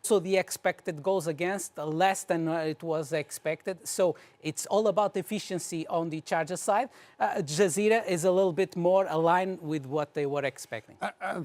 So the expected goals against less than it was expected. So it's all about efficiency on the Chargers side. Jazeera is a little bit more aligned with what they were expecting.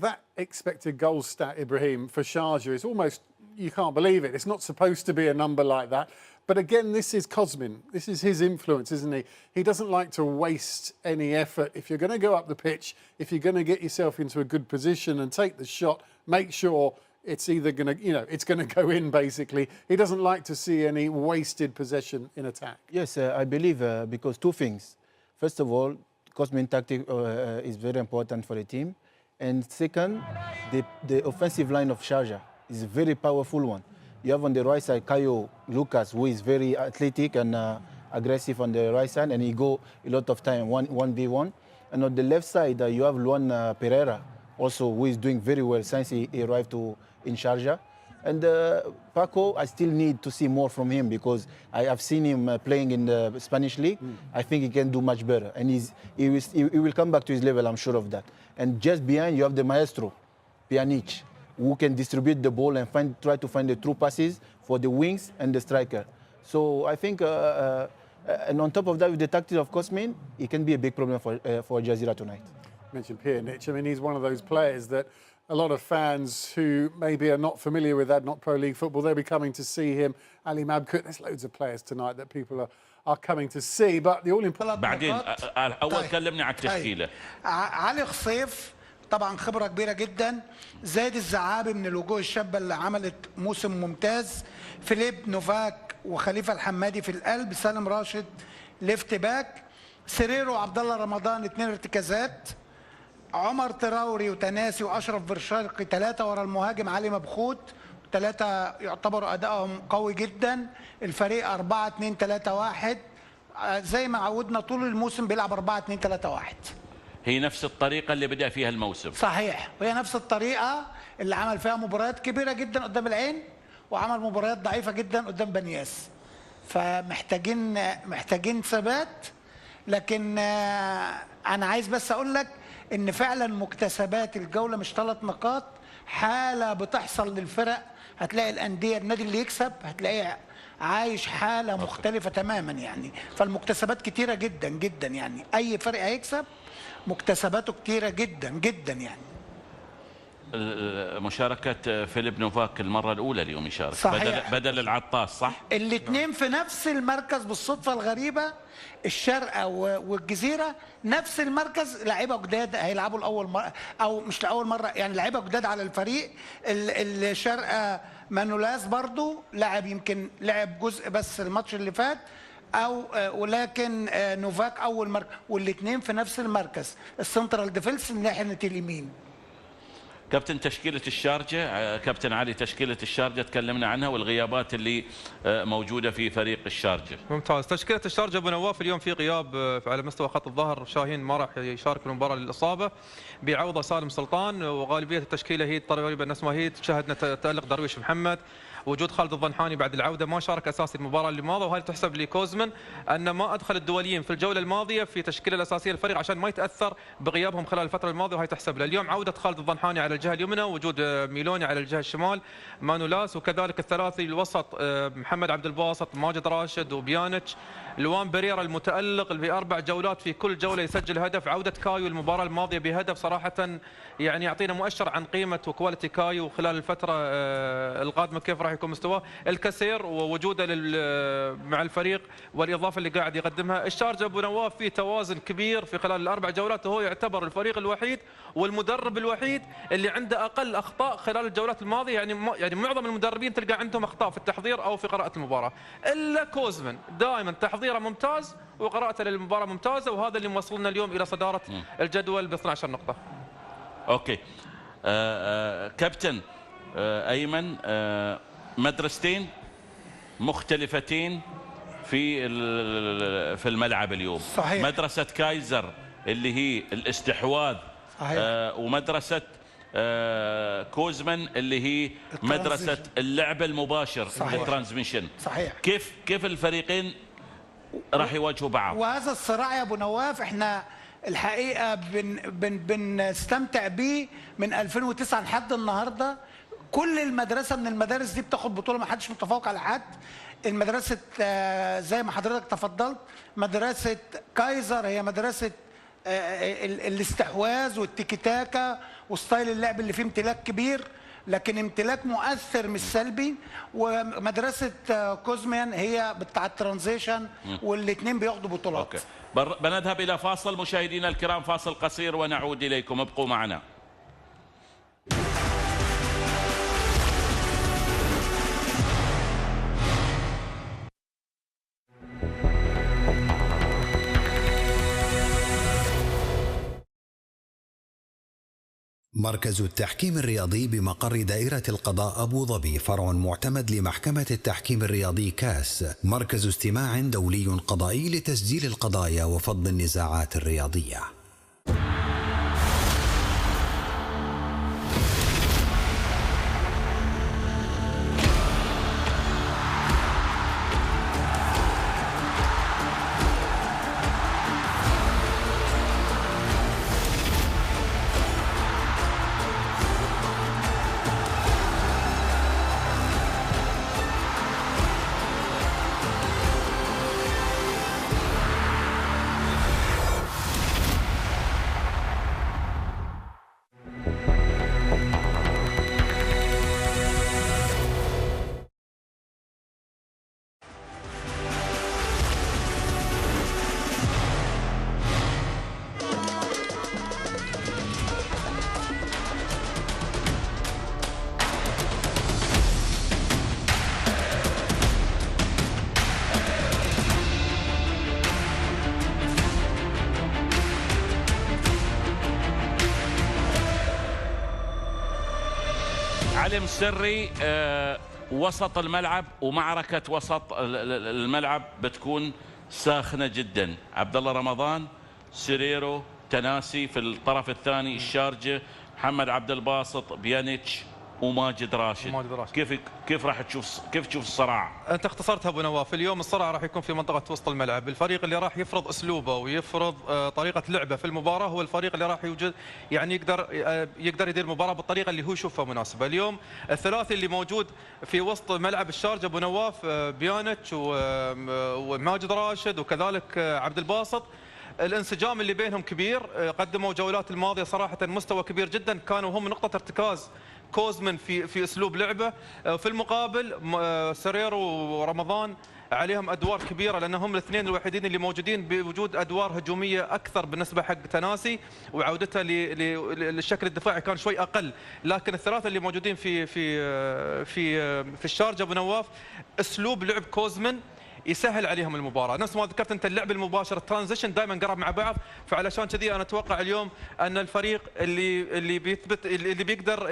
That expected goal stat, Ibrahim, for Sharjah is almost, you can't believe it. It's not supposed to be a number like that. But again, this is Cosmin. This is his influence, isn't he? He doesn't like to waste any effort. If you're going to go up the pitch, if you're going to get yourself into a good position and take the shot, make sure it's either going to, it's going to go in, basically. He doesn't like to see any wasted possession in attack. Yes, I believe because two things. First of all, Cosmin tactic is very important for the team. And second, the offensive line of Sharjah is a very powerful one. You have on the right side Caio Lucas, who is very athletic and aggressive on the right side, and he go a lot of time 1v1. And on the left side, you have Luan Pereira, also who is doing very well since he arrived in Sharjah. And Paco, I still need to see more from him because I have seen him playing in the Spanish league. I think he can do much better, and he will come back to his level, I'm sure of that. And just behind, you have the maestro, Pjanic, who can distribute the ball and try to find the true passes for the wings and the striker. So I think, and on top of that, with the tactics of Cosmin, it can be a big problem for Jazeera tonight. You mentioned Pjanic. I mean, he's one of those players that a lot of fans who maybe are not familiar with that, not Pro League football, they'll be coming to see him. Ali Mabkut, there's loads of players tonight that people are coming to see, but the all-important... بعدين أول كلمني عن التشكيلة. علي خصيف طبعا خبرة كبيرة جدا، زايد الزعابي من الوجوه الشابة اللي عملت موسم ممتاز، فيليب نوفاك وخليفة الحمادي في القلب، سالم راشد ليفت باك، سيريرو وعبد الله رمضان 2 ارتكازات، عمر تراوري وتناسي واشرف برشارقي 3 ورا المهاجم علي مبخوت، 3 يعتبروا ادائهم قوي جدا. الفريق 4-2-3-1 زي ما عودنا طول الموسم بيلعب 4-2-3-1. هي نفس الطريقة اللي بدأ فيها الموسم. صحيح، وهي نفس الطريقة اللي عمل فيها مباريات كبيرة جدا قدام العين وعمل مباريات ضعيفة جدا قدام بنياس. فمحتاجين ثبات، لكن أنا عايز بس أقول لك إن فعلا مكتسبات الجولة مش 3 نقاط، حالة بتحصل للفرق. هتلاقي الأندية النادي اللي يكسب هتلاقيه عايش حالة مختلفة تماما يعني. فالمكتسبات كتيرة جدا جدا يعني، أي فرق هيكسب مكتسباته كتيرة جدا جدا يعني. مشاركة فيليب نوفاك المرة الأولى اليوم يشارك. صحيح. بدل العطاس، صح؟ الاثنين في نفس المركز بالصدفة الغريبة. الشارقة والجزيرة نفس المركز، لعيبة جداد هيلعبوا الأول مرة، أو مش لأول مرة يعني، لعيبة جداد على الفريق. الشارقة مانولاس برضو لاعب، يمكن لعب جزء بس الماتش اللي فات، ولكن نوفاك أول مركز، والاثنين في نفس المركز السنترال ديفنس من ناحية اليمين. كابتن تشكيلة الشارجة، كابتن علي، تشكيلة الشارجة تكلمنا عنها والغيابات اللي موجودة في فريق الشارجة. ممتاز. تشكيلة الشارجة أبو نواف اليوم في غياب على مستوى خط الظهر، شاهين ما راح يشارك في المباراة للإصابة، بيعوضه سالم سلطان، وغالبية التشكيلة هي تقريبا نفس ما هي. شاهدنا تألق درويش محمد، وجود خالد الضنحاني بعد العوده، ما شارك اساسي المباراه اللي ماضت، وهذه تحسب لكوزمن ان ما ادخل الدوليين في الجوله الماضيه في تشكيله الاساسيه للفريق عشان ما يتاثر بغيابهم خلال الفتره الماضيه، وهي تحسب له. اليوم عوده خالد الضنحاني على الجهه اليمنى، وجود ميلوني على الجهه الشمال، مانولاس، وكذلك الثلاثي الوسط محمد عبد الباسط، ماجد راشد، وبيانيتش. لوان بريرا المتألق اللي ب4 جولات في كل جولة يسجل هدف. عودة كايو المباراة الماضية بهدف، صراحة يعني يعطينا مؤشر عن قيمة وكواليتي كايو خلال الفترة القادمة كيف راح يكون مستواه. الكثير ووجوده مع الفريق والإضافة اللي قاعد يقدمها. الشارجة أبو نواف في توازن كبير في خلال ال4 جولات، وهو يعتبر الفريق الوحيد والمدرب الوحيد اللي عنده أقل أخطاء خلال الجولات الماضية. يعني معظم المدربين تلقى عندهم أخطاء في التحضير أو في قراءة المباراة، إلا كوزمن دائما تحضيره ممتاز وقراءته للمباراة ممتازة، وهذا اللي موصلنا اليوم إلى صدارة الجدول ب 12 نقطة. أوكي. كابتن أيمن، مدرستين مختلفتين في الملعب اليوم. صحيح. مدرسة كايزر اللي هي الاستحواذ، ومدرسة كوزمن اللي هي مدرسة اللعب المباشر، الترانسميشن. صحيح. كيف الفريقين راح يواجهوا بعض؟ وهذا الصراع يا ابو نواف احنا الحقيقه بنستمتع بيه من 2009 لحد النهارده. كل المدرسه من المدارس دي بتاخد بطوله، ما حدش متفوق على حد. المدرسه زي ما حضرتك تفضلت، مدرسه كايزر هي مدرسه الاستحواذ والتيكي تاكا وستايل اللعب اللي فيه امتلاك كبير، لكن امتلاك مؤثر مش سلبي. ومدرسه كوزمان هي بتاع الترانزيشن، والاثنين بياخدوا بطولات. أوكي. بنذهب الى فاصل مشاهدينا الكرام، فاصل قصير ونعود اليكم، ابقوا معنا. مركز التحكيم الرياضي بمقر دائرة القضاء أبوظبي، فرع معتمد لمحكمة التحكيم الرياضي كاس، مركز استماع دولي قضائي لتسجيل القضايا وفض النزاعات الرياضية. علم سري، وسط الملعب ومعركة وسط الملعب بتكون ساخنة جدا. عبد الله رمضان، سيريرو، تناسي في الطرف الثاني، الشارجة، محمد عبد الباسط، بيانيتش وماجد راشد. كيف راح تشوف الصراع؟ انت اختصرتها ابو نواف. اليوم الصراع راح يكون في منطقه وسط الملعب. الفريق اللي راح يفرض اسلوبه ويفرض طريقه لعبه في المباراه هو الفريق اللي راح يوجد، يعني يقدر يدير المباراه بالطريقه اللي هو يشوفها مناسبه. اليوم الثلاثي اللي موجود في وسط ملعب الشارجه ابو نواف، بيانيتش وماجد راشد وكذلك عبد الباسط، الانسجام اللي بينهم كبير. قدموا جولات الماضيه صراحه مستوى كبير جدا، كانوا هم نقطه ارتكاز كوزمان في اسلوب لعبه. في المقابل سرير ورمضان عليهم ادوار كبيره، لانهم الاثنين الوحيدين اللي موجودين بوجود ادوار هجوميه اكثر بالنسبه حق تناسي، وعودته للشكل الدفاعي كان شوي اقل. لكن الثلاثه اللي موجودين في الشارجه ابو نواف، اسلوب لعب كوزمان يسهل عليهم المباراه. نفس ما ذكرت انت، اللعب المباشر الترانزيشن دائما قرب مع بعض، فعلشان كذي انا اتوقع اليوم ان الفريق اللي بيقدر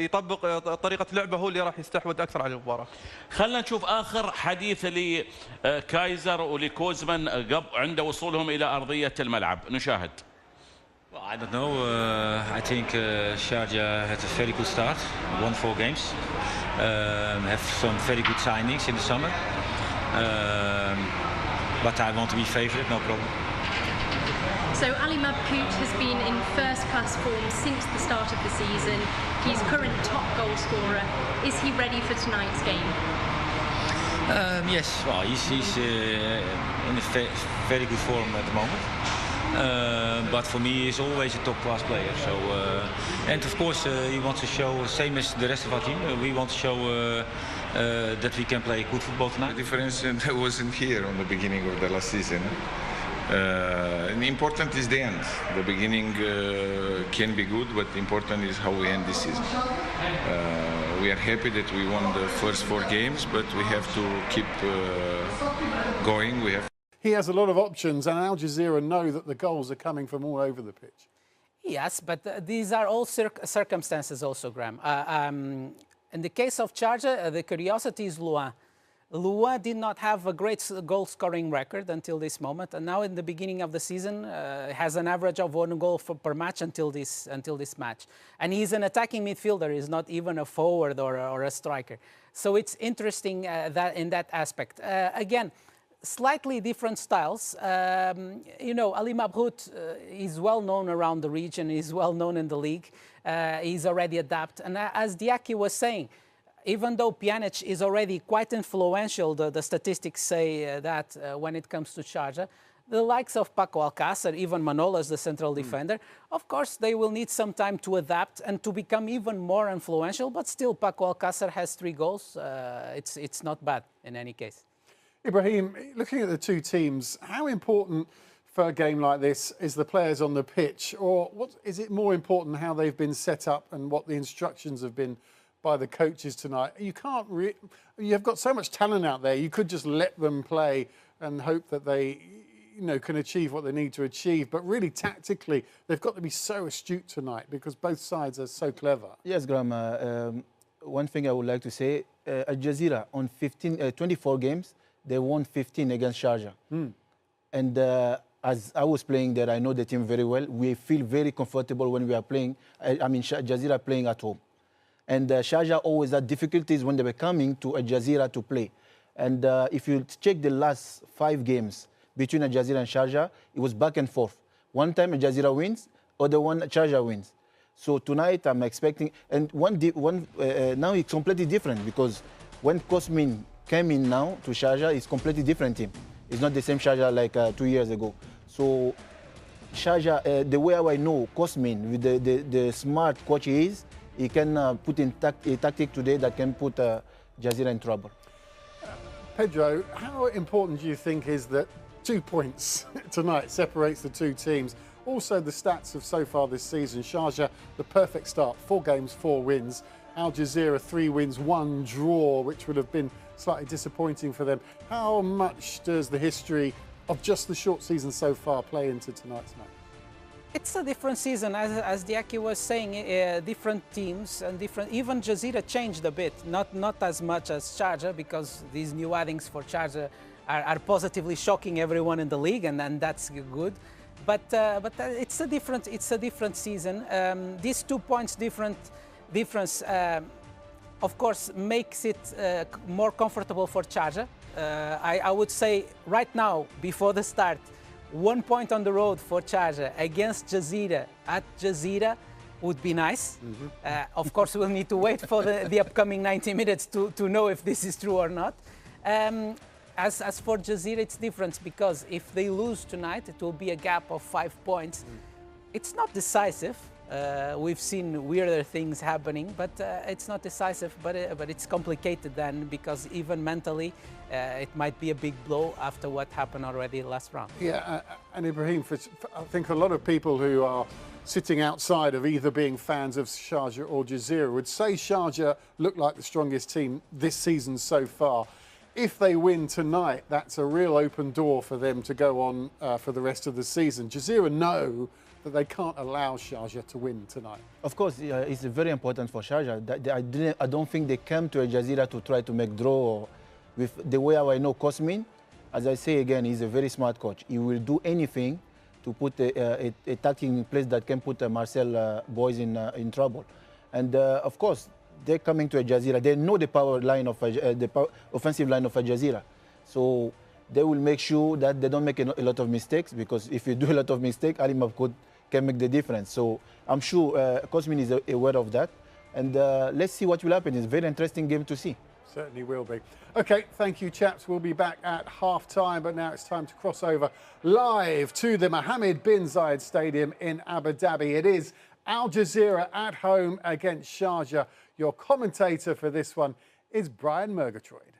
يطبق طريقه لعبه هو اللي راح يستحوذ اكثر على المباراه. خلينا نشوف اخر حديث لكايزر ولكوزمان عند وصولهم الى ارضيه الملعب، نشاهد. Well, I don't know. I think Sharjah had a very good start, won 4 games, have some very good signings in the summer. But I want to be favourite, no problem. So Ali Mabkout has been in first-class form since the start of the season. He's current top goal scorer. Is he ready for tonight's game? Yes, well, he's in a very good form at the moment. But for me, he's always a top-class player. So, and of course, he wants to show, same as the rest of our team, we want to show that we can play good football tonight. The difference that wasn't here on the beginning of the last season. And important is the end. The beginning can be good, but important is how we end this season. We are happy that we won the first 4 games, but we have to keep going. He has a lot of options, and Al Jazeera know that the goals are coming from all over the pitch. Yes, but these are all circumstances also, Graham. In the case of Sharjah, the curiosity is Lua. Lua did not have a great goal-scoring record until this moment, and now in the beginning of the season has an average of 1 goal per match until this match. And he's an attacking midfielder; he's not even a forward or a striker. So it's interesting that in that aspect. Again, slightly different styles. You know, Ali Mabhout is well known around the region, he's well known in the league, he's already adapted. And as Diaki was saying, even though Pjanic is already quite influential, the statistics say that when it comes to Sharjah, the likes of Paco Alcácer, even Manolas, the central defender, of course, they will need some time to adapt and to become even more influential, but still Paco Alcácer has 3 goals. It's not bad in any case. Ibrahim, looking at the two teams, how important for a game like this is the players on the pitch, or what is it more important how they've been set up and what the instructions have been by the coaches tonight? You can't you've got so much talent out there, you could just let them play and hope that they can achieve what they need to achieve, but really tactically they've got to be so astute tonight because both sides are so clever. Yes, Graham, one thing I would like to say, Al Jazeera on 24 games, they won 15 against Sharjah. And as I was playing there, I know the team very well. We feel very comfortable when we are playing, Al Jazeera playing at home. And Sharjah always had difficulties when they were coming to Al Jazeera to play. And if you check the last 5 games between Al Jazeera and Sharjah, it was back and forth. One time Al Jazeera wins, other one Sharjah wins. So tonight I'm expecting, and now it's completely different because when Cosmin came in now to Sharjah, it's completely different team. It's not the same Sharjah like 2 years ago. So Sharjah, the way I know Cosmin, with the smart coach he is, he can put in a tactic today that can put Jazeera in trouble. Pedro, how important do you think is that 2 points tonight separates the two teams? Also the stats of so far this season, Sharjah, the perfect start, 4 games, 4 wins. Al Jazeera, 3 wins, 1 draw, which would have been slightly disappointing for them. How much does the history of just the short season so far play into tonight's match? It's a different season, as Diaki was saying, different teams and different, even Jazeera changed a bit, not as much as Sharjah, because these new addings for Sharjah are positively shocking everyone in the league, and that's good. But it's a different season. These 2 points difference, of course, makes it more comfortable for Sharjah. I would say right now, before the start, 1 point on the road for Sharjah against Jazeera at Jazeera would be nice. Of course, we'll need to wait for the upcoming 90 minutes to know if this is true or not. As for Jazeera, it's different because if they lose tonight, it will be a gap of 5 points. It's not decisive. We've seen weirder things happening, but it's not decisive. But it's complicated then because even mentally, it might be a big blow after what happened already last round. Yeah, and Ibrahim, I think a lot of people who are sitting outside of either being fans of Sharjah or Jazeera would say Sharjah look like the strongest team this season so far. If they win tonight, that's a real open door for them to go on for the rest of the season. Jazeera know that they can't allow Sharjah to win tonight. Of course, it's very important for Sharjah. I don't think they came to Al Jazeera to try to make draw. With the way I know Cosmin, as I say again, he's a very smart coach. He will do anything to put a tactic in place that can put Marcel boys in trouble. And of course, they're coming to Al Jazeera. They know the power line of the offensive line of Al Jazeera, so they will make sure that they don't make a lot of mistakes. Because if you do a lot of mistakes, Ali Mabhout can make the difference. So I'm sure Cosmin is aware of that, and let's see what will happen. It's a very interesting game to see. Certainly will be. Okay, thank you, chaps. We'll be back at half-time, but now it's time to cross over live to the Mohammed bin Zayed Stadium in Abu Dhabi. It is Al Jazeera at home against Sharjah. Your commentator for this one is Brian Murgatroyd.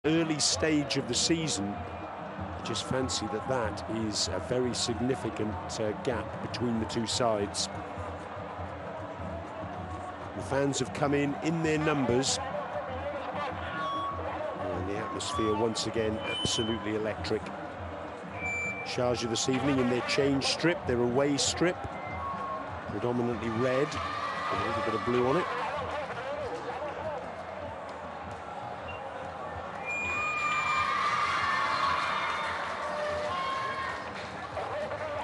Early stage of the season, I just fancy that is a very significant gap between the two sides. The fans have come in their numbers, and the atmosphere once again absolutely electric. Sharjah this evening in their change strip, their away strip, predominantly red, with a little bit of blue on it.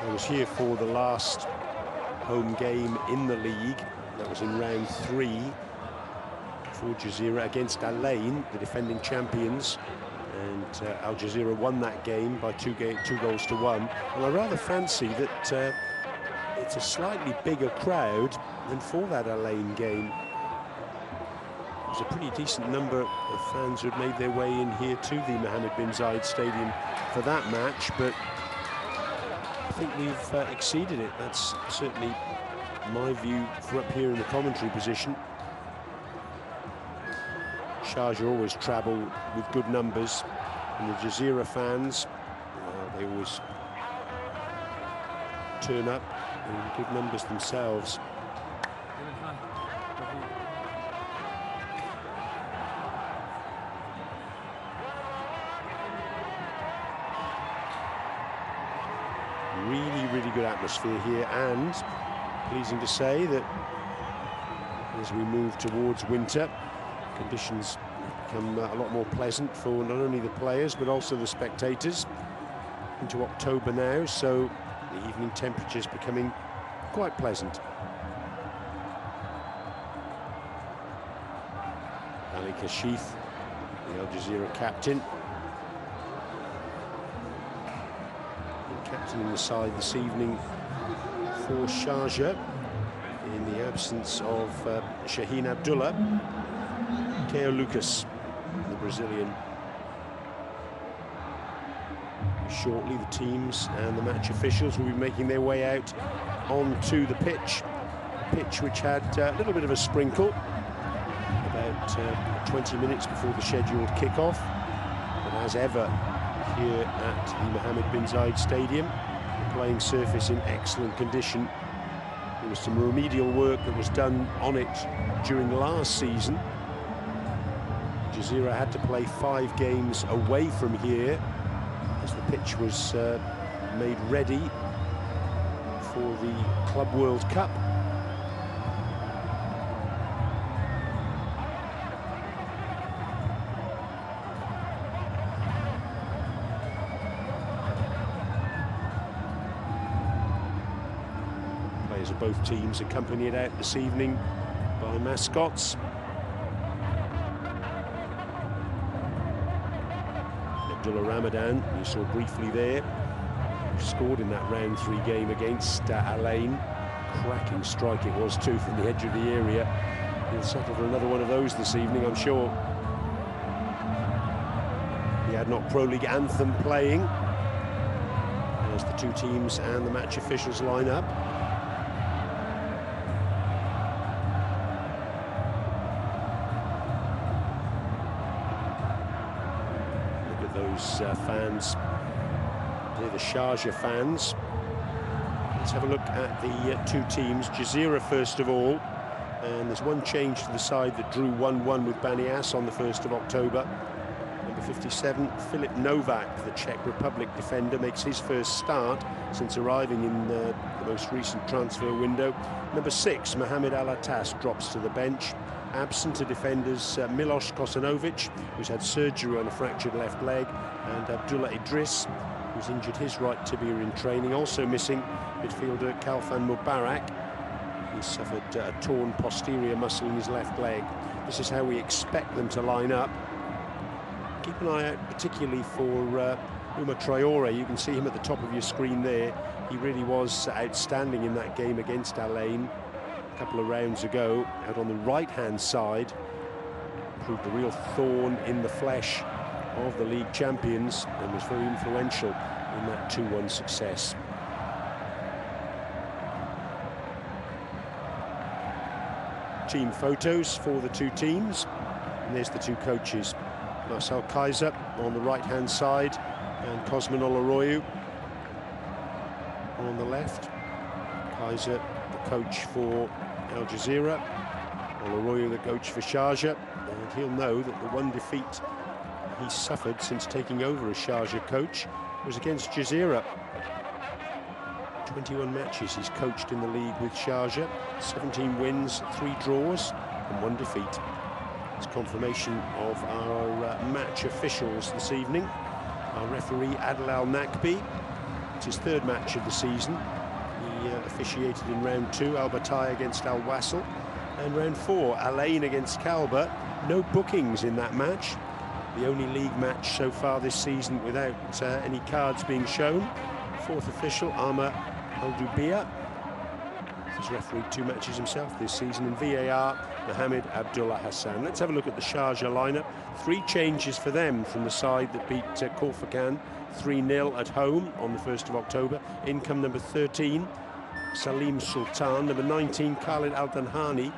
I was here for the last home game in the league. That was in round 3 for Jazeera against Al Ain, the defending champions. And Al Jazeera won that game by 2 goals to 1. And I rather fancy that it's a slightly bigger crowd than for that Al Ain game. There's a pretty decent number of fans who had made their way in here to the Mohammed bin Zayed Stadium for that match, but I think we've exceeded it. That's certainly my view for up here in the commentary position. Sharjah always travel with good numbers, and the Jazeera fans, they always turn up in good numbers themselves. Really good atmosphere here, and pleasing to say that as we move towards winter, conditions become a lot more pleasant for not only the players but also the spectators. Into October now, so the evening temperatures becoming quite pleasant. Ali Kashif, the Al Jazeera captain, captaining the side this evening for Sharjah in the absence of Shaheen Abdullah. Teo Lucas, the Brazilian. Shortly, the teams and the match officials will be making their way out onto the pitch. A pitch which had a little bit of a sprinkle about 20 minutes before the scheduled kick-off. But as ever, here at the Mohammed bin Zayed Stadium, the playing surface in excellent condition. There was some remedial work that was done on it during last season. Jazeera had to play 5 games away from here as the pitch was made ready for the Club World Cup. Players of both teams accompanied out this evening by mascots. Abdullah Ramadan, you saw briefly there, scored in that round 3 game against Al Ain. Cracking strike it was too from the edge of the area. He'll settle for another one of those this evening, I'm sure. The Adnoc Pro League anthem playing as the two teams and the match officials line up. Fans, they're the Sharjah fans. Let's have a look at the two teams. Jazeera first of all, and there's one change to the side that drew 1-1 with Banias on the 1st of October. Number 57, Filip Novak, the Czech Republic defender, makes his first start since arriving in the most recent transfer window. Number 6, Mohamed Al-Attas, drops to the bench. Absent are defenders Milos Kosanovic, who's had surgery on a fractured left leg, and Abdullah Idris, who's injured his right tibia in training. Also missing midfielder Kalfan Mubarak. He suffered a torn posterior muscle in his left leg. This is how we expect them to line up. Keep an eye out particularly for Oumar Traore. You can see him at the top of your screen there. He really was outstanding in that game against Al Ain a couple of rounds ago, out on the right-hand side. Proved a real thorn in the flesh of the league champions and was very influential in that 2-1 success. Team photos for the two teams, and there's the two coaches. Marcel Kaiser on the right-hand side and Cosman Oloroyu on the left. Kaiser, the coach for Al Jazeera, Oloroyu, the coach for Sharjah, and he'll know that the one defeat he suffered since taking over as Sharjah coach was against Jazeera. 21 matches he's coached in the league with Sharjah, 17 wins, 3 draws and 1 defeat. It's confirmation of our match officials this evening. Our referee Adel Al Nakbi, it's his 3rd match of the season. He officiated in round 2, Al Batai against Al Wassel. And round 4, Alain against Kalba. No bookings in that match. The only league match so far this season without any cards being shown. Fourth official, Amar Aldubia. He's refereed 2 matches himself this season. In VAR, Mohamed Abdullah Hassan. Let's have a look at the Sharjah lineup. 3 changes for them from the side that beat Corfacan 3-0 at home on the 1st of October. In come number 13, Salim Sultan. Number 19, Khalid Al-Danhani.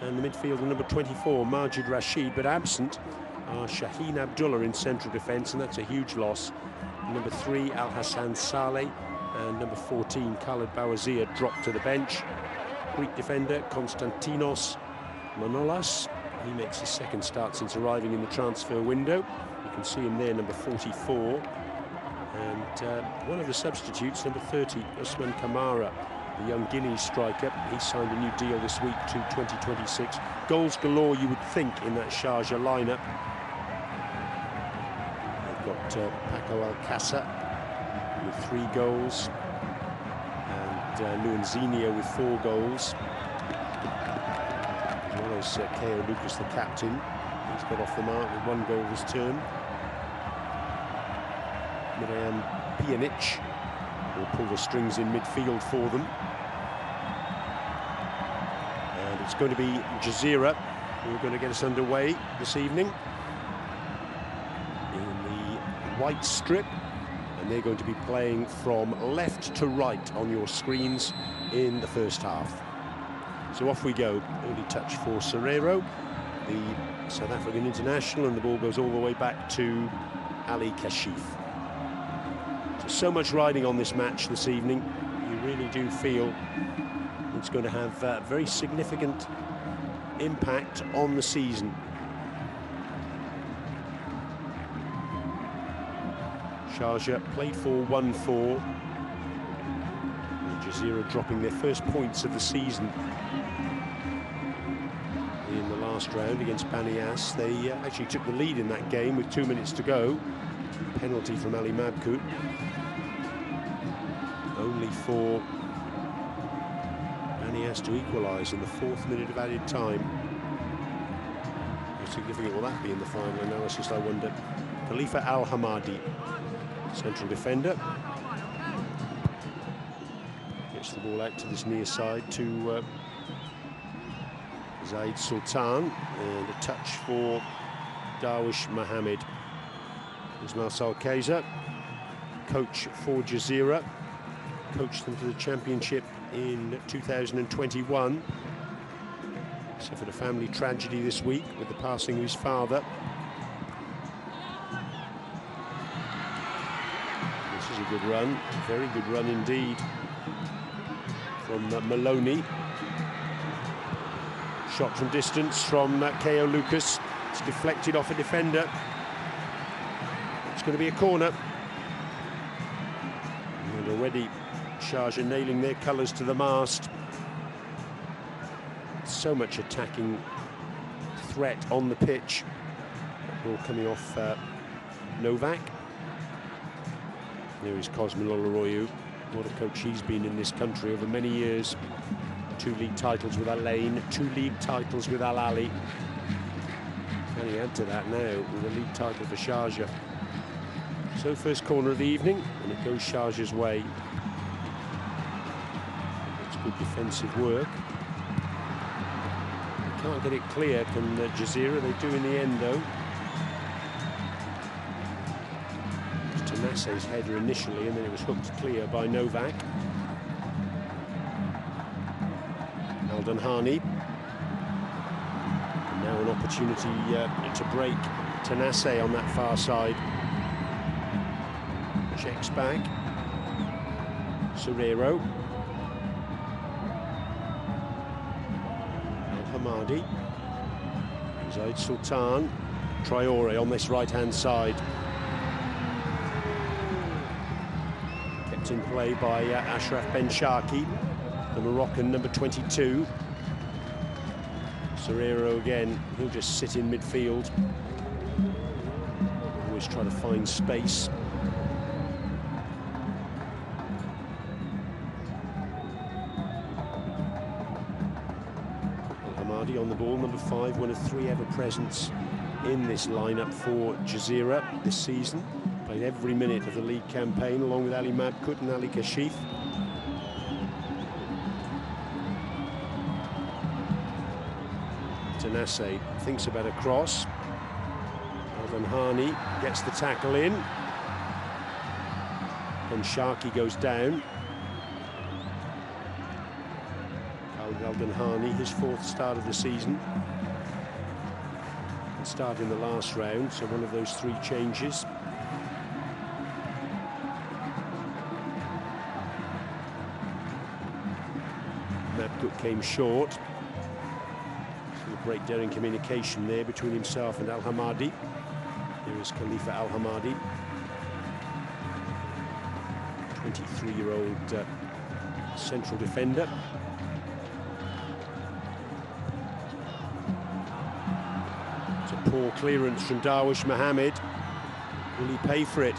And the midfielder, number 24, Majid Rashid. But absent are Shaheen Abdullah in central defence, and that's a huge loss. Number 3, Al-Hassan Saleh. And number 14, Khalid Bawazir, dropped to the bench. Greek defender, Konstantinos Manolas. He makes his 2nd start since arriving in the transfer window. You can see him there, number 44. And one of the substitutes, number 30, Usman Kamara, the young Guinea striker. He signed a new deal this week to 2026. Goals galore, you would think, in that Sharjah lineup. They've got Paco Alcácer with 3 goals, and Luanzinho with 4 goals, as well as Keo Lucas, the captain. He's got off the mark with 1 goal this term. Miriam Pjanic will pull the strings in midfield for them. And it's going to be Jazeera who are going to get us underway this evening in the white strip. And they're going to be playing from left to right on your screens in the first half. So off we go. Early touch for Serrero, the South African international, and the ball goes all the way back to Ali Kashif. So much riding on this match this evening. You really do feel it's going to have a very significant impact on the season. Sharjah played for 1-4. Jazeera dropping their first points of the season in the last round against Banias. They actually took the lead in that game with 2 minutes to go. Penalty from Ali Mabkout. Only for Banias to equalise in the 4th minute of added time. How significant will that be in the final analysis, I wonder? Khalifa Al-Hamadi, central defender. Gets the ball out to this near side to Zaid Sultan, and a touch for Darwish Mohammed. Ismail Salkeza, coach for Jazeera, coached them to the championship in 2021. Suffered a family tragedy this week with the passing of his father. This is a good run, very good run indeed from Maloney. Shot from distance from Keo Lucas. It's deflected off a defender. It's going to be a corner. And already Sharjah nailing their colours to the mast. So much attacking threat on the pitch. Ball coming off Novak. There is Cosmin Oloroyu. What a coach he's been in this country over many years. 2 league titles with Alain, 2 league titles with Al Ali. Can he add to that now with a league title for Sharjah? So first corner of the evening, and it goes Sharjah's way. It's good defensive work. They can't get it clear, can Jazeera? They do in the end, though. Tanasse's header initially, and then it was hooked clear by Novak. Al-Danhani. Now an opportunity to break Tanasse on that far side. Checks back. Serrero. Al-Hamadi. Zaid Sultan. Traore on this right-hand side. Kept in play by Ashraf Ben Sharki, the Moroccan, number 22. Serrero again, he'll just sit in midfield. Always try to find space. Al-Hamadi on the ball, number 5, one of 3 ever presents in this lineup for Jazeera this season. Played every minute of the league campaign along with Ali Mabkut and Ali Kashif. Tanase thinks about a cross. Al-Danhani gets the tackle in. And Sharkey goes down. Al-Danhani, his 4th start of the season. And start in the last round, so one of those 3 changes. Mabkut came short. Some breakdown in communication there between himself and Al-Hamadi. Here is Khalifa Al-Hamadi, 23-year-old central defender. It's a poor clearance from Darwish Mohammed. Will he pay for it?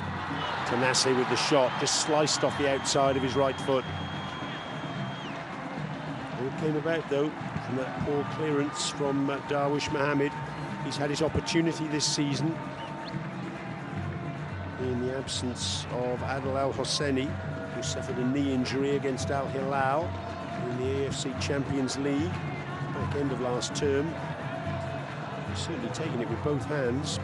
Tanase with the shot, just sliced off the outside of his right foot. All came about, though, from that poor clearance from Darwish Mohammed. He's had his opportunity this season in the absence of Adil Al-Hosseini, who suffered a knee injury against Al Hilal in the AFC Champions League back end of last term. He's certainly taken it with both hands.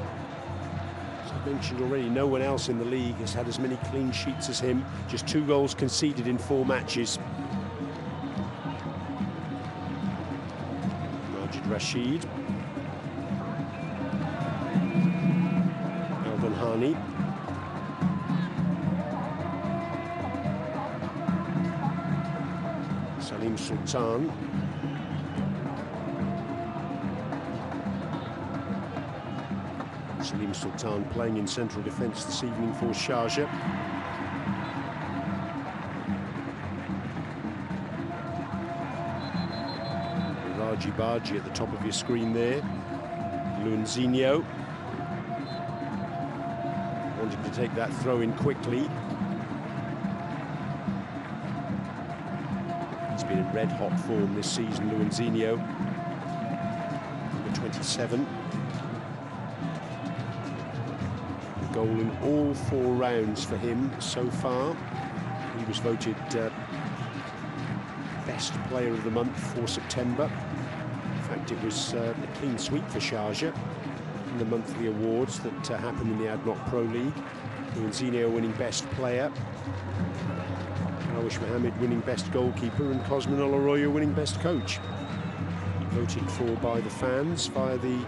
As I mentioned already, no one else in the league has had as many clean sheets as him. Just 2 goals conceded in 4 matches. Majid Rashid. Al-Danhani. Salim Sultan. Salim Sultan playing in central defence this evening for Sharjah. Raji Baji at the top of your screen there. Luanzinho wanting to take that throw in quickly. He's been in red-hot form this season, Luanzinho, number 27. A goal in all 4 rounds for him so far. He was voted best player of the month for September. In fact, it was a clean sweep for Sharjah in the monthly awards that happened in the ADNOC Pro League. Luanzinho winning best player, Darwish Mohammed winning best goalkeeper, and Cosmin Oloroyo winning best coach. Voted for by the fans via the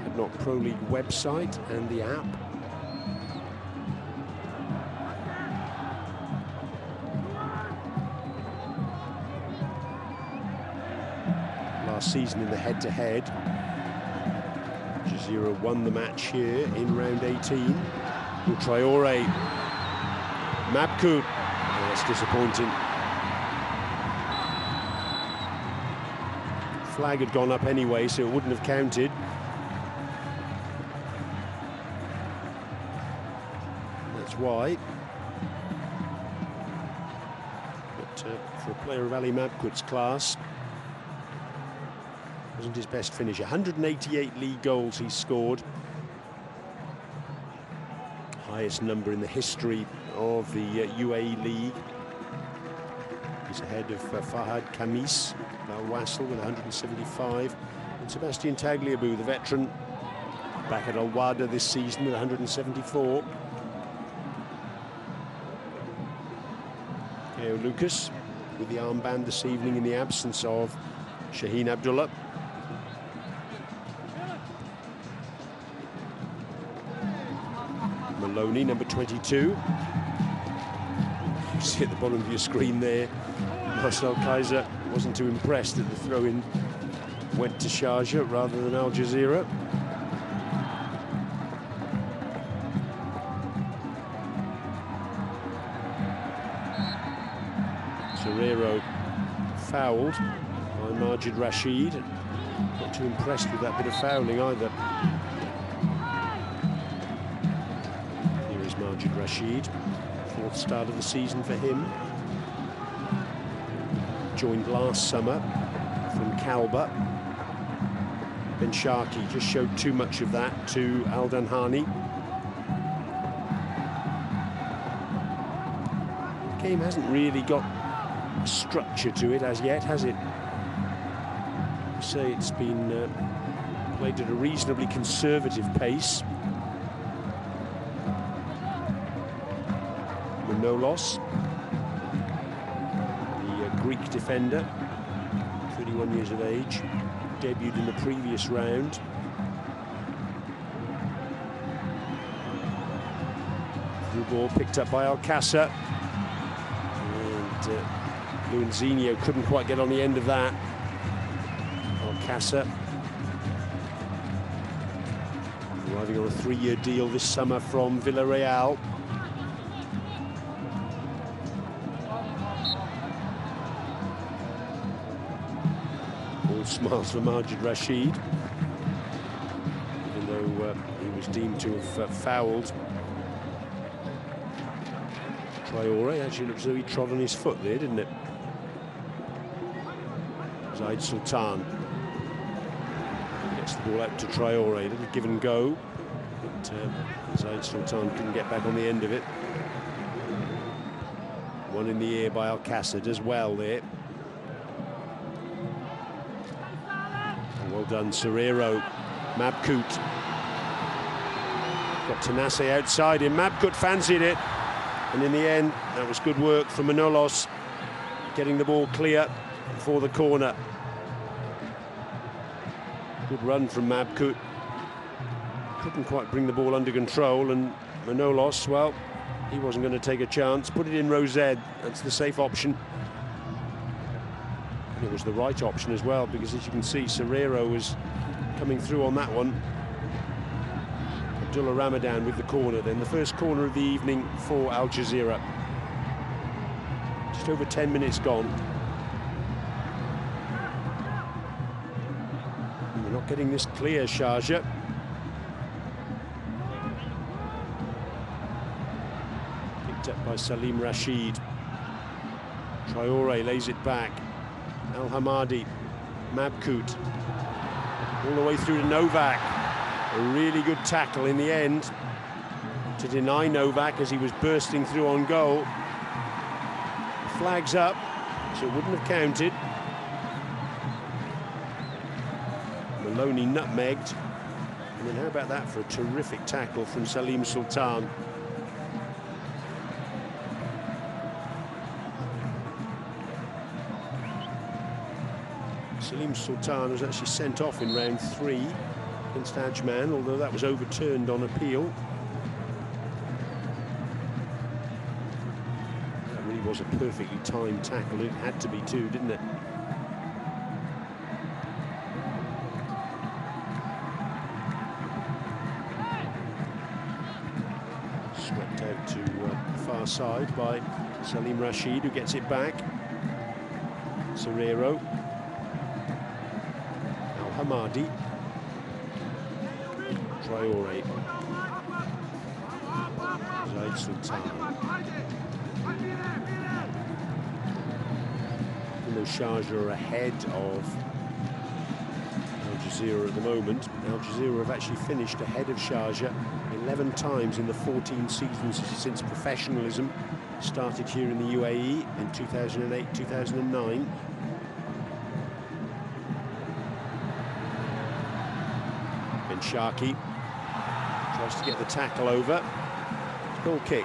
ADNOC Pro League website and the app. Last season in the head-to-head, Jazeera won the match here in round 18. Traore, Mabkut, oh, that's disappointing. Flag had gone up anyway, so it wouldn't have counted. That's why. But for a player of Ali Mabkut's class, wasn't his best finish. 188 league goals he's scored. Highest number in the history of the UAE League. He's ahead of Fahad Khamis, Al Wasl with 175. And Sebastian Tagliabue, the veteran, back at Al Wada this season with 174. Keo Lucas with the armband this evening in the absence of Shaheen Abdullah. Maloney, number 22. You see at the bottom of your screen there, Marcel Kaiser wasn't too impressed that the throw-in went to Sharjah rather than Al Jazeera. Serrero fouled by Majid Rashid. Not too impressed with that bit of fouling either. Majid Rashid, 4th start of the season for him. Joined last summer from Kalba. Ben Sharkey just showed too much of that to Al Danhani. The game hasn't really got structure to it as yet, has it? I'd say it's been played at a reasonably conservative pace. Manolos, the Greek defender, 31 years of age, debuted in the previous round. Through ball picked up by Alcácer, and Luizinho couldn't quite get on the end of that. Alcácer, arriving on a 3-year deal this summer from Villarreal. All smiles for Majid Rashid, even though he was deemed to have fouled Traoré. Actually looks as though he trod on his foot there, didn't it? Zaid Sultan gets the ball out to Traoré, a little give and go, but Zaid Sultan couldn't get back on the end of it. One in the air by Alcácer, does well there. Well done, Serrero. Mabkut got Tanase outside him. Mabkut fancied it, and in the end, that was good work from Manolos, getting the ball clear for the corner. Good run from Mabkut. Couldn't quite bring the ball under control, and Manolos, well, he wasn't going to take a chance. Put it in Rosed. That's the safe option. And it was the right option as well, because as you can see, Serrero was coming through on that one. Abdullah Ramadan with the corner, then the first corner of the evening for Al Jazeera. Just over 10 minutes gone. And we're not getting this clear, Sharjah. Picked up by Salim Rashid. Traoré lays it back. Al Hamadi, Mabkut, all the way through to Novak. A really good tackle in the end to deny Novak as he was bursting through on goal. Flags up, so it wouldn't have counted. Maloney nutmegged. And then how about that for a terrific tackle from Salim Sultan. Salim Sultan was actually sent off in round 3 against Ajman, although that was overturned on appeal. That really was a perfectly timed tackle. It had to be too, didn't it? Swept out to the far side by Salim Rashid, who gets it back. Serrero. Hamadi, Traoré, Zaid Sultan. Even though Sharjah are ahead of Al Jazeera at the moment, Al Jazeera have actually finished ahead of Sharjah 11 times in the 14 seasons since professionalism started here in the UAE in 2008-2009. Sharkey tries to get the tackle over. Goal kick.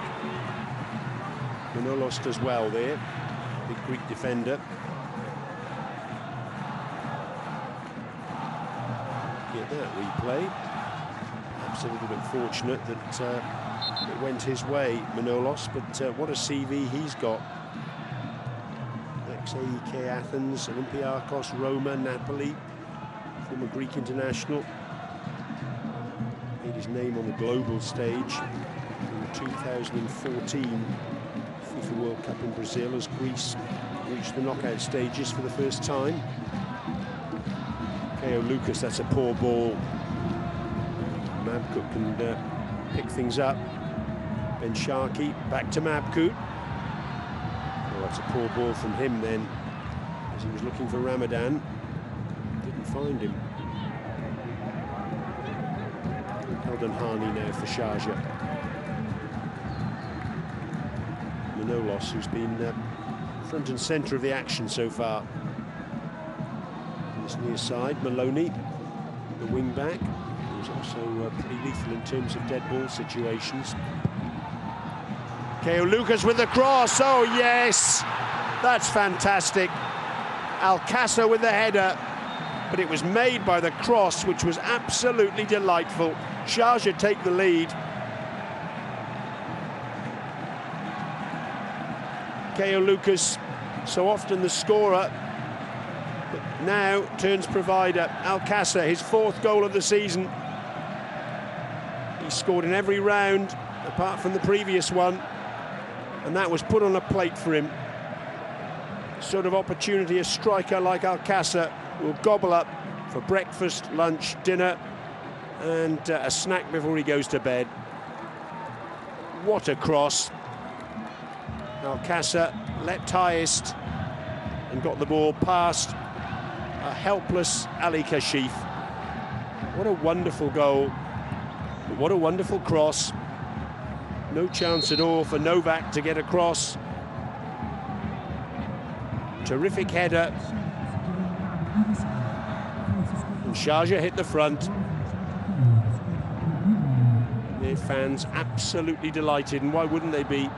Manolos does well there. Big Greek defender. Get that replay. Perhaps a little bit fortunate that it went his way, Manolos, but what a CV he's got. Ex-AEK Athens, Olympiakos, Roma, Napoli, former Greek international. His name on the global stage in the 2014 FIFA World Cup in Brazil as Greece reached the knockout stages for the first time. K.O. Lucas, that's a poor ball. Mabkut can pick things up. Ben Sharkey back to Mabkut. Oh, that's a poor ball from him then, as he was looking for Ramadan. find him. Eldon Hani now for Sharjah. Manolos, who's been front and centre of the action so far. On this near side, Maloney, the wing back, who's also pretty lethal in terms of dead ball situations. Keo Lucas with the cross. Oh yes, that's fantastic. Alcácer with the header, but it was made by the cross, which was absolutely delightful. Sharjah take the lead. Keo Lucas, so often the scorer, but now turns provider. Alcácer, his 4th goal of the season. He scored in every round apart from the previous one, and that was put on a plate for him. Sort of opportunity a striker like Alcácer will gobble up for breakfast, lunch, dinner, and a snack before he goes to bed. What a cross. Alcácer leapt highest and got the ball past a helpless Ali Kashif. What a wonderful goal. What a wonderful cross. No chance at all for Novak to get across. Terrific header. And Sharjah hit the front. Their fans absolutely delighted, and why wouldn't they be?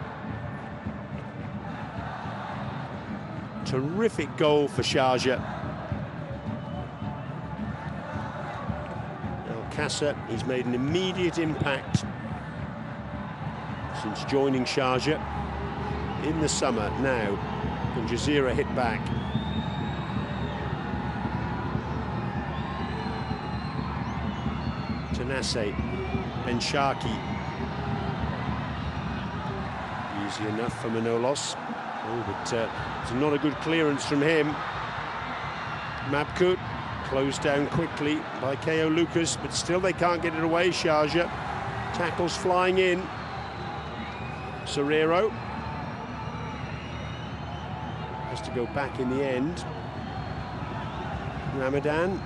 Terrific goal for Sharjah. Alcácer, he's made an immediate impact since joining Sharjah in the summer. Now, and Jazeera hit back. Tanase, Ben Sharki. Easy enough for Manolos. Oh, but it's not a good clearance from him. Mabkut closed down quickly by Keo Lucas, but still they can't get it away, Sharjah. Tackles flying in. Serrero has to go back in the end. Ramadan.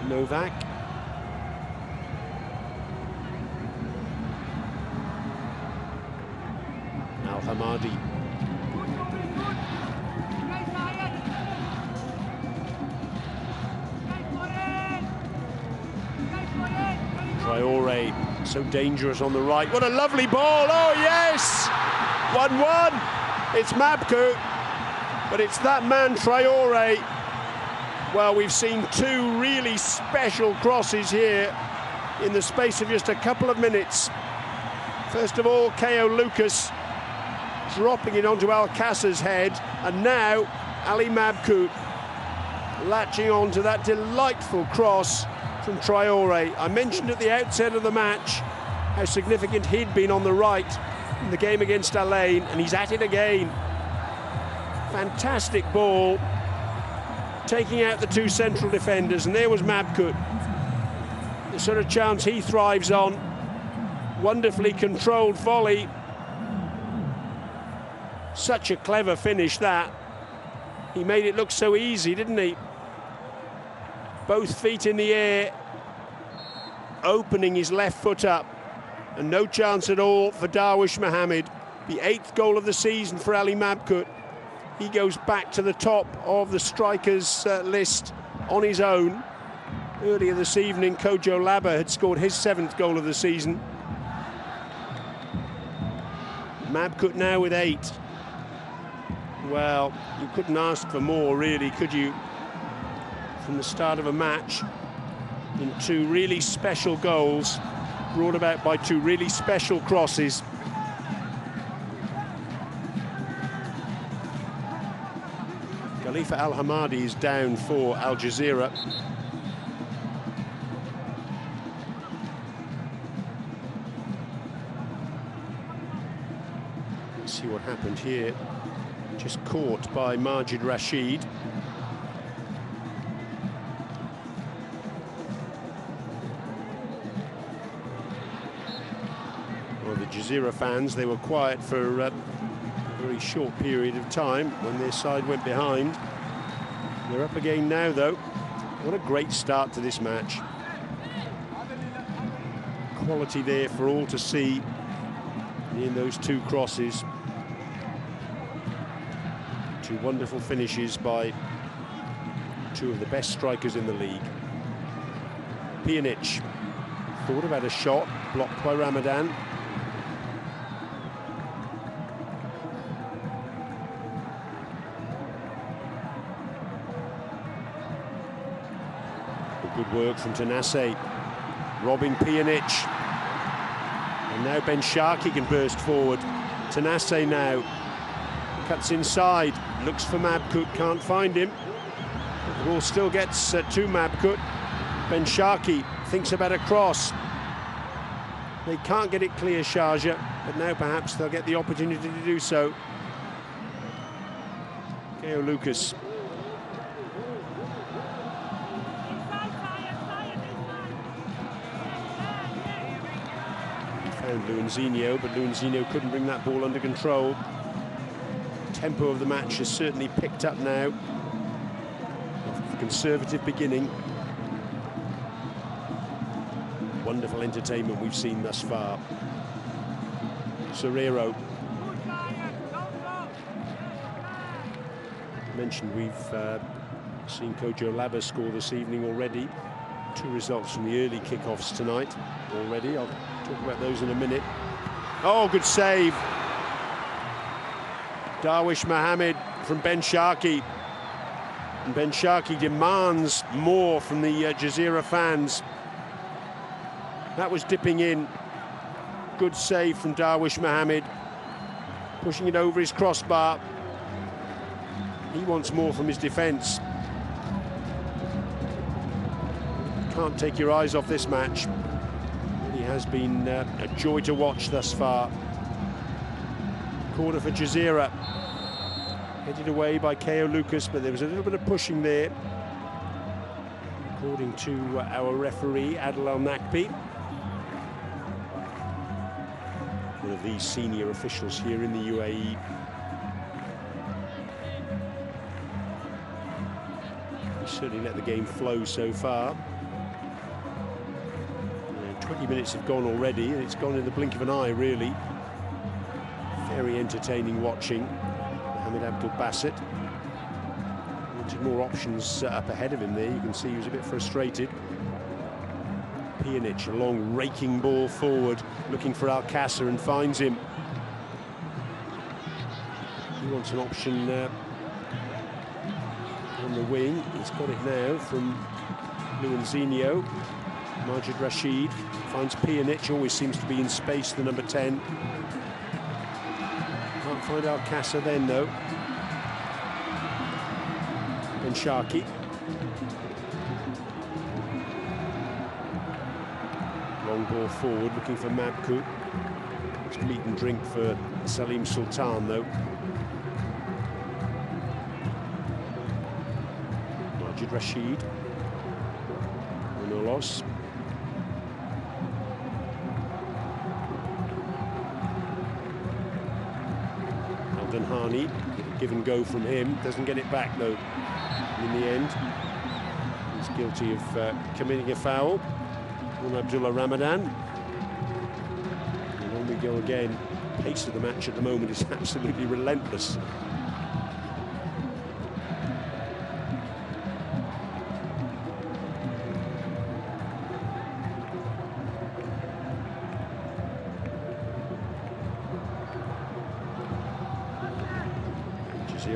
Novak. Al-Hamadi. Traore, so dangerous on the right. What a lovely ball. Oh, yes! 1-1. It's Mabkut, but it's that man, Traore. Well, we've seen 2 really special crosses here in the space of just a couple of minutes. First of all, Keo Lucas dropping it onto Alcácer's head, and now Ali Mabkut latching on to that delightful cross from Traore. I mentioned at the outset of the match how significant he'd been on the right in the game against Al Ain, and he's at it again. Fantastic ball, taking out the 2 central defenders, and there was Mabkut. The sort of chance he thrives on. Wonderfully controlled volley. Such a clever finish, that. He made it look so easy, didn't he? Both feet in the air, opening his left foot up, and no chance at all for Darwish Mohammed. The 8th goal of the season for Ali Mabkut. He goes back to the top of the strikers list on his own. Earlier this evening, Kojo Laba had scored his 7th goal of the season. Mabkut now with 8. Well, you couldn't ask for more, really, could you? From the start of a match, in 2 really special goals, brought about by 2 really special crosses. Khalifa Al-Hamadi is down for Al Jazeera. Let's see what happened here. Just caught by Majid Rashid. Well, the Jazeera fans, they were quiet for a very short period of time when their side went behind. They're up again now, though. What a great start to this match. Quality there for all to see in those two crosses. Two wonderful finishes by two of the best strikers in the league. Pjanic thought about a shot, blocked by Ramadan. Good work from Tanase, robbing Pjanic. And now Ben Sharkey can burst forward. Tanase now cuts inside, looks for Mabkut, can't find him. The ball still gets to Mabkut. Ben Sharkey thinks about a cross. They can't get it clear, Sharjah, but now perhaps they'll get the opportunity to do so. Keo Lucas. Found Luanzinho, but Luanzinho couldn't bring that ball under control. Tempo of the match has certainly picked up now. A conservative beginning. Wonderful entertainment we've seen thus far. Serrero. Mentioned we've seen Kojo Laba score this evening already. Two results from the early kickoffs tonight already. I'll talk about those in a minute. Oh, good save. Darwish Mohammed from Ben Sharkey. And Ben Sharkey demands more from the Jazeera fans. That was dipping in. Good save from Darwish Mohammed. Pushing it over his crossbar. He wants more from his defence. Can't take your eyes off this match. He has been a joy to watch thus far. Corner for Jazeera. Headed away by Keo Lucas, but there was a little bit of pushing there. According to our referee, Adel Al-Nakbi. One of these senior officials here in the UAE. He's certainly let the game flow so far. 20 minutes have gone already, and it's gone in the blink of an eye, really. Very entertaining watching. Mohamed Abdul Basit wanted more options up ahead of him there. You can see he was a bit frustrated. Pjanic, a long raking ball forward, looking for Alcácer, and finds him. He wants an option on the wing. He's got it now from Luanzinho. Majid Rashid finds Pjanic, always seems to be in space, the number 10. Can't find Alcácer then, though. Ben Sharkey. Long ball forward, looking for Mabkut. It's meat and drink for Salim Sultan, though. Majid Rashid. Manolos. Hani, give and go from him, doesn't get it back though in the end. He's guilty of committing a foul on Abdullah Ramadan. And on we go again. The pace of the match at the moment is absolutely relentless.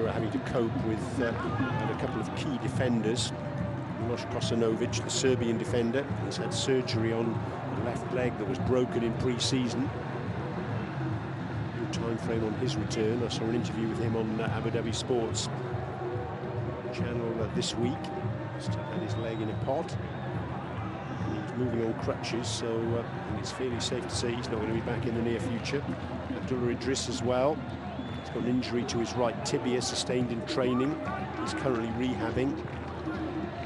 Having to cope with a couple of key defenders. Miloš Kosanovic, the Serbian defender, has had surgery on the left leg that was broken in pre-season. No time frame on his return. I saw an interview with him on Abu Dhabi Sports channel this week. He's had his leg in a pot. He's moving on crutches, so it's fairly safe to say he's not going to be back in the near future. Abdullah Idris as well. He's got an injury to his right tibia sustained in training. He's currently rehabbing.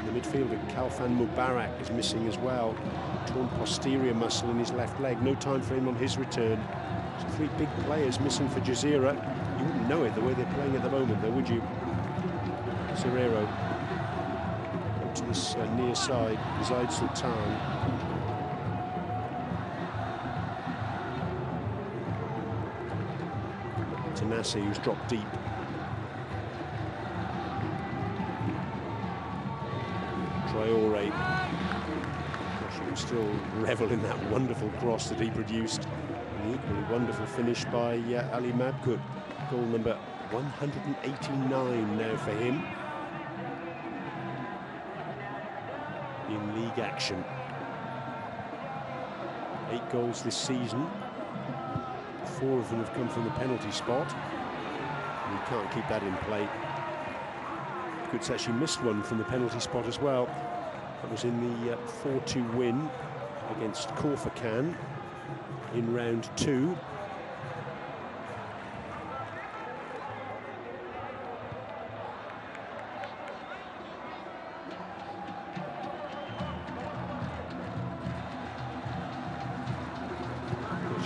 The midfielder Kalfan Mubarak is missing as well. Torn posterior muscle in his left leg. No time for him on his return. So 3 big players missing for Jazeera. You wouldn't know it the way they're playing at the moment, though, would you? Serrero. to this near side, Zaid Sultan. Tanasi, who's dropped deep. Traore. Gosh, you can still revel in that wonderful cross that he produced. An equally wonderful finish by Ali Mabkut. Goal number 189 now for him in league action. 8 goals this season. 4 of them have come from the penalty spot. And he can't keep that in play. Mabkut's actually missed one from the penalty spot as well. That was in the 4-2 win against Corfacan in round 2.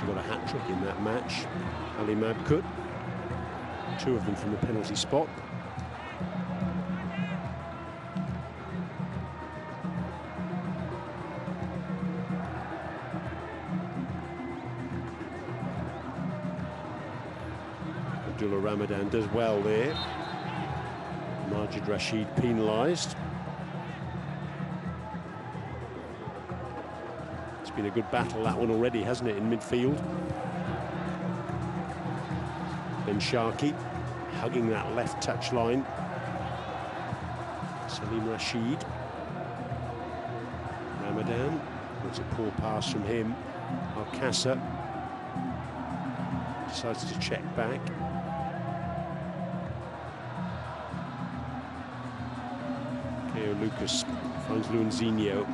Got a hat-trick in that match, Ali Mabkut. 2 of them from the penalty spot. Abdullah Ramadan does well there. Majid Rashid penalised. Been a good battle, that one already, hasn't it, in midfield? Ben Sharkey hugging that left touchline. Salim Rashid. Ramadan. That's a poor pass from him. Alcassa decides to check back. Keo Lucas finds Luanzinho.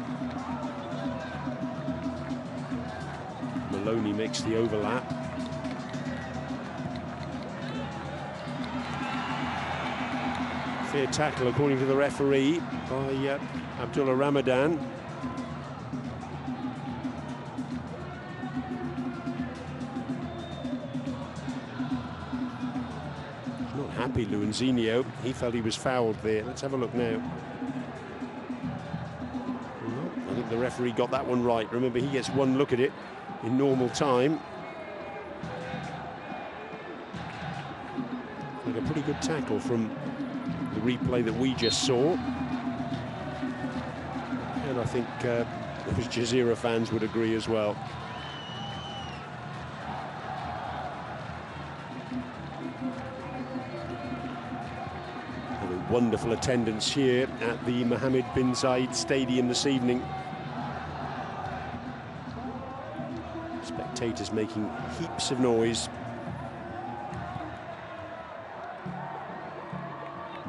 Maloney makes the overlap. Fair tackle, according to the referee, by Abdullah Ramadan. He's not happy, Luanzinho. He felt he was fouled there. Let's have a look now. I think the referee got that one right. Remember, he gets one look at it in normal time. Like a pretty good tackle from the replay that we just saw. And I think those Jazeera fans would agree as well. And a wonderful attendance here at the Mohammed bin Zayed Stadium this evening. Spectators making heaps of noise.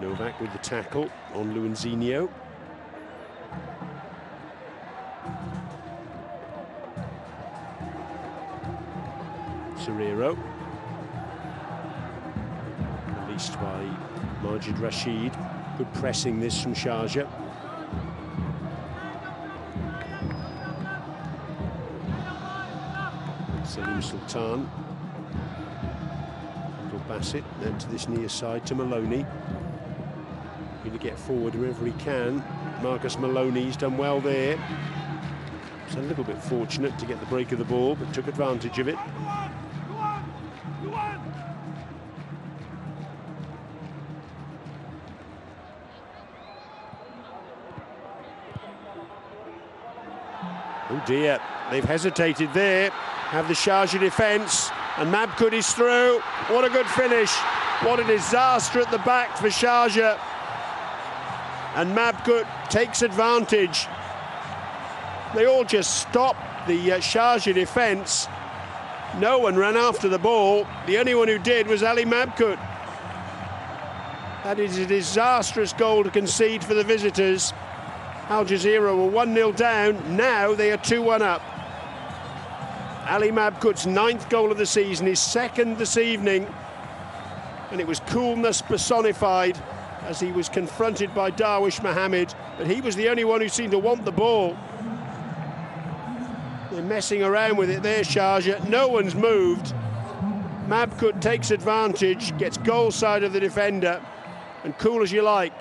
Novak with the tackle on Luanzinho. Serrero. Released by Majid Rashid. Good pressing this from Sharjah. Salim Sultan. Abdul Basit out to this near side to Maloney. Going to get forward wherever he can. Marcus Maloney's done well there. It's a little bit fortunate to get the break of the ball, but took advantage of it. Oh dear, they've hesitated there. Have the Sharjah defence, and Mabkut is through. What a good finish. What a disaster at the back for Sharjah. And Mabkut takes advantage. They all just stopped the Sharjah defence. No one ran after the ball. The only one who did was Ali Mabkut. That is a disastrous goal to concede for the visitors. Al Jazeera were 1-0 down. Now they are 2-1 up. Ali Mabkut's 9th goal of the season, his 2nd this evening. And it was coolness personified as he was confronted by Darwish Mohammed, but he was the only one who seemed to want the ball. They're messing around with it there, Sharjah. No one's moved. Mabkut takes advantage, gets goal side of the defender, and cool as you like.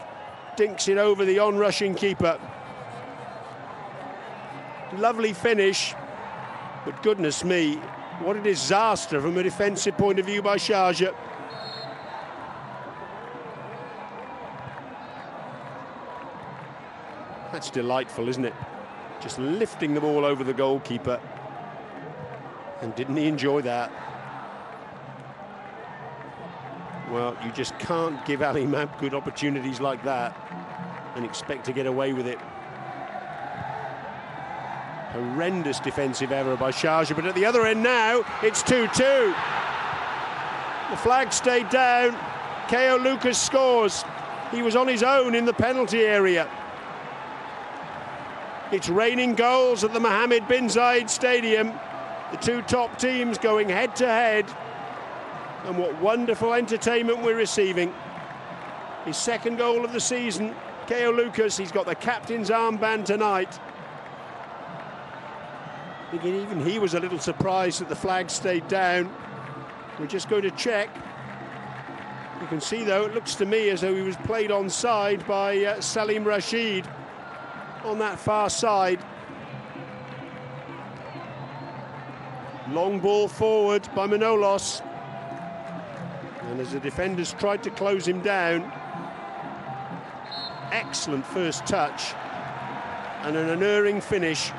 dinks it over the on-rushing keeper. Lovely finish, but goodness me, what a disaster from a defensive point of view by Sharjah. That's delightful, isn't it? Just lifting the ball over the goalkeeper. And didn't he enjoy that? Well, you just can't give Ali Mabkoud opportunities like that and expect to get away with it. Horrendous defensive error by Sharjah, but at the other end now, it's 2-2. The flag stayed down. Ko Lucas scores. He was on his own in the penalty area. It's raining goals at the Mohammed bin Zayed Stadium. The two top teams going head-to-head. And what wonderful entertainment we're receiving. His second goal of the season, Ko Lucas, he's got the captain's armband tonight. I think even he was a little surprised that the flag stayed down. We're just going to check. You can see, though, it looks to me as though he was played onside by Salim Rashid on that far side. Long ball forward by Manolos. And as the defenders tried to close him down, excellent first touch and an unerring finish.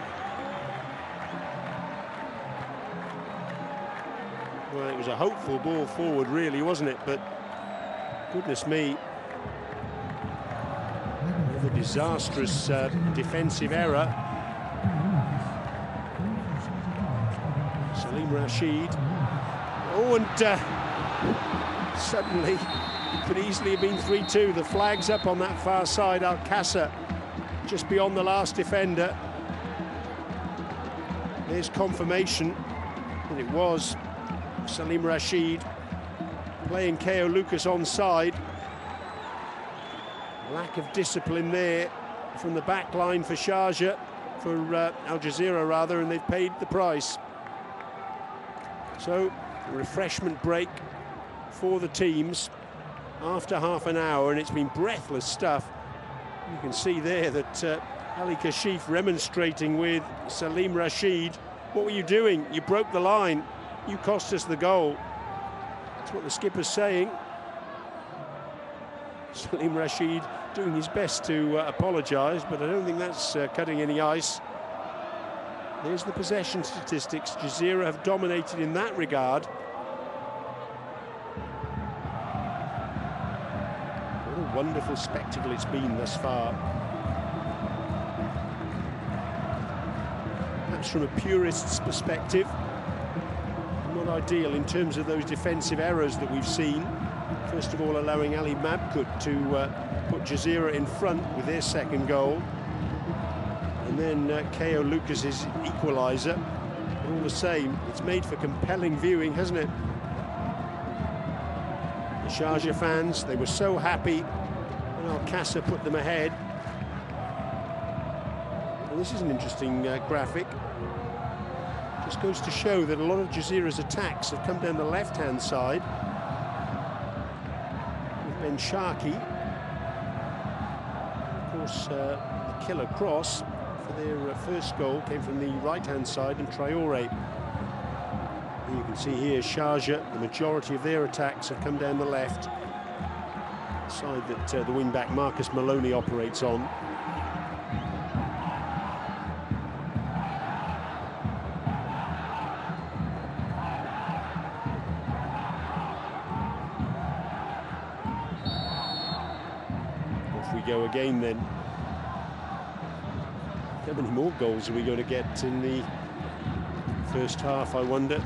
Well, it was a hopeful ball forward, really, wasn't it? But goodness me, another disastrous defensive error. Salim Rashid. Oh, and suddenly it could easily have been 3-2. The flag's up on that far side. Alcázar just beyond the last defender. There's confirmation that it was Salim Rashid playing Ko Lucas onside. Lack of discipline there from the back line for Sharjah, for Al Jazeera rather, and they've paid the price. So, a refreshment break for the teams after half an hour, and it's been breathless stuff. You can see there that Ali Kashif remonstrating with Salim Rashid. What were you doing? You broke the line. You cost us the goal. That's what the skipper's saying. Salim Rashid doing his best to apologise, but I don't think that's cutting any ice. There's the possession statistics. Jazeera have dominated in that regard. What a wonderful spectacle it's been thus far. Perhaps from a purist's perspective, not ideal in terms of those defensive errors that we've seen. First of all, allowing Ali Mabkoud to put Jazeera in front with their second goal. And then Ko Lucas's equaliser. But all the same, it's made for compelling viewing, hasn't it? The Sharjah fans, they were so happy when Alcázar put them ahead. And this is an interesting graphic. Just goes to show that a lot of Jazeera's attacks have come down the left-hand side. With Ben Sharkey. Of course, the killer cross for their first goal came from the right-hand side, and Traore. And you can see here Sharjah, the majority of their attacks have come down the left side that the wing-back Marcus Maloney operates on. Off we go again then. How many more goals are we going to get in the first half, I wonder?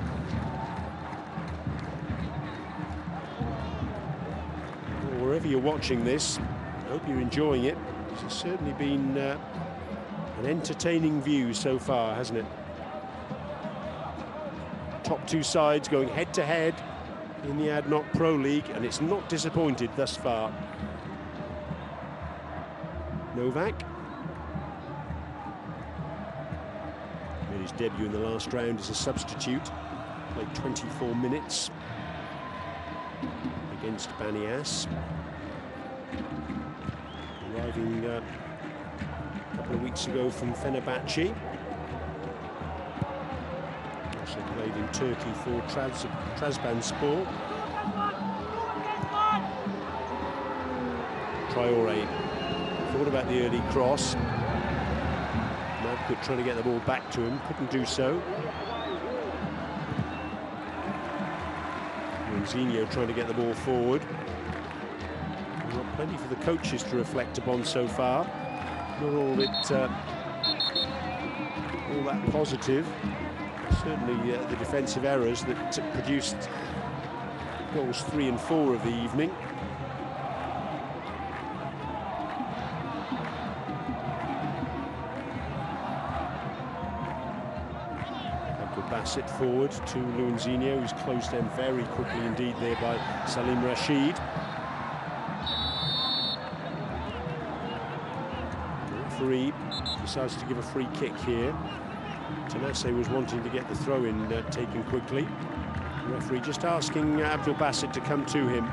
Well, wherever you're watching this, I hope you're enjoying it. It's certainly been an entertaining view so far, hasn't it? Top two sides going head-to-head in the ADNOC Pro League, and it's not disappointed thus far. Novak. Made his debut in the last round as a substitute. Played 24 minutes against Banias. And arriving a couple of weeks ago from Fenerbahce. Also played in Turkey for Trabzonspor. Traore thought about the early cross. Madkut trying to get the ball back to him, couldn't do so. Zinho trying to get the ball forward. Well, plenty for the coaches to reflect upon so far. Not all that positive. Certainly the defensive errors that produced goals 3 and 4 of the evening. Bassett forward to Luanzinho, who's closed down very quickly indeed there by Salim Rashid. The referee decides to give a free kick here. Tanase was wanting to get the throw-in taken quickly. The referee just asking Abdul Bassett to come to him.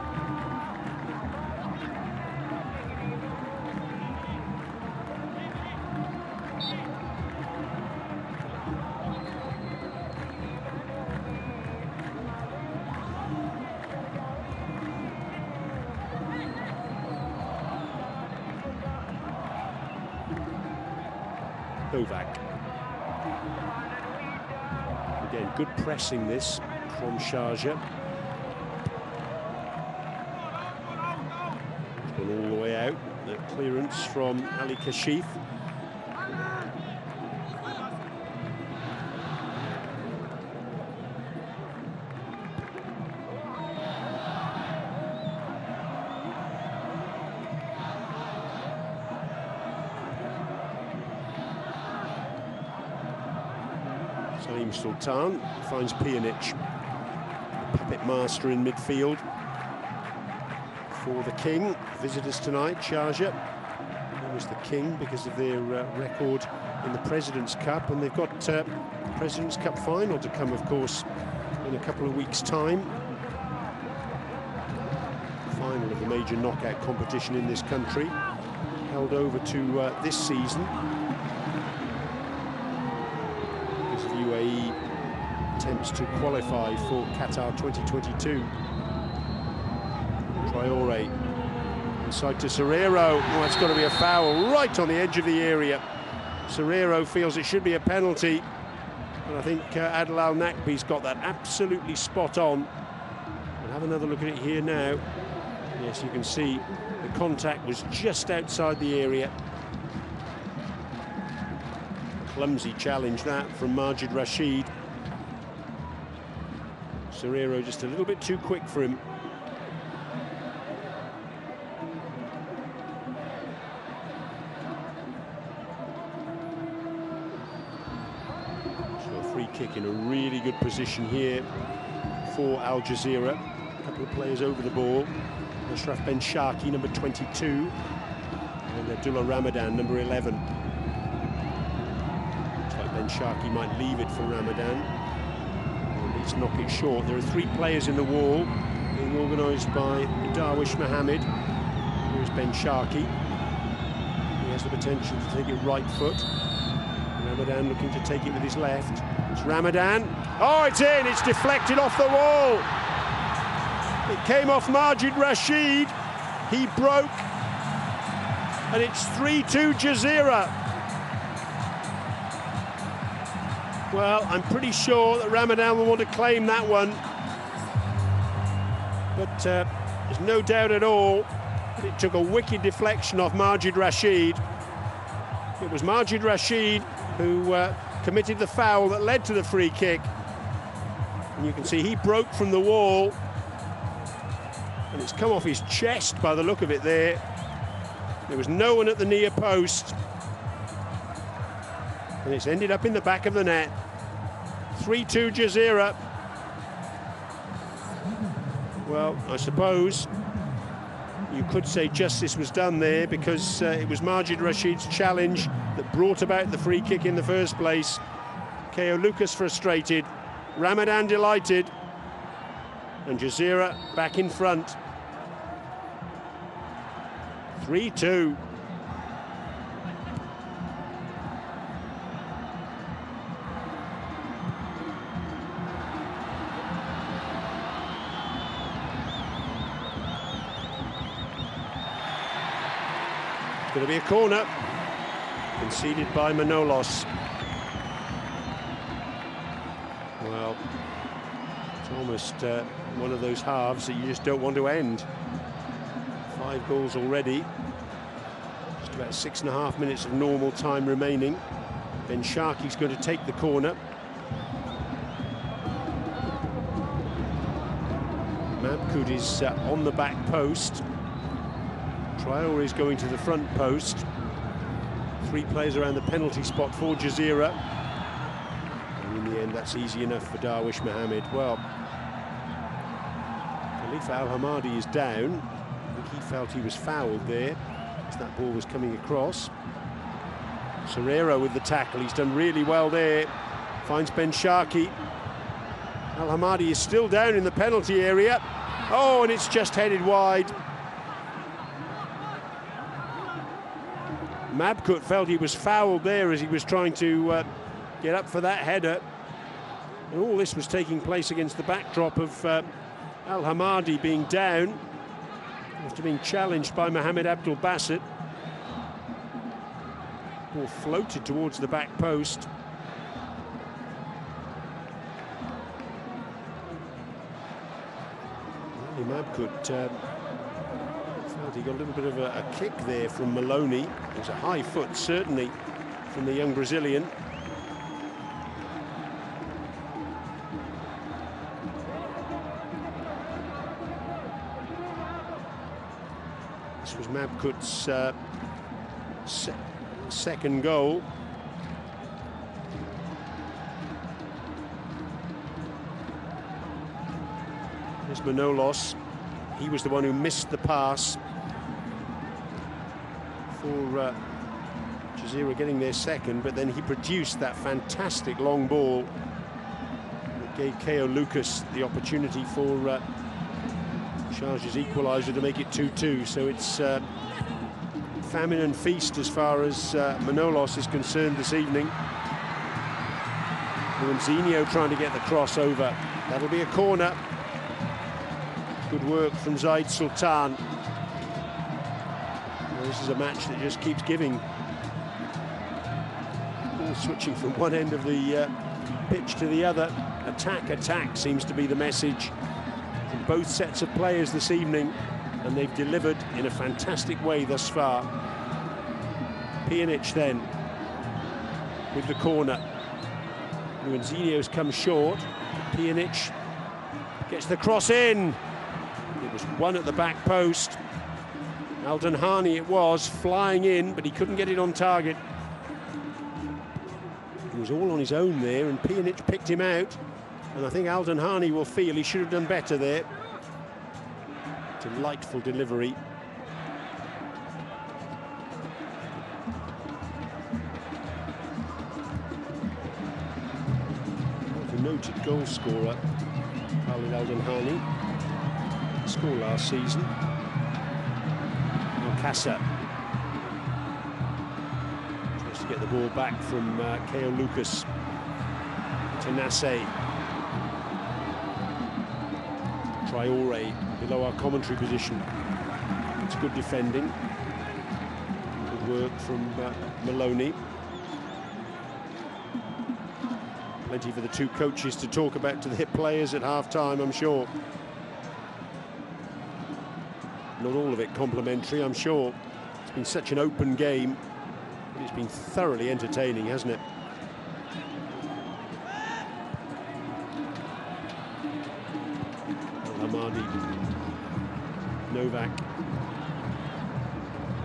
Again, good pressing this from Sharjah. It's gone all the way out. The clearance from Ali Kashif. Salim Sultan finds Pjanic, puppet master in midfield for the King. Visitors tonight, Sharjah. Known as the King because of their record in the President's Cup, and they've got the President's Cup final to come, of course, in a couple of weeks' time. Final of the major knockout competition in this country, held over to this season. UAE attempts to qualify for Qatar 2022. Traore inside to Serrero. Oh, it's got to be a foul right on the edge of the area. Serrero feels it should be a penalty, and I think Adel Al-Nakbi's got that absolutely spot on. We'll have another look at it here now. Yes, you can see the contact was just outside the area. Clumsy challenge that from Majid Rashid. Serrero just a little bit too quick for him. So a free kick in a really good position here for Al Jazeera. A couple of players over the ball. Ashraf Ben Sharki, number 22, and Abdullah Ramadan, number 11. Ben Sharki might leave it for Ramadan, or at least knock it short. There are 3 players in the wall, being organised by Darwish Mohammed. Here's Ben Sharki. He has the potential to take it right foot. Ramadan looking to take it with his left. It's Ramadan. Oh, it's in! It's deflected off the wall. It came off Majid Rashid. He broke, and it's 3-2 Jazeera. Well, I'm pretty sure that Ramadan will want to claim that one. But there's no doubt at all that it took a wicked deflection off Majid Rashid. It was Majid Rashid who committed the foul that led to the free kick. And you can see he broke from the wall. And it's come off his chest by the look of it there. There was no one at the near post. And it's ended up in the back of the net. 3-2 Jazeera. Well, I suppose you could say justice was done there, because it was Majid Rashid's challenge that brought about the free kick in the first place. Keo Lucas frustrated, Ramadan delighted, and Jazeera back in front. 3-2. It's going to be a corner, conceded by Manolos. Well, it's almost one of those halves that you just don't want to end. 5 goals already. Just about 6.5 minutes of normal time remaining. Ben Sharkey's going to take the corner. Mabkoud is on the back post. Traore is going to the front post. 3 players around the penalty spot for Jazeera. And in the end, that's easy enough for Darwish Mohammed. Well, Khalifa Al-Hamadi is down. I think he felt he was fouled there as that ball was coming across. Serrero with the tackle. He's done really well there. Finds Ben Sharkey. Al-Hamadi is still down in the penalty area. Oh, and it's just headed wide. Mabkoud felt he was fouled there as he was trying to get up for that header. And all this was taking place against the backdrop of Al-Hamadi being down after being challenged by Mohamed Abdul Basit. Ball floated towards the back post. Mabkoud felt he got a little bit of a kick there from Maloney. It was a high foot, certainly, from the young Brazilian. This was Mabkoud's second goal. There's Manolos. He was the one who missed the pass for Jazeera getting their second, but then he produced that fantastic long ball that gave Keo Lucas the opportunity for Sharjah's equaliser to make it 2-2. So it's famine and feast as far as Manolos is concerned this evening. Zinho trying to get the crossover. That'll be a corner. Good work from Zaid Sultan. Well, this is a match that just keeps giving. All switching from one end of the pitch to the other. Attack, attack seems to be the message from both sets of players this evening, and they've delivered in a fantastic way thus far. Pjanic then with the corner. Zinho's come short. Pjanic gets the cross in. It was one at the back post. Al-Danhani it was, flying in, but he couldn't get it on target. He was all on his own there, and Pjanic picked him out. And I think Al-Danhani will feel he should have done better there. Delightful delivery. The noted goal scorer, Khalid Al-Danhani. Score last season. Alcassa tries to get the ball back from Keo Lucas to Nassé. Traore below our commentary position. It's good defending. Good work from Maloney. Plenty for the two coaches to talk about to their players at half-time, I'm sure. Not all of it complimentary, I'm sure. It's been such an open game, but it's been thoroughly entertaining, hasn't it? Al-Hamadi, Novak,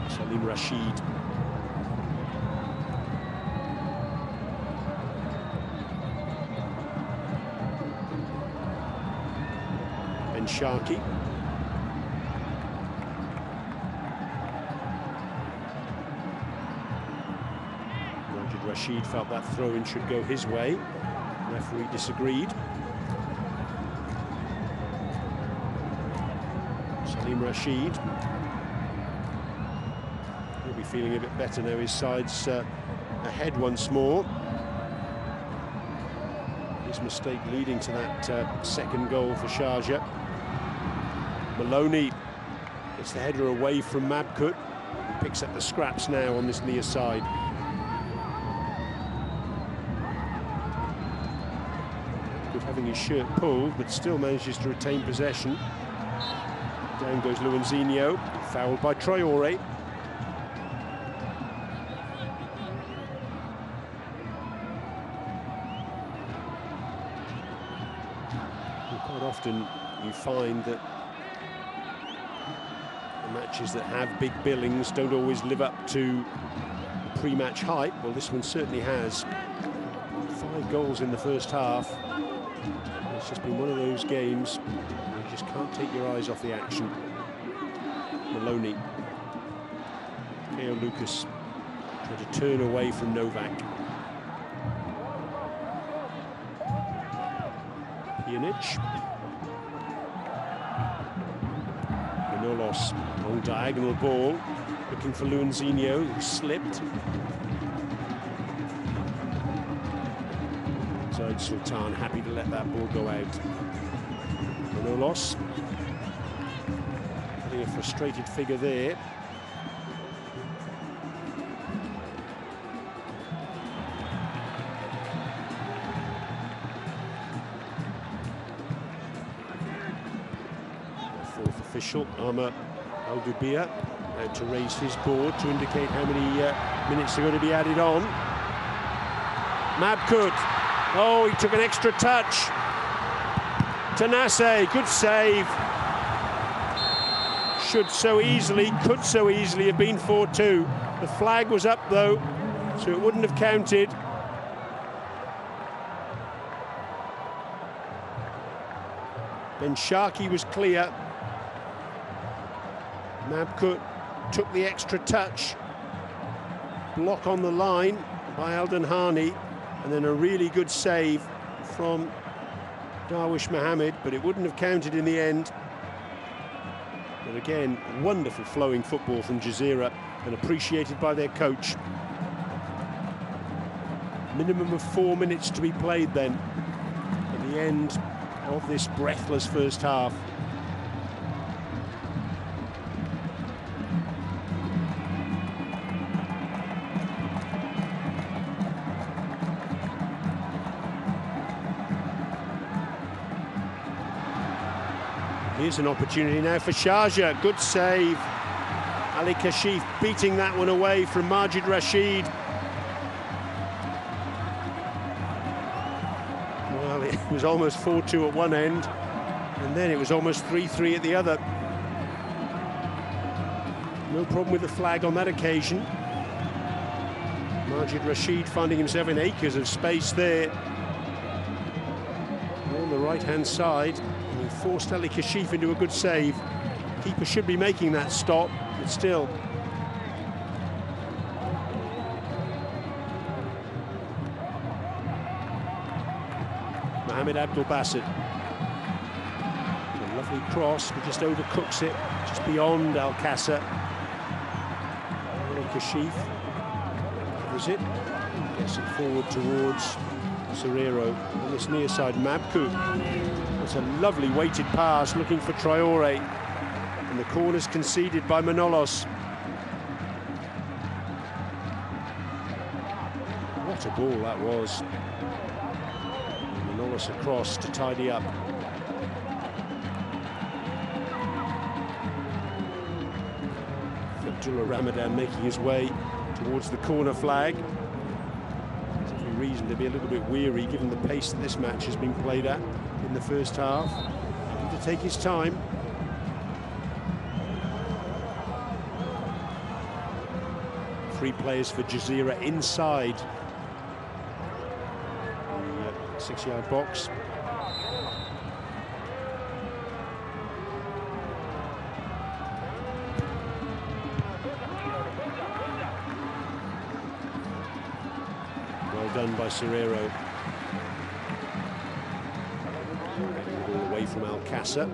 Salim Rashid. Ben Sharkey. Rashid felt that throw-in should go his way. The referee disagreed. Salim Rashid. He'll be feeling a bit better now. His side's ahead once more. His mistake leading to that second goal for Sharjah. Maloney gets the header away from Mabkoud. He picks up the scraps now on this near side. Good having his shirt pulled, but still manages to retain possession. Down goes Luanzinho, fouled by Traore. Quite often you find that the matches that have big billings don't always live up to the pre-match hype. Well, this one certainly has. 5 goals in the first half. It's just been one of those games where you just can't take your eyes off the action. Maloney. Keo Lucas trying to turn away from Novak. Pjanic. Manolos, long diagonal ball, looking for Luanzinho, who slipped. Zaid Sultan happy to let that ball go out. Manolos, getting a frustrated figure there. Fourth official, Amr Al-Dubia, to raise his board to indicate how many minutes are going to be added on. Mabkut, oh, he took an extra touch. Tanase, good save. Could so easily have been 4-2. The flag was up though, so it wouldn't have counted. Ben Sharkey was clear. Mabkut took the extra touch. Block on the line by Alden Hani, and then a really good save from Darwish Mohammed, but it wouldn't have counted in the end. But again, wonderful flowing football from Jazeera and appreciated by their coach. Minimum of 4 minutes to be played then at the end of this breathless first half. Here's an opportunity now for Sharjah. Good save. Ali Kashif beating that one away from Majid Rashid. Well, it was almost 4-2 at one end, and then it was almost 3-3 at the other. No problem with the flag on that occasion. Majid Rashid finding himself in acres of space there. On the right-hand side. He forced Ali Kashif into a good save. Keeper should be making that stop, but still. Mohamed Abdul Basit. A lovely cross, but just overcooks it, just beyond Al-Qasr. Ali Kashif covers it, gets it forward towards Serrero on this near side. Mabkut. It's a lovely weighted pass looking for Traore, and the corner's conceded by Manolos. What a ball that was. And Manolos across to tidy up. Abdullah Ramadan making his way towards the corner flag. There's every reason to be a little bit weary given the pace that this match has been played at in the first half. Need to take his time. Three players for Jazeera inside the 6-yard box. Well done by Serrero. All away from Al-Qasr.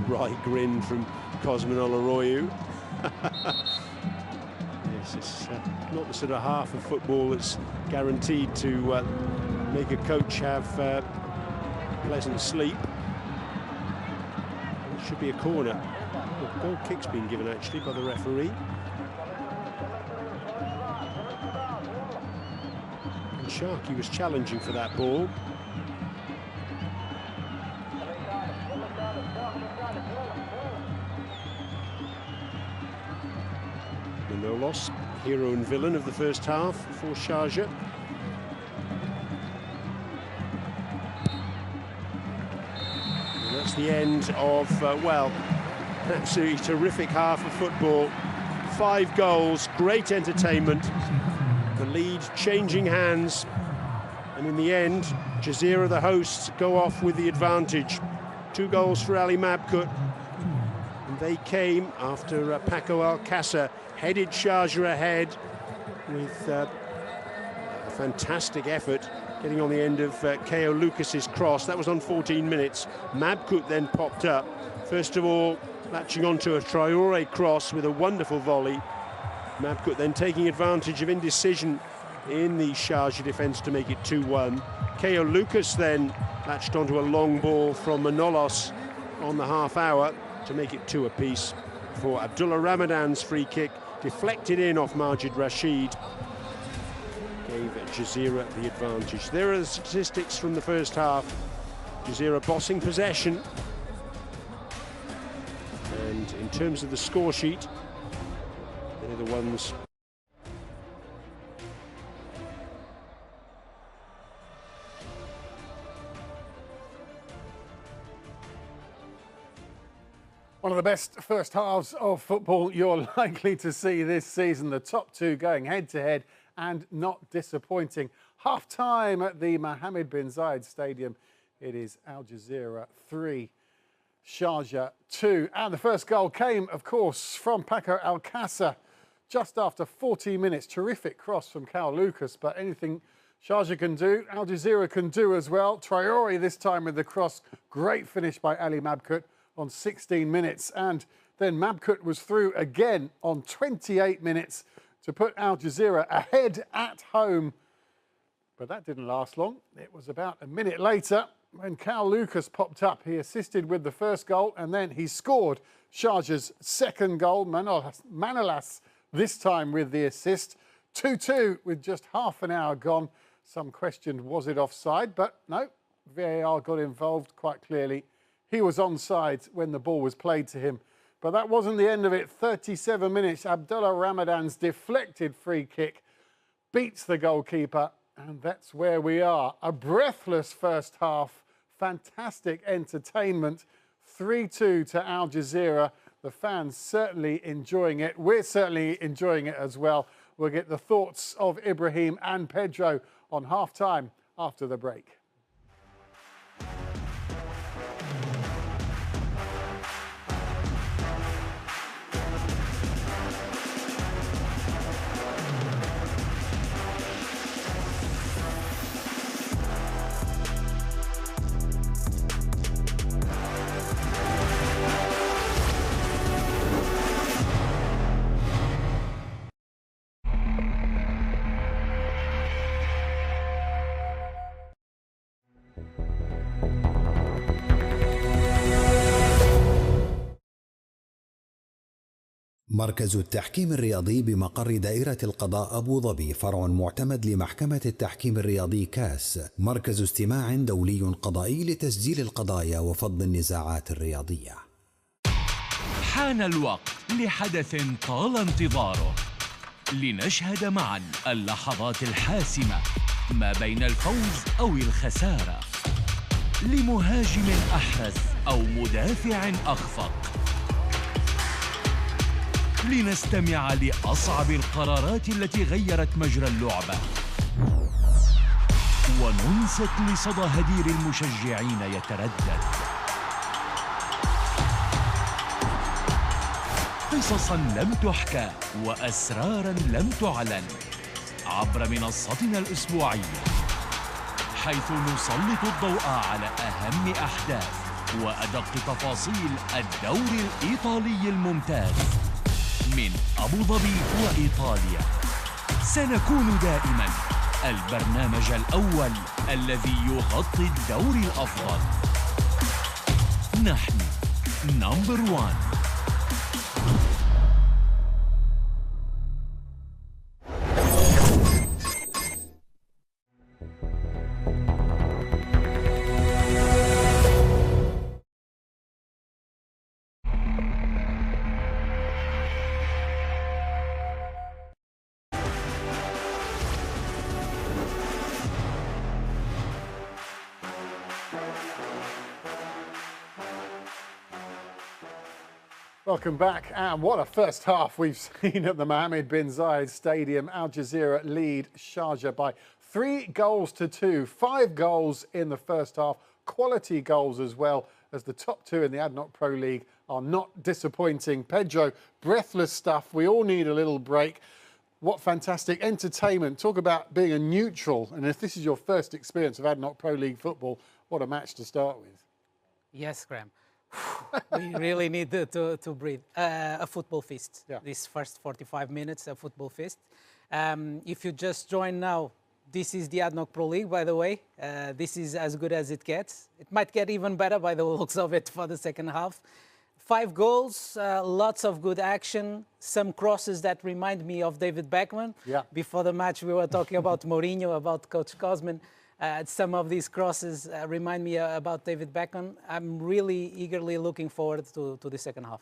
Wry grin from Cosmin Oloroyu. Yes, it's not the sort of half of football that's guaranteed to make a coach have pleasant sleep. It should be a corner. The goal kick's been given actually by the referee. And Sharkey was challenging for that ball. Manolos, hero and villain of the first half for Sharjah. And that's the end of, well, an absolutely terrific half of football. 5 goals, great entertainment. The lead changing hands. And in the end, Jazeera, the hosts, go off with the advantage. 2 goals for Ali Mabkut. And they came after Paco Alcácer headed Sharjah ahead with a fantastic effort, getting on the end of Ko Lucas's cross. That was on 14 minutes. Mabkut then popped up, first of all latching onto a Traoré cross with a wonderful volley. Mabkut then taking advantage of indecision in the Sharjah defence to make it 2-1. Ko Lucas then latched onto a long ball from Manolos on the half hour to make it 2 apiece for Abdullah Ramadan's free kick, deflected in off Majid Rashid, gave Jazeera the advantage. There are the statistics from the first half. Jazeera bossing possession. And in terms of the score sheet, they're the ones. One of the best first halves of football you're likely to see this season. The top 2 going head-to-head and not disappointing. Half-time at the Mohammed bin Zayed Stadium. It is Al Jazeera 3, Sharjah 2. And the first goal came, of course, from Paco Alcácer just after 40 minutes. Terrific cross from Ko Lucas, but anything Sharjah can do, Al Jazeera can do as well. Traoré this time with the cross. Great finish by Ali Mabkut on 16 minutes, and then Mabkut was through again on 28 minutes to put Al Jazeera ahead at home. But that didn't last long. It was about a minute later when Ko Lucas popped up. He assisted with the first goal, and then he scored Sharjah's second goal. Manolas this time with the assist. 2-2 with just half an hour gone. Some questioned, was it offside? But no, VAR got involved quite clearly. He was onside when the ball was played to him. But that wasn't the end of it. 37 minutes, Abdullah Ramadan's deflected free kick beats the goalkeeper, and that's where we are. A breathless first half, fantastic entertainment. 3-2 to Al Jazeera. The fans certainly enjoying it. We're certainly enjoying it as well. We'll get the thoughts of Ibrahim and Pedro on half-time after the break. مركز التحكيم الرياضي بمقر دائرة القضاء أبوظبي، فرع معتمد لمحكمة التحكيم الرياضي كاس، مركز استماع دولي قضائي لتسجيل القضايا وفض النزاعات الرياضية. حان الوقت لحدث طال انتظاره، لنشهد معا اللحظات الحاسمة ما بين الفوز أو الخسارة، لمهاجم أحرز أو مدافع أخفق، لنستمع لأصعب القرارات التي غيرت مجرى اللعبة، وننصت لصدى هدير المشجعين يتردد. قصصاً لم تحكى وأسراراً لم تعلن عبر منصتنا الأسبوعية، حيث نسلط الضوء على أهم أحداث وأدق تفاصيل الدوري الإيطالي الممتاز من أبوظبي وإيطاليا. سنكون دائماً البرنامج الأول الذي يغطي الدوري الأفضل. نحن نمبر 1. Welcome back, and what a first half we've seen at the Mohammed bin Zayed Stadium. Al Jazeera lead Sharjah by 3-2, 5 goals in the first half, quality goals as well, as the top two in the ADNOC Pro League are not disappointing. Pedro, breathless stuff, we all need a little break. What fantastic entertainment. Talk about being a neutral, and if this is your first experience of ADNOC Pro League football, what a match to start with. Yes, Graham. We really need to breathe. A football feast. Yeah. This first 45 minutes, a football feast. If you just join now, this is the ADNOC Pro League, by the way. This is as good as it gets. It might get even better by the looks of it for the second half. 5 goals, lots of good action, some crosses that remind me of David Beckham. Yeah. Before the match, we were talking about Mourinho, about Coach Cosman. Some of these crosses remind me about David Beckham. I'm really eagerly looking forward to the second half.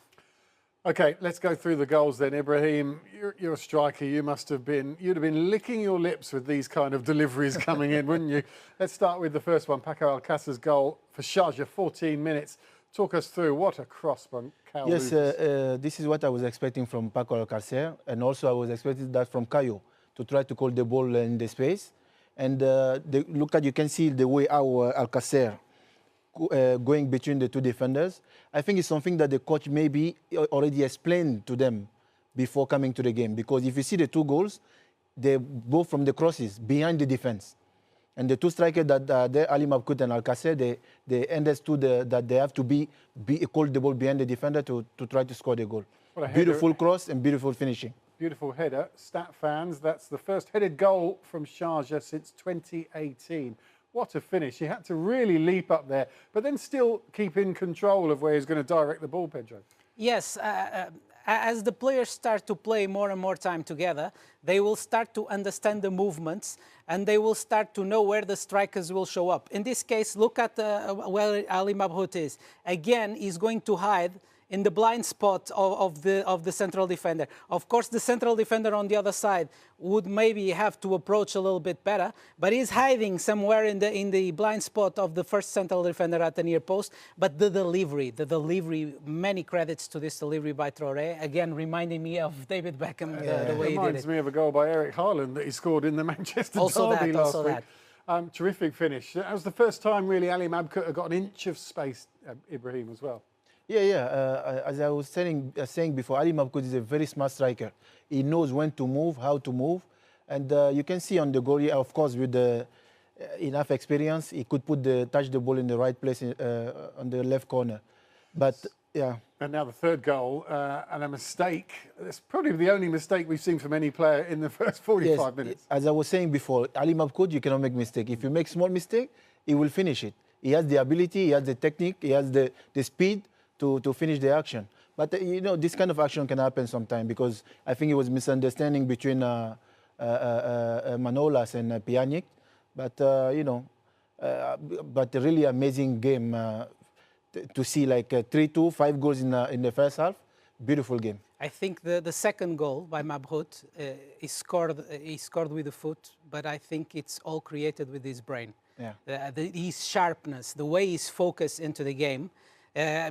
Okay, let's go through the goals then. Ibrahim, you're a striker. You'd have been licking your lips with these kind of deliveries coming in, wouldn't you? Let's start with the first one, Paco Alcácer's goal for Sharjah, 14 minutes. Talk us through what a cross from Cal. Yes, this is what I was expecting from Paco Alcácer, and also I was expecting that from Caio, to try to call the ball in the space. And look at, you can see the way our Alcácer going between the two defenders. I think it's something that the coach maybe already explained to them before coming to the game. Because if you see the 2 goals, they're both from the crosses behind the defense. And the 2 strikers that are there, Ali Mabkout and Alcácer, they understood that they have to be call the ball behind the defender to try to score the goal. Beautiful cross and beautiful finishing. Beautiful header. Stat fans, that's the first headed goal from Sharjah since 2018. What a finish. He had to really leap up there, but then still keep in control of where he's going to direct the ball, Pedro. Yes, as the players start to play more and more time together, they will start to understand the movements and they will start to know where the strikers will show up. In this case, look at where Ali Mabkout is. Again, he's going to hide in the blind spot of the central defender. Of course, the central defender on the other side would maybe have to approach a little bit better, but he's hiding somewhere in the blind spot of the first central defender at the near post. But the delivery, many credits to this delivery by Traoré. Again, reminding me of David Beckham, the way he did it. Reminds me of a goal by Eric Haaland that he scored in the Manchester derby last week. Terrific finish. That was the first time really Ali Mabkout got an inch of space, Ibrahim, as well. Yeah. As I was saying before, Ali Mabkout is a very smart striker. He knows when to move, how to move. And you can see on the goal, of course, with the enough experience, he could touch the ball in the right place on the left corner. But, yeah. And now the third goal, and a mistake. It's probably the only mistake we've seen from any player in the first 45 minutes. As I was saying before, Ali Mabkout, you cannot make mistake. If you make small mistake, he will finish it. He has the ability, he has the technique, he has the speed to finish the action. But, this kind of action can happen sometime because I think it was misunderstanding between Manolas and Pjanic. But, but a really amazing game to see, like 3-2, 5 goals in the first half. Beautiful game. I think the second goal by Mabkout, he scored with the foot, but I think it's all created with his brain. Yeah. His sharpness, the way he's focused into the game.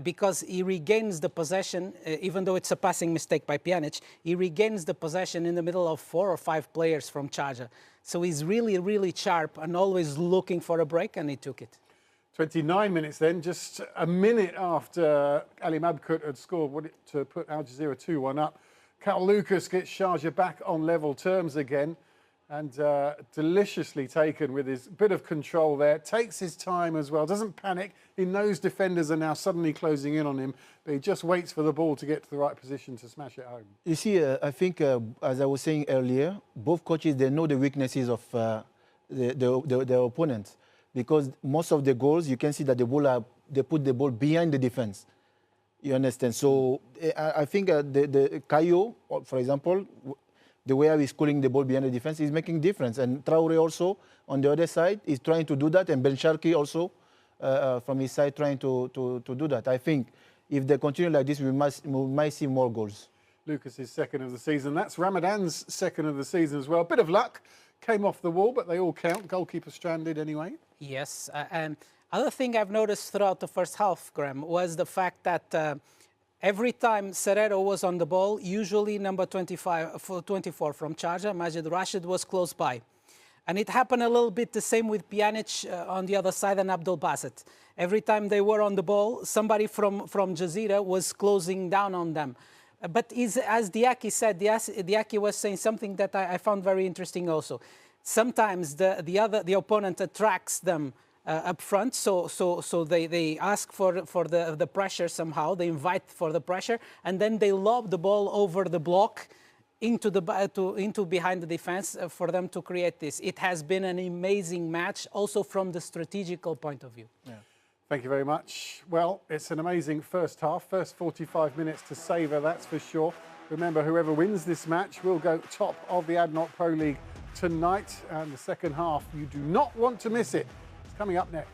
Because he regains the possession, even though it's a passing mistake by Pjanic, he regains the possession in the middle of 4 or 5 players from Sharjah. So he's really, really sharp and always looking for a break, and he took it. 29 minutes then, just a minute after Ali Mabkout had scored to put Al Jazeera 2-1 up. Cal Lucas gets Sharjah back on level terms again. And deliciously taken with his bit of control there. Takes his time as well, doesn't panic. He knows defenders are now suddenly closing in on him, but he just waits for the ball to get to the right position to smash it home. You see, I think, as I was saying earlier, both coaches, they know the weaknesses of the opponents, because most of the goals you can see that they put the ball behind the defense. You understand? So I think the Caio, for example, the way he's calling the ball behind the defense is making difference. And Traoré also, on the other side, is trying to do that. And Ben Sharki also, from his side, trying to do that. I think if they continue like this, we might see more goals. Lucas's second of the season. That's Ramadan's second of the season as well. A bit of luck. Came off the wall, but they all count. Goalkeeper stranded anyway. Yes, and other thing I've noticed throughout the first half, Graham, was the fact that every time Serrero was on the ball, usually number 24 from Sharjah, Majid Rashid, was close by. And it happened a little bit the same with Pjanic on the other side and Abdul Basit. Every time they were on the ball, somebody from Jazeera was closing down on them. But as Diaki said, Diaki was saying something that I found very interesting also. Sometimes the opponent attracts them up front, so they ask for the pressure somehow. They invite for the pressure, and then they lob the ball over the block into behind the defense for them to create this. It has been an amazing match, also from the strategical point of view. Yeah. Thank you very much. Well, it's an amazing first half. First 45 minutes to savour, that's for sure. Remember, whoever wins this match will go top of the ADNOC Pro League tonight. And the second half, you do not want to miss it. It's coming up next.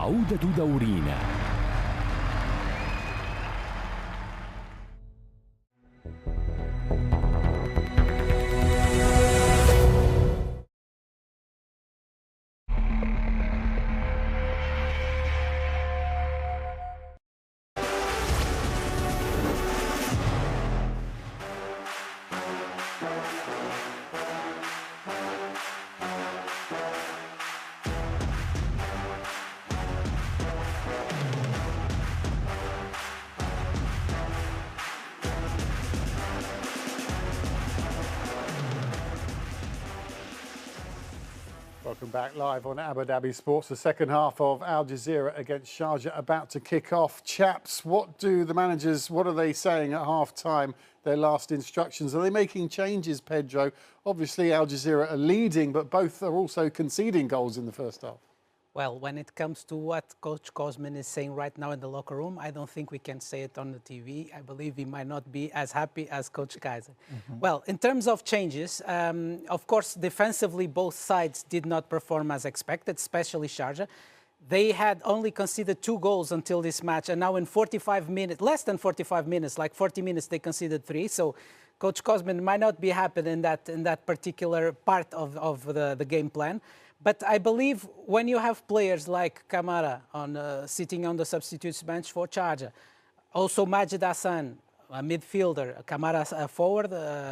عودة دورينا. Welcome back live on Abu Dhabi Sports. The second half of Al Jazeera against Sharjah about to kick off. Chaps, what are they saying at half-time, their last instructions? Are they making changes, Pedro? Obviously, Al Jazeera are leading, but both are also conceding goals in the first half. Well, when it comes to what Coach Kozmin is saying right now in the locker room, I don't think we can say it on the TV. I believe he might not be as happy as Coach Kaiser. Well, in terms of changes, of course, defensively, both sides did not perform as expected, especially Sharjah. They had only conceded 2 goals until this match, and now in 45 minutes, less than 45 minutes, like 40 minutes, they conceded 3. So Coach Kozmin might not be happy in that particular part of the game plan. But I believe when you have players like Kamara sitting on the substitutes bench for Sharjah, also Majid Hassan, a midfielder, Kamara a forward,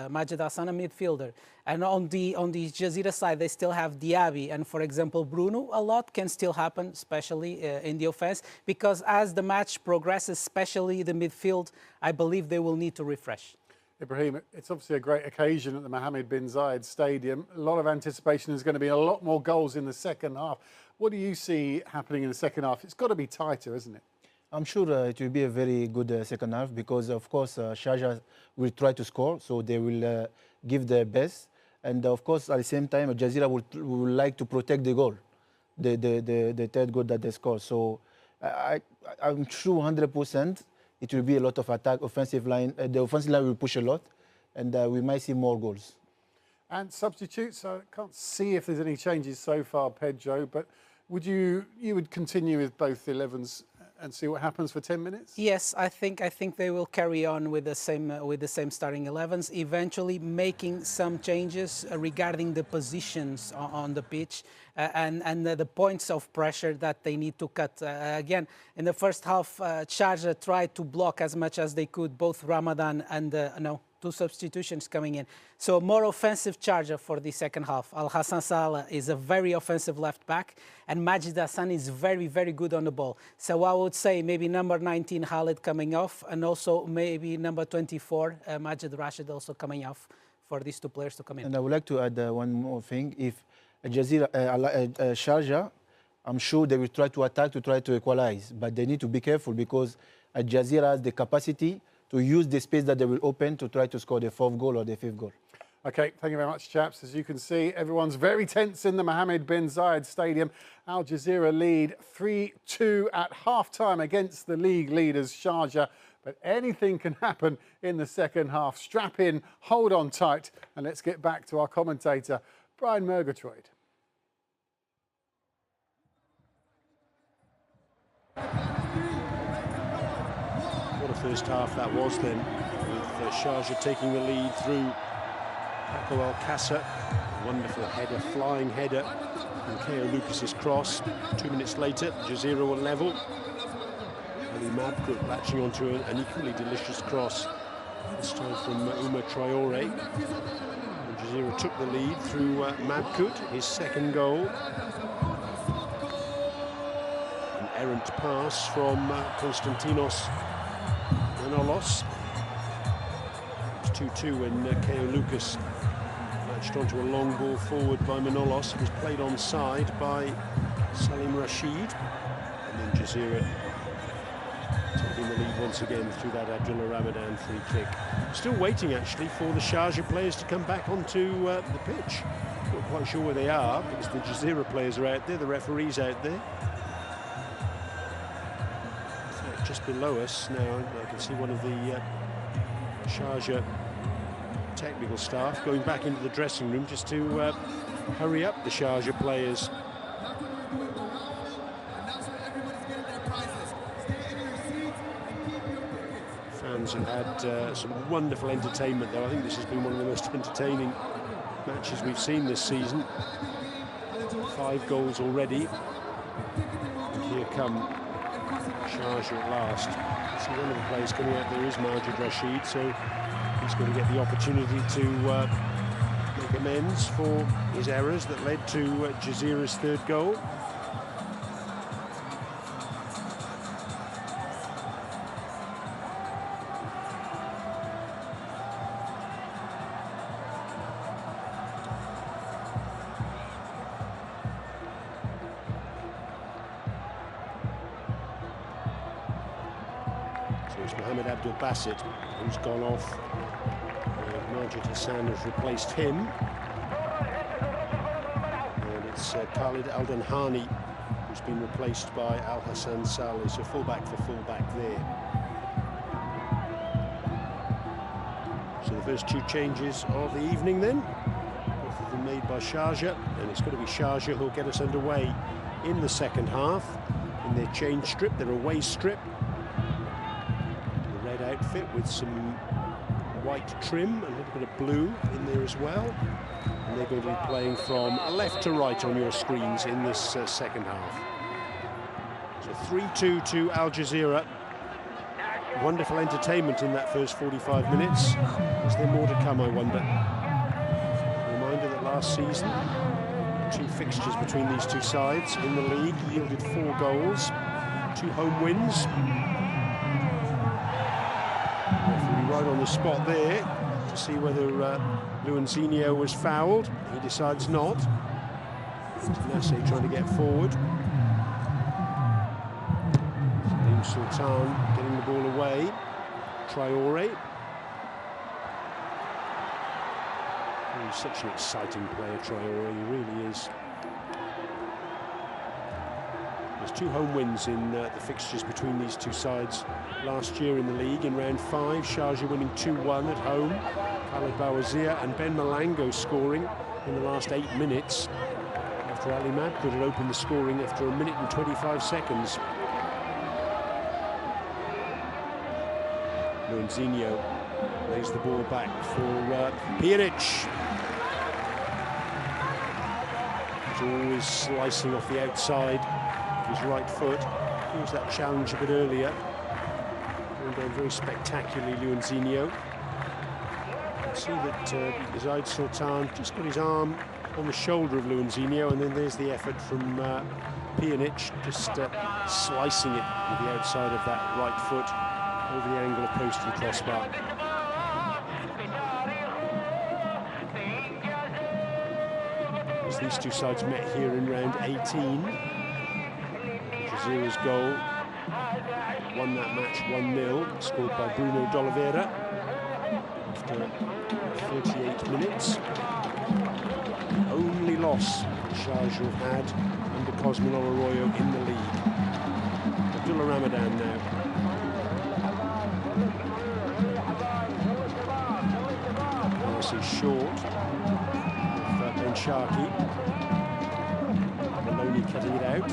Majid Hassan a midfielder, and on the Jazeera side they still have Diaby and, for example, Bruno. A lot can still happen, especially in the offense, because as the match progresses, especially the midfield, I believe they will need to refresh. Ibrahim, it's obviously a great occasion at the Mohammed bin Zayed Stadium. A lot of anticipation. There's going to be a lot more goals in the second half. What do you see happening in the second half? It's got to be tighter, isn't it? I'm sure it will be a very good second half because, of course, Sharjah will try to score, so they will give their best. And, of course, at the same time, Jazeera will like to protect the goal, the third goal that they score. So I'm sure 100%. It will be a lot of attack, offensive line. The offensive line will push a lot. and we might see more goals. And substitutes, I can't see if there's any changes so far, Pedro, but would you would continue with both 11s and see what happens for 10 minutes? Yes, I think they will carry on with the same starting 11s, eventually making some changes regarding the positions on the pitch and the points of pressure that they need to cut. Again, in the first half, Sharjah tried to block as much as they could, both Ramadan and two substitutions coming in. So more offensive Sharjah for the second half. Al Hassan Salah is a very offensive left back, and Majid Hassan is very, very good on the ball. So I would say maybe number 19 Khalid coming off, and also maybe number 24 Majid Rashid also coming off for these two players to come in. And I would like to add one more thing. If Sharjah, I'm sure they will try to attack to try to equalize, but they need to be careful because Al Jazeera has the capacity to use the space that they will open to try to score the 4th goal or the 5th goal. Okay, thank you very much, chaps. As you can see, everyone's very tense in the Mohammed bin Zayed Stadium. Al Jazeera lead 3-2 at half-time against the league leaders, Sharjah. But anything can happen in the second half. Strap in, hold on tight, and let's get back to our commentator, Brian Murgatroyd. What a first half that was then, with Sharjah taking the lead through Paco Alcácer. Wonderful header, flying header, and Keo Lucas's cross. 2 minutes later, Jazeera were level. Ali Mabkout latching onto an equally delicious cross, this time from Oumar Traoré. And Jazeera took the lead through Mabkout, his second goal. An errant pass from Konstantinos Manolos. It's 2-2 when Keo Lucas latched onto a long ball forward by Manolos. It was played onside by Salim Rashid. And then Jazeera taking the lead once again through that Abdullah Ramadan free kick. Still waiting actually for the Sharjah players to come back onto the pitch. Not quite sure where they are because the Jazeera players are out there, the referee's out there. Just below us now, I can see one of the Sharjah technical staff going back into the dressing room just to hurry up the Sharjah players. Fans have had some wonderful entertainment though. I think this has been one of the most entertaining matches we've seen this season. 5 goals already. And here come Sharjah at last. So one of the players coming out there is Majid Rashid, so he's going to get the opportunity to make amends for his errors that led to Jazeera's 3rd goal. Bassett, who's gone off. Majid Hassan has replaced him. And it's Khalid Al-Danhani who's been replaced by Al Hassan Saleh. So fullback for fullback there. So the first 2 changes of the evening then. Both of them made by Sharjah. And it's going to be Sharjah who'll get us underway in the second half. In their change strip, their away strip. Outfit with some white trim, a little bit of blue in there as well, and they're going to be playing from left to right on your screens in this second half. So 3-2 to Al Jazeera. Wonderful entertainment in that first 45 minutes. Is there more to come, I wonder? A reminder that last season 2 fixtures between these 2 sides in the league yielded 4 goals, 2 home wins. Right on the spot there to see whether Luanzinho was fouled. He decides not. Nasser trying to get forward. Salim Sultan getting the ball away. Traoré. He's such an exciting player, Traoré, he really is. There's 2 home wins in the fixtures between these 2 sides last year in the league. In round 5, Sharjah winning 2-1 at home. Khaled Bawazir and Ben Malango scoring in the last 8 minutes after Ali Mabkood had opened the scoring after 1 minute and 25 seconds. Luanzinho lays the ball back for Pjanic. He's always slicing off the outside of his right foot. He was that challenge a bit earlier. Going very spectacularly, Luanzinho. You can see that Zaid Sultan just got his arm on the shoulder of Luanzinho, and then there's the effort from Pjanic, just slicing it with the outside of that right foot over the angle of post and crossbar. As these two sides met here in round 18, Jazeera's goal won that match 1-0, scored by Bruno d'Oliveira after 38 minutes. Only loss Sharjah have had under Cosmin Arroyo in the league. Abdullah Ramadan now. Pass is short. Ben Sharkey. Maloney cutting it out.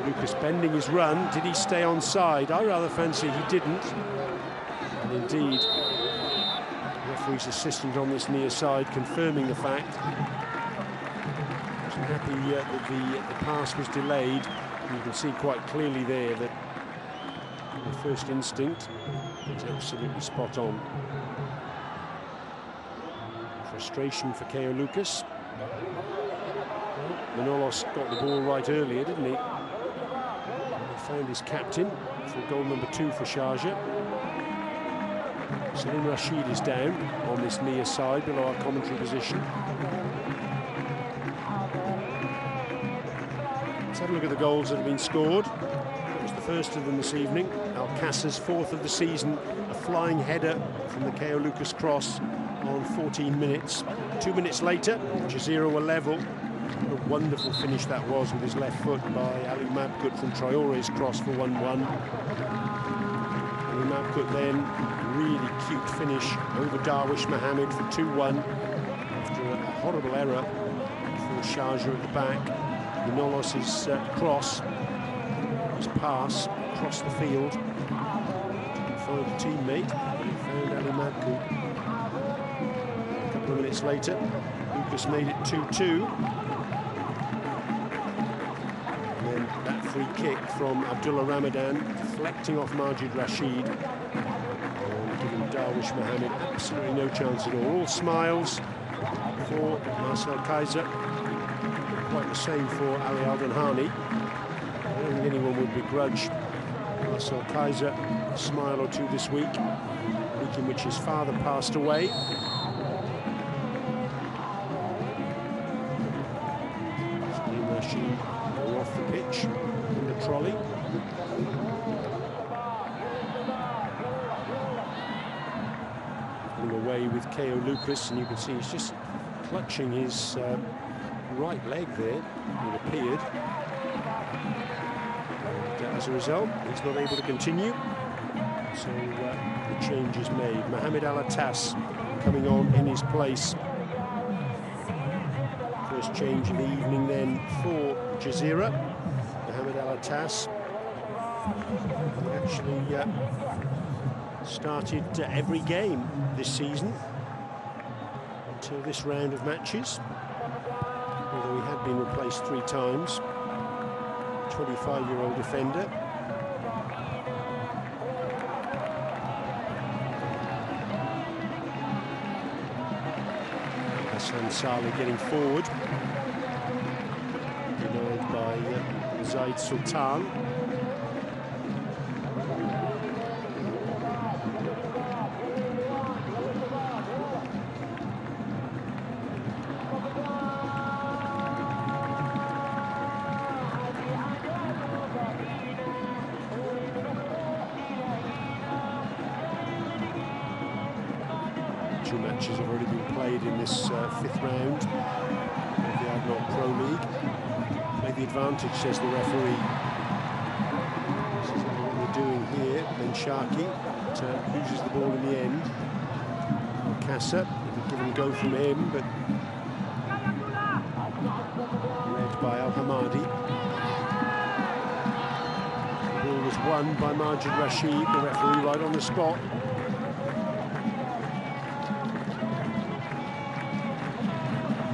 Lucas bending his run. Did he stay onside? I rather fancy he didn't. And indeed, the referee's assistant on this near side confirming the fact. Wasn't happy that the pass was delayed. And you can see quite clearly there that the first instinct is absolutely spot on. Frustration for Caio Lucas. Manolos got the ball right earlier, didn't he? He found his captain for goal number 2 for Sharjah. Salim Rashid is down on this near side below our commentary position. Let's have a look at the goals that have been scored. That was the first of them this evening. Alcacer's 4th of the season, a flying header from the Caio Lucas cross on 14 minutes. 2 minutes later, Jazeera were level. What a wonderful finish that was with his left foot by Ali Mabkood from Traore's cross for 1-1. Ali Mabkood then, really cute finish over Darwish Mohammed for 2-1 after a horrible error for Sharjah at the back. Manolos' cross, his pass across the field. Didn't find a teammate, but he found Ali Mabkood. A couple of minutes later, Lucas made it 2-2. Free kick from Abdullah Ramadan, deflecting off Majid Rashid and giving Darwish Mohammed absolutely no chance at all. All smiles for Marcel Kaiser, quite the same for Ali Al-Danhani. I don't think anyone would begrudge Marcel Kaiser a smile or two this week, a week in which his father passed away. Salim Rashid going off the pitch. Trolley. Pulling away with Caio Lucas, and you can see he's just clutching his right leg there, it appeared. And as a result, he's not able to continue. So the change is made. Mohamed Al-Attas coming on in his place. First change of the evening then for Jazeera. Mohamed Al-Attas actually started every game this season until this round of matches, although he had been replaced 3 times. 25-year-old defender. Hassan Saleh getting forward, denied by Zaid Sultan. 2 matches have already been played in this 5th round of the Admiral Pro League. Play the advantage, says the referee. This is what we're doing here. Ben Sharkey loses the ball in the end. Alcassa, give him a go from him, but led by Al Hamadi. The ball was won by Majid Rashid, the referee, right on the spot.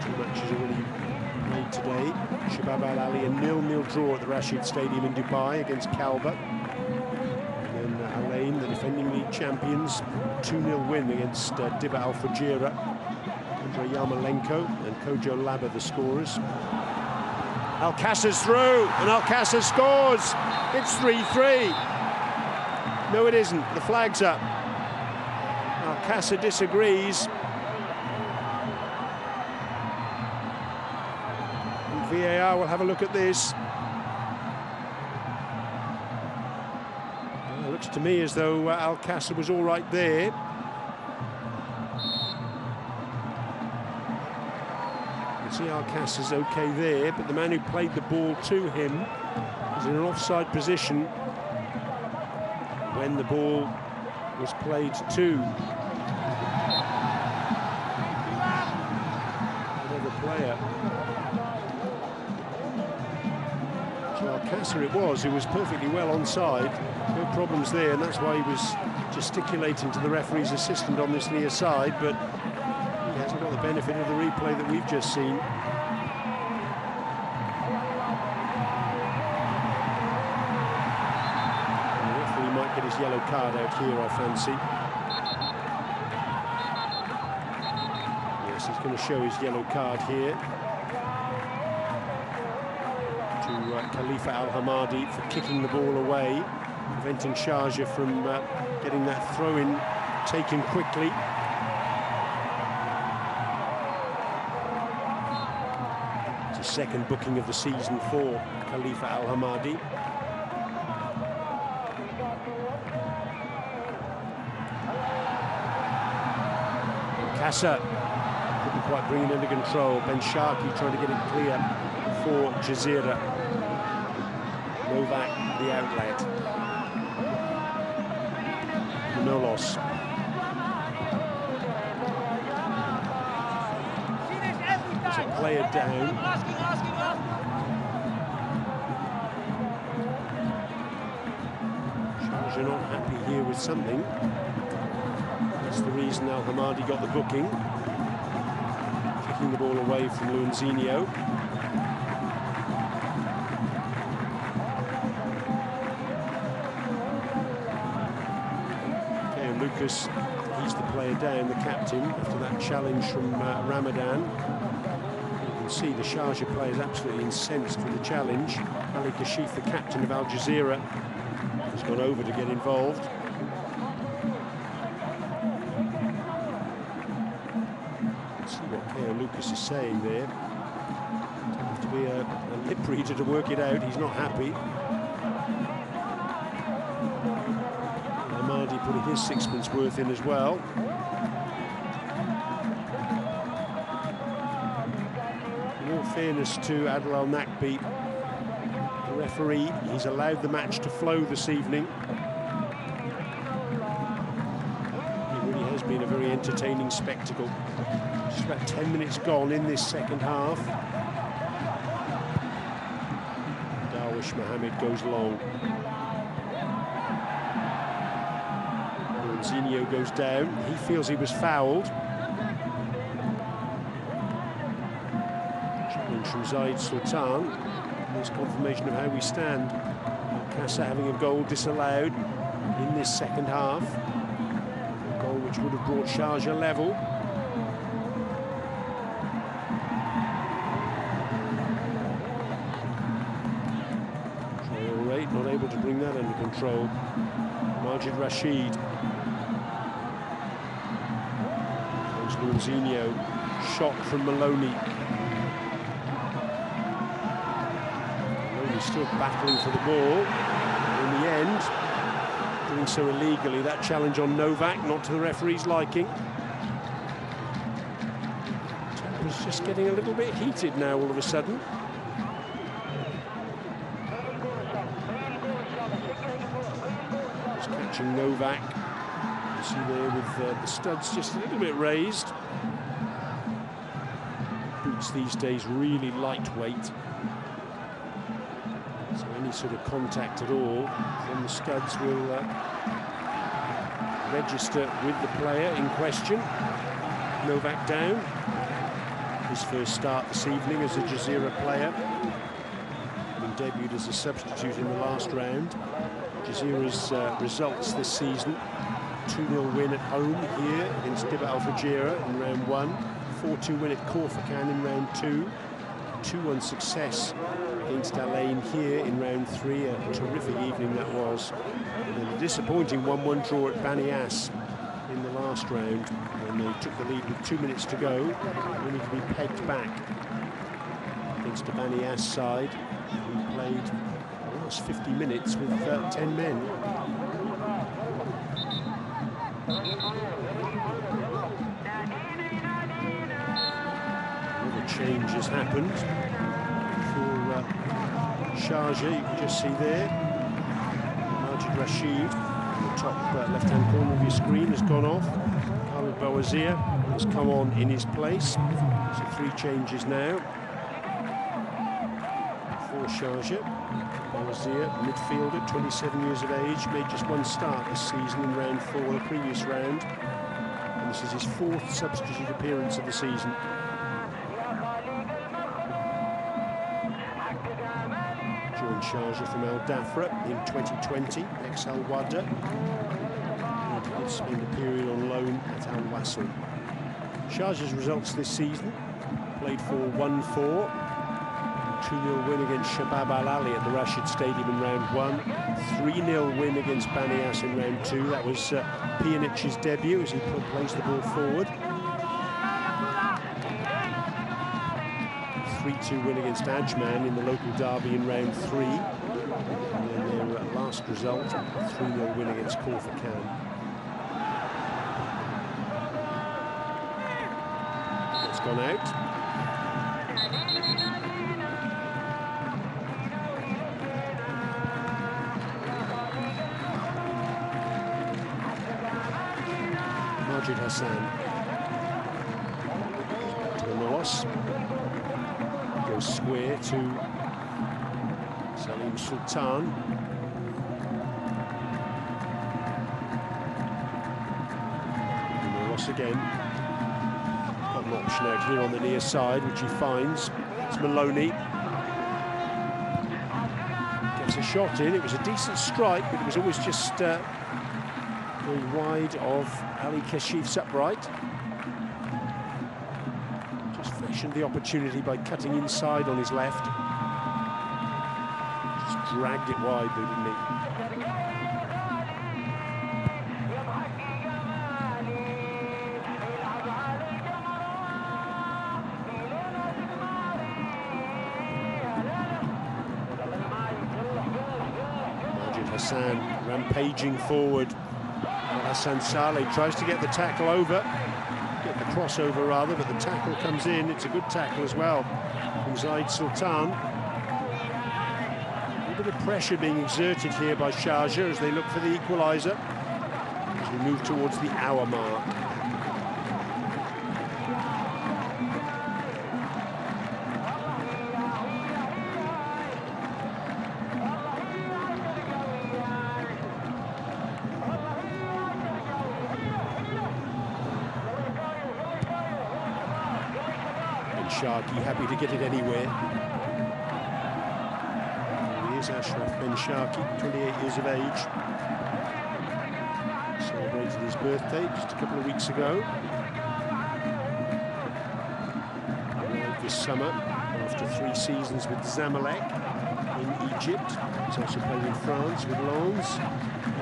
2 matches already played today. Shabab Al Ali, a 0-0 draw at the Rashid Stadium in Dubai against Kalba. And then Alain, the defending league champions, 2-0 win against Diba Al Fujira. Andrei Yarmolenko and Kojo Laba, the scorers. Alcassa's through, and Alcassa scores. It's 3-3. No, it isn't. The flag's up. Alcassa disagrees. And VAR will have a look at this. It looks to me as though Alcassa was all right there. See, Alcassa's okay there, but the man who played the ball to him was in an offside position when the ball was played to another player. So Alcassa it was, who was perfectly well onside, no problems there, and that's why he was gesticulating to the referee's assistant on this near side, but he hasn't got the benefit of the replay that we've just seen. And the referee might get his yellow card out here, I fancy. Yes, he's going to show his yellow card here to Khalifa Al Hamadi for kicking the ball away, preventing Sharjah from getting that throw-in taken quickly. Second booking of the season for Khalifa Al Hamadi. Alcassa couldn't quite bring it under control. Ben Sharkey trying to get it clear for Jazeera. Novak, the outlet. Manolos. There's a player down. Sharjah not happy here with something. That's the reason Al Hamadi got the booking. Kicking the ball away from Luanzinho. Okay, and Lucas, he's the player down, the captain, after that challenge from Ramadan. See the Sharjah player is absolutely incensed with the challenge. Ali Kashif, the captain of Al Jazeera, has gone over to get involved. Let's see what K.O. Lucas is saying there. Doesn't have to be a lip reader to work it out. He's not happy. Hamadi putting his sixpence worth in as well. Fairness to Adel Al Nakbi, the referee, he's allowed the match to flow this evening. It really has been a very entertaining spectacle. Just about 10 minutes gone in this second half. Darwish Mohammed goes long. Luanzinho goes down. He feels he was fouled. From Zaid Sultan. There's confirmation of how we stand. Alcassa having a goal disallowed in this second half. A goal which would have brought Sharjah level. Trial rate not able to bring that under control. Majid Rashid. There's Luanzinho. Shot from Maloney. Still battling for the ball. In the end, doing so illegally, that challenge on Novak, not to the referee's liking. Just getting a little bit heated now all of a sudden. Just catching Novak. You see there with the studs just a little bit raised. Boots these days really lightweight. So any sort of contact at all from the studs will register with the player in question. Novak down. His first start this evening as a Jazeera player. Having debuted as a substitute in the last round. Jazeera's results this season: 2-0 win at home here against Dibba Al Fajira in round 1, 4-2 win at Corfacan in round 2, 2-1 success against Al Ain here in round 3, a terrific evening that was, and then a disappointing 1-1 draw at Banias in the last round when they took the lead with 2 minutes to go, only to be pegged back against a Banias side who played almost 50 minutes with 10 men. Another change has happened for Sharjah. You can just see there Majid Rashid, the top left-hand corner of your screen, has gone off. Khalid Bawazir has come on in his place. So 3 changes now for Sharjah. Bawazir, midfielder, 27 years of age, made just 1 start this season in round 4, the previous round. And this is his 4th substitute appearance of the season. Joined Sharjah from Al Dhafra in 2020, ex-Al Wada. And he did spend a period on loan at Al Wasl. Sharjah's results this season: played for 1-4, 2-0 win against Shabab Al Ali at the Rashid Stadium in round 1, 3-0 win against Banias in round 2. That was Pjanic's debut as he plays the ball forward. 3-2 win against Ajman in the local derby in round 3. And then their last result, 3-0 win against Corfacan. It's gone out. Majid Hassan to the Nawas. Goes square to Salim Sultan. Nawas again. Got an option out here on the near side, which he finds. It's Maloney. Gets a shot in. It was a decent strike, but it was always just going wide of Ali Kashif's upright. Just fashioned the opportunity by cutting inside on his left. Just dragged it wide though, didn't he? Majid Hassan rampaging forward. Hassan Saleh tries to get the tackle over, get the crossover rather, but the tackle comes in. It's a good tackle as well from Zaid Sultan. A little bit of pressure being exerted here by Sharjah as they look for the equaliser as we move towards the hour mark. Sharky happy to get it anywhere. Here's Ashraf Ben Sharky, 28 years of age. Celebrated his birthday just a couple of weeks ago. Arrived this summer after 3 seasons with Zamalek in Egypt. He's also played in France with Lens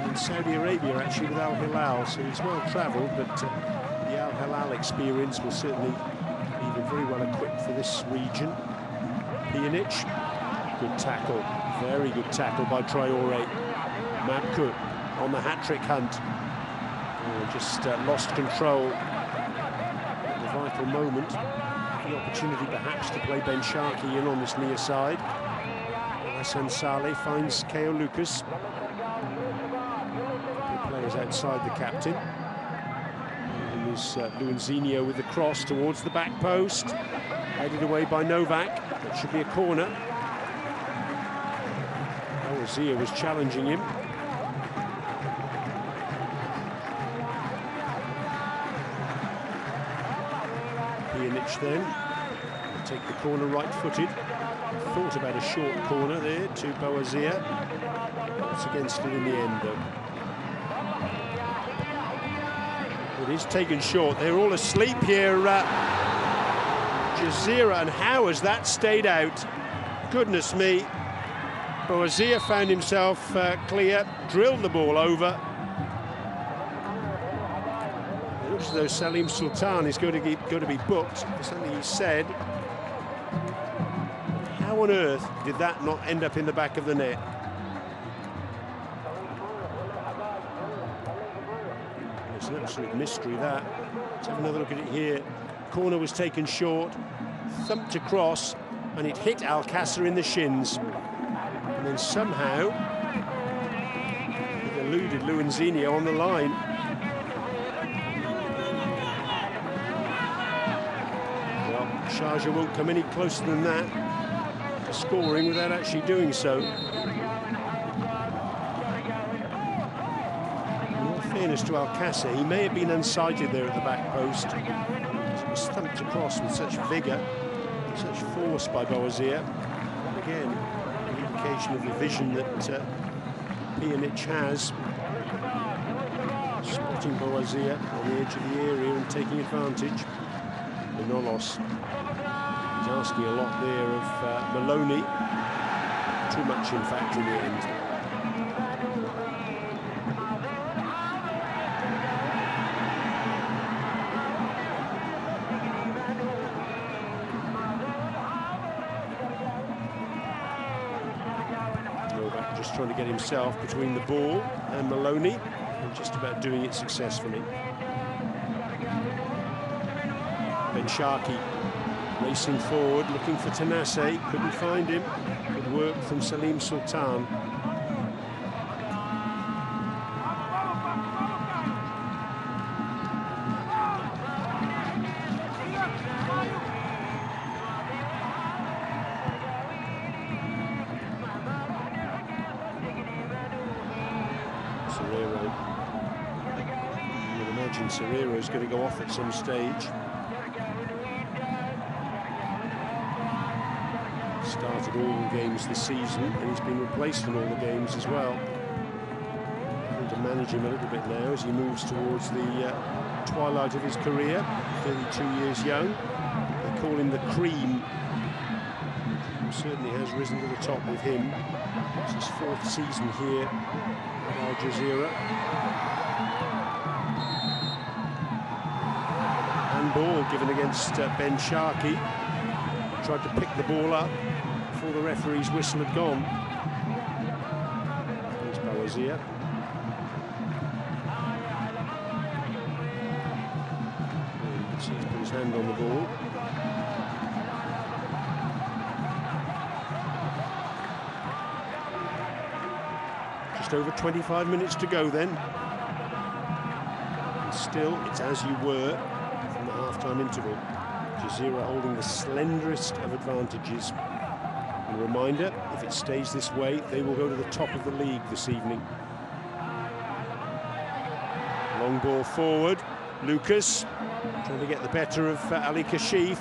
and in Saudi Arabia actually with Al Hilal. So he's well travelled, but the Al Hilal experience will certainly very well equipped for this region. Pjanic, good tackle, very good tackle by Traore. Mabkou on the hat-trick hunt. Oh, just lost control at the vital moment. The opportunity perhaps to play Ben Sharkey in on this near side. Hassan Saleh finds Keo Lucas. The players outside the captain. And there's Luanzinho with the cross towards the back post. Headed away by Novak. That should be a corner. Abuظbي was challenging him. Pjanic then will take the corner right-footed. Thought about a short corner there to Abuظbي. It's against it in the end, though. It is taken short. They're all asleep here. Jazeera, and how has that stayed out? Goodness me. Abuظbي found himself clear, drilled the ball over. It looks as though Salim Sultan is going to be booked for something he said. How on earth did that not end up in the back of the net? It's an absolute mystery, that. Let's have another look at it here. Corner was taken short, thumped across, and it hit Alcácer in the shins. And then somehow it eluded Luanzinho on the line. Well, Sharjah won't come any closer than that to scoring without actually doing so. In all fairness to Alcácer, he may have been unsighted there at the back post. It was thumped across with such vigour, such force by Abuظbي. Again, an indication of the vision that Pjanic has. Spotting Abuظbي on the edge of the area and taking advantage. Manolos is asking a lot there of Maloney. Too much, in fact, in the end. Just trying to get himself between the ball and Maloney, and just about doing it successfully. Ben Sharkey racing forward, looking for Tanase, couldn't find him. Good work from Salim Sultan. Serrero is going to go off at some stage. Started all the games this season, and he's been replaced in all the games as well. Trying to manage him a little bit now as he moves towards the twilight of his career. 32 years young. They call him the Cream. He certainly has risen to the top with him. It's his 4th season here at Al Jazeera. Ball given against Ben Sharkey. Tried to pick the ball up before the referee's whistle had gone. There's Abuظbي. You can see he's put his hand on the ball. Just over 25 minutes to go then. And still, it's as you were. Half-time interval. Jazeera holding the slenderest of advantages. And a reminder, if it stays this way, they will go to the top of the league this evening. Long ball forward. Lucas trying to get the better of Ali Kashif.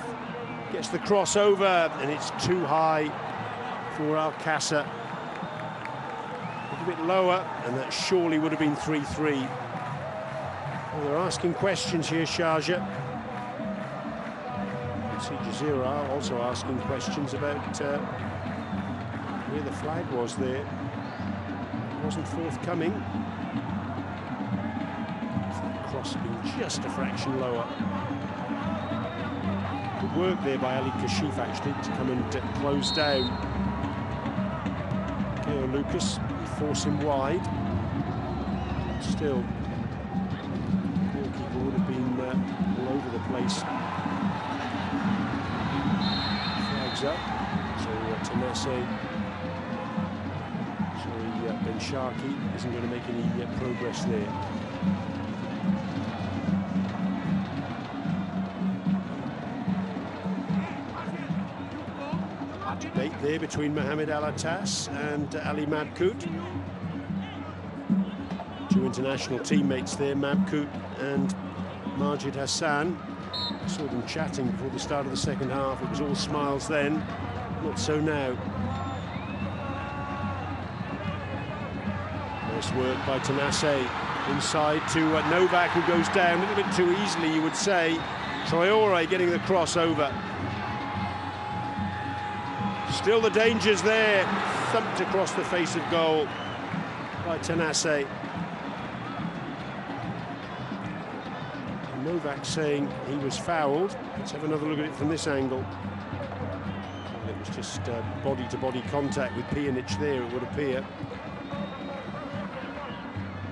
Gets the crossover, and it's too high for Alcácer. A little bit lower, and that surely would have been 3-3. Well, they're asking questions here, Sharjah. See Jazeera also asking questions about where the flag was there. It wasn't forthcoming. The cross being just a fraction lower. Good work there by Ali Kashif actually to come and close down. Keo Lucas, force him wide. Still, the goalkeeper would have been all over the place. up. So Tanase, Ben Sharkey isn't going to make any progress there. Debate there between Mohamed Al-Attas and Ali Mabkout. Two international teammates there, Mabkout and Majid Hassan. I saw them chatting before the start of the second half. It was all smiles then, not so now. Nice work by Tanase. Inside to Novak, who goes down a little bit too easily, you would say. Traore getting the crossover. Still the dangers there. Thumped across the face of goal by Tanase. Novak saying he was fouled. Let's have another look at it from this angle. Well, it was just body-to-body contact with Pjanic there, it would appear.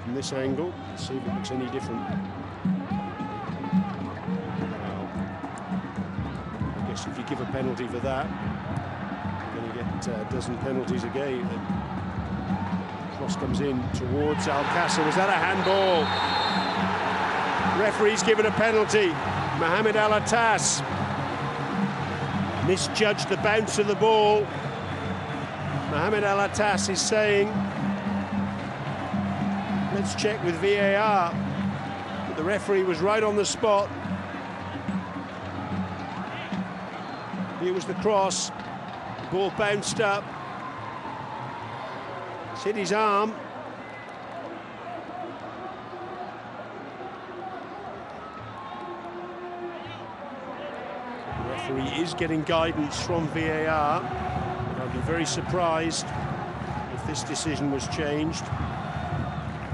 From this angle, let's see if it looks any different. Well, I guess if you give a penalty for that, you're going to get a dozen penalties again. The cross comes in towards Alcácer. Was that a handball? Referee's given a penalty. Mohamed Al-Attas misjudged the bounce of the ball. Mohamed Al-Attas is saying, let's check with VAR. But the referee was right on the spot. Here was the cross. The ball bounced up. It's hit his arm. The referee is getting guidance from VAR. I'd be very surprised if this decision was changed.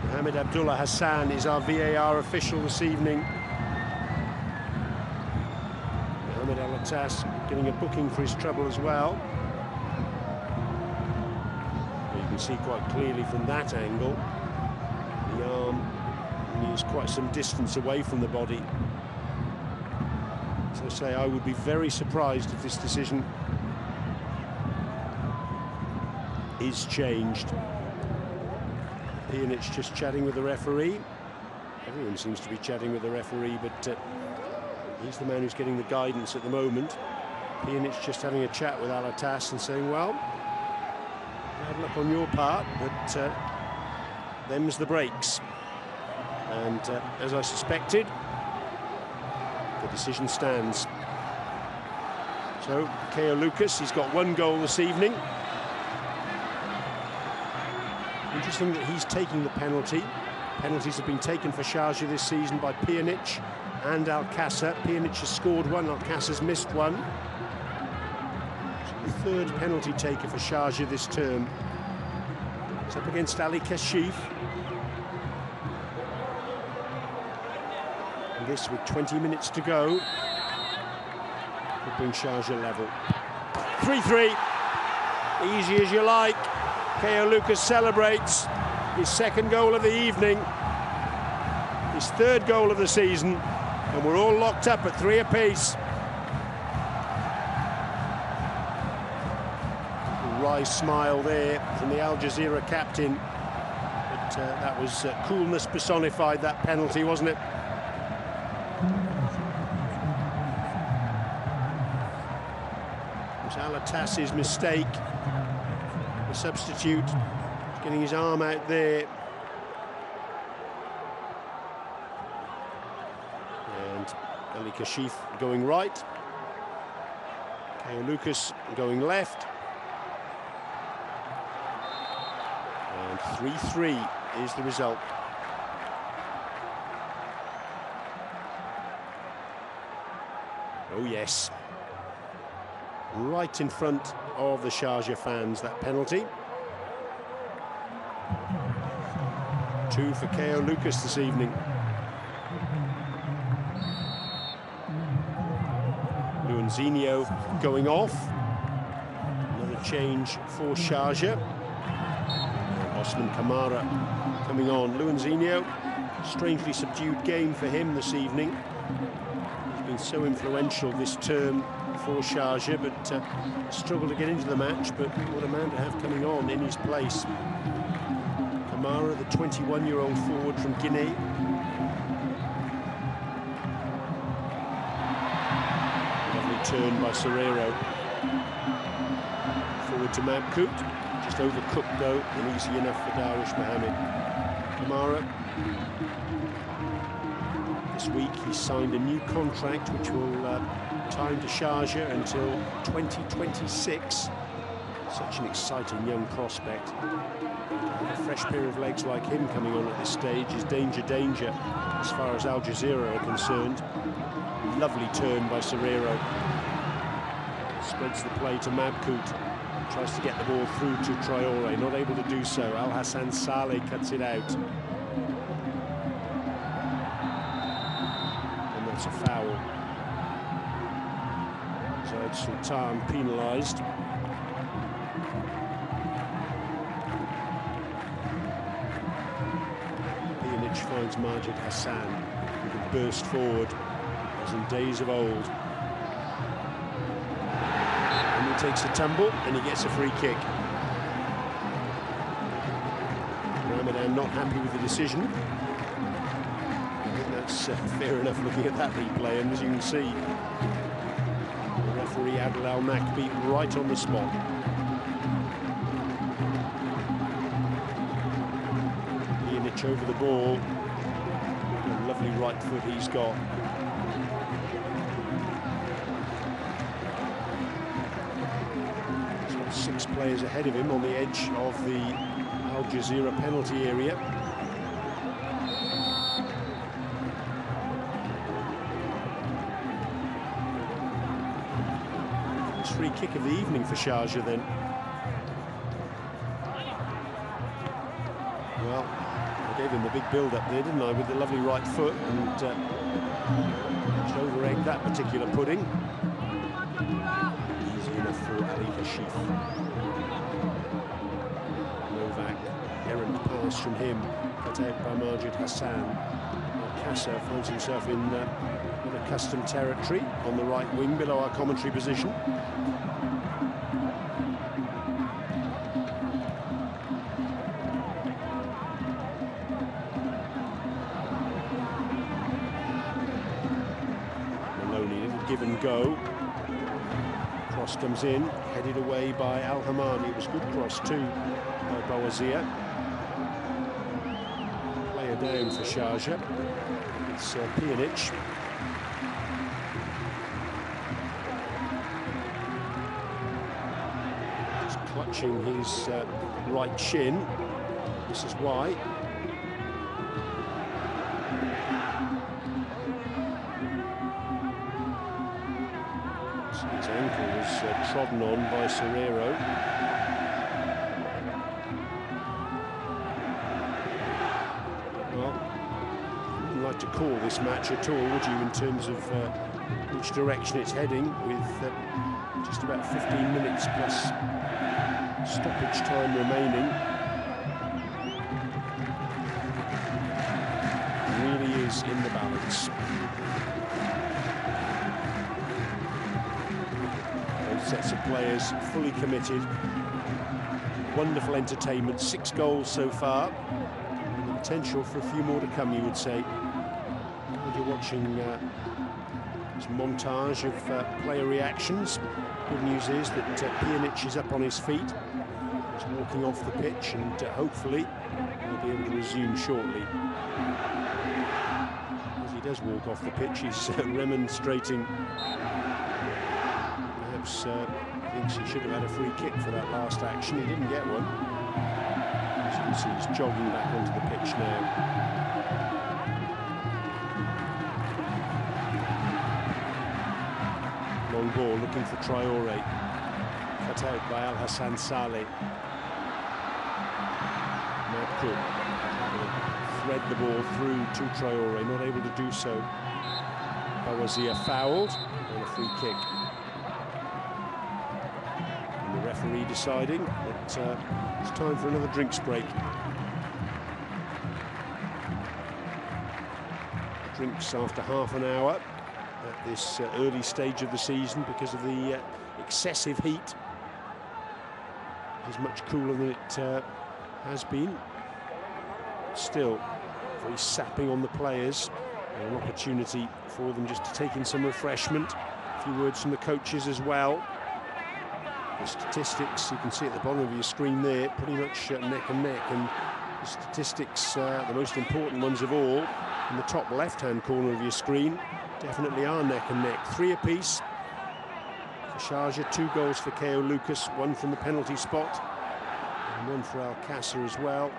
Mohamed Abdullah Hassan is our VAR official this evening. Mohamed Al-Attas getting a booking for his trouble as well. You can see quite clearly from that angle the arm is quite some distance away from the body. So I say I would be very surprised if this decision is changed. Pjanic just chatting with the referee. Everyone seems to be chatting with the referee, but he's the man who's getting the guidance at the moment. Pjanic just having a chat with Al-Attas and saying, well, bad luck on your part, but them's the breaks. And as I suspected, the decision stands. So, Keo Lucas, he's got one goal this evening. Interesting that he's taking the penalty. Penalties have been taken for Sharjah this season by Pjanic and Alcácer. Pjanic has scored one, Alcácer's missed one. So the third penalty taker for Sharjah this term. It's up against Ali Kashif. And this with 20 minutes to go will bring Sharjah level. 3-3, easy as you like. Keo Lucas celebrates his second goal of the evening, his third goal of the season, and we're all locked up at 3 apiece. A wry smile there from the Al Jazeera captain, but that was coolness personified, that penalty, wasn't it? It was Al-Attas's mistake. The substitute getting his arm out there. And Ali Kashif going right. Keo Lucas going left. And 3-3 is the result. Oh yes. Right in front of the Sharjah fans, that penalty. 2 for Keo Lucas this evening. Luanzinho going off. Another change for Sharjah. Osman Kamara coming on. Luanzinho, strangely subdued game for him this evening. He's been so influential this term for Sharjah, but struggled to get into the match. But what a man to have coming on in his place. Kamara, the 21-year-old forward from Guinea. Lovely turn by Serrero. Forward to Mabkout. Just overcooked though, and easy enough for Darwish Mohammed. Kamara. This week he signed a new contract which will tie him to Sharjah until 2026. Such an exciting young prospect. A fresh pair of legs like him coming on at this stage is danger as far as Al Jazeera are concerned. Lovely turn by Serrero. Spreads the play to Mabkout. Tries to get the ball through to Traore, not able to do so. Al Hassan Saleh cuts it out. And that's a foul. Zaid Sultan penalised. Pjanic finds Majid Hassan, who can burst forward as in days of old. Takes a tumble and he gets a free kick. Ramadan not happy with the decision. I think that's fair enough looking at that replay, and as you can see, the referee Adel Al-Makbi right on the spot. Pjanic over the ball. A lovely right foot he's got. 6 players ahead of him on the edge of the Al Jazeera penalty area. It's free kick of the evening for Sharjah then. Well, I gave him the big build-up there, didn't I, with the lovely right foot, and just over-egged that particular pudding. Easy enough for Ali Hashif. Errant pass from him, cut out by Majid Hassan. Kasser finds himself in unaccustomed territory on the right wing below our commentary position. Maloney, little give and go. Cross comes in, headed away by Al Hamadi. It was a good cross too by Bawazir. Down for Sharjah. It's Pjanic. Just clutching his right shin. This is why. So his ankle was trodden on by Serrero. To call this match at all, would you, in terms of which direction it's heading, with just about 15 minutes plus stoppage time remaining? It really is in the balance. Both sets of players fully committed. Wonderful entertainment, 6 goals so far. And the potential for a few more to come, you would say. You're watching this montage of player reactions. Good news is that Pjanic is up on his feet. He's walking off the pitch, and hopefully he'll be able to resume shortly. As he does walk off the pitch, he's remonstrating. Perhaps thinks he should have had a free kick for that last action. He didn't get one. As you can see, he's jogging back onto the pitch now. Long ball looking for Traore. Cut out by Al Hassan Saleh. Mabkout thread the ball through to Traore, not able to do so. Bawazir fouled and a free kick. And the referee deciding that it's time for another drinks break. Drinks after half an hour at this early stage of the season because of the excessive heat. It's much cooler than it has been. Still very sapping on the players, and an opportunity for them just to take in some refreshment. A few words from the coaches as well. The statistics you can see at the bottom of your screen there, pretty much neck and neck, and the statistics, the most important ones of all, in the top left-hand corner of your screen, definitely are neck and neck. 3 apiece for Sharjah, 2 goals for Ko Lucas, 1 from the penalty spot, and 1 for Al Qasr as well.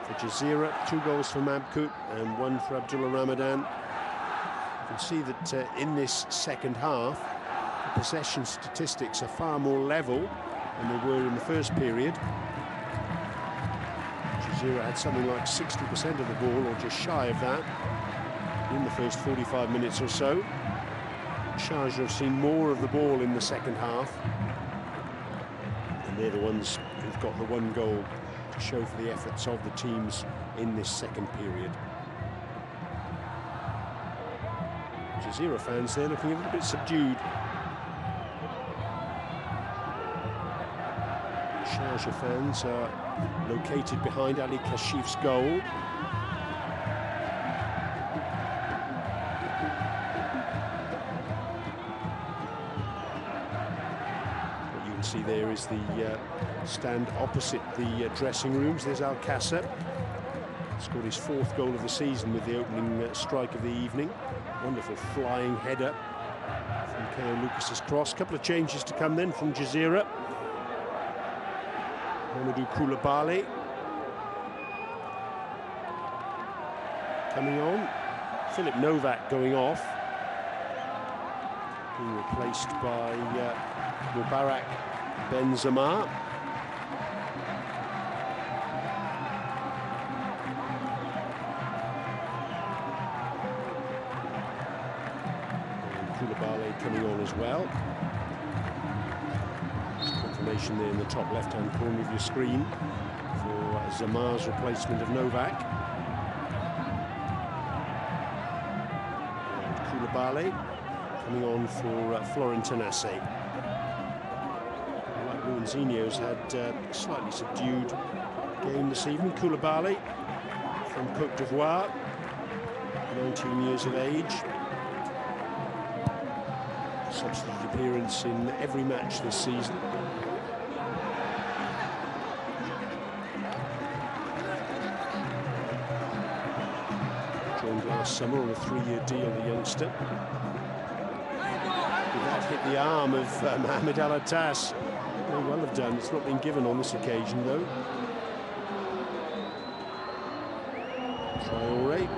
For Jazeera, 2 goals for Mabkut and 1 for Abdullah Ramadan. You can see that in this second half, the possession statistics are far more level than they were in the first period. Jazeera had something like 60% of the ball, or just shy of that, in the first 45 minutes or so. Sharjah have seen more of the ball in the second half, and they're the ones who've got the 1 goal to show for the efforts of the teams in this second period. Jazeera fans there looking a little bit subdued. Sharjah fans are located behind Ali Kashif's goal. What you can see there is the stand opposite the dressing rooms. There's Al Qasr. Scored his 4th goal of the season with the opening strike of the evening. Wonderful flying header from Ko Lucas's cross. Couple of changes to come then from Jazeera. Mamadou Koulibaly coming on. Philip Novak going off, being replaced by Mubarak Benzema. And Koulibaly coming on as well. Confirmation there in the top left-hand corner of your screen for Zamar's replacement of Novak. And Koulibaly coming on for Florentin Assé. Like Ruinzinho's had a slightly subdued game this evening. Koulibaly from Côte d'Ivoire, 19 years of age. Substitute appearance in every match this season. Joined last summer on a 3-year deal, the youngster. Did that hit the arm of Mohamed Al Attas? May well have done. It's not been given on this occasion, though. Traoré.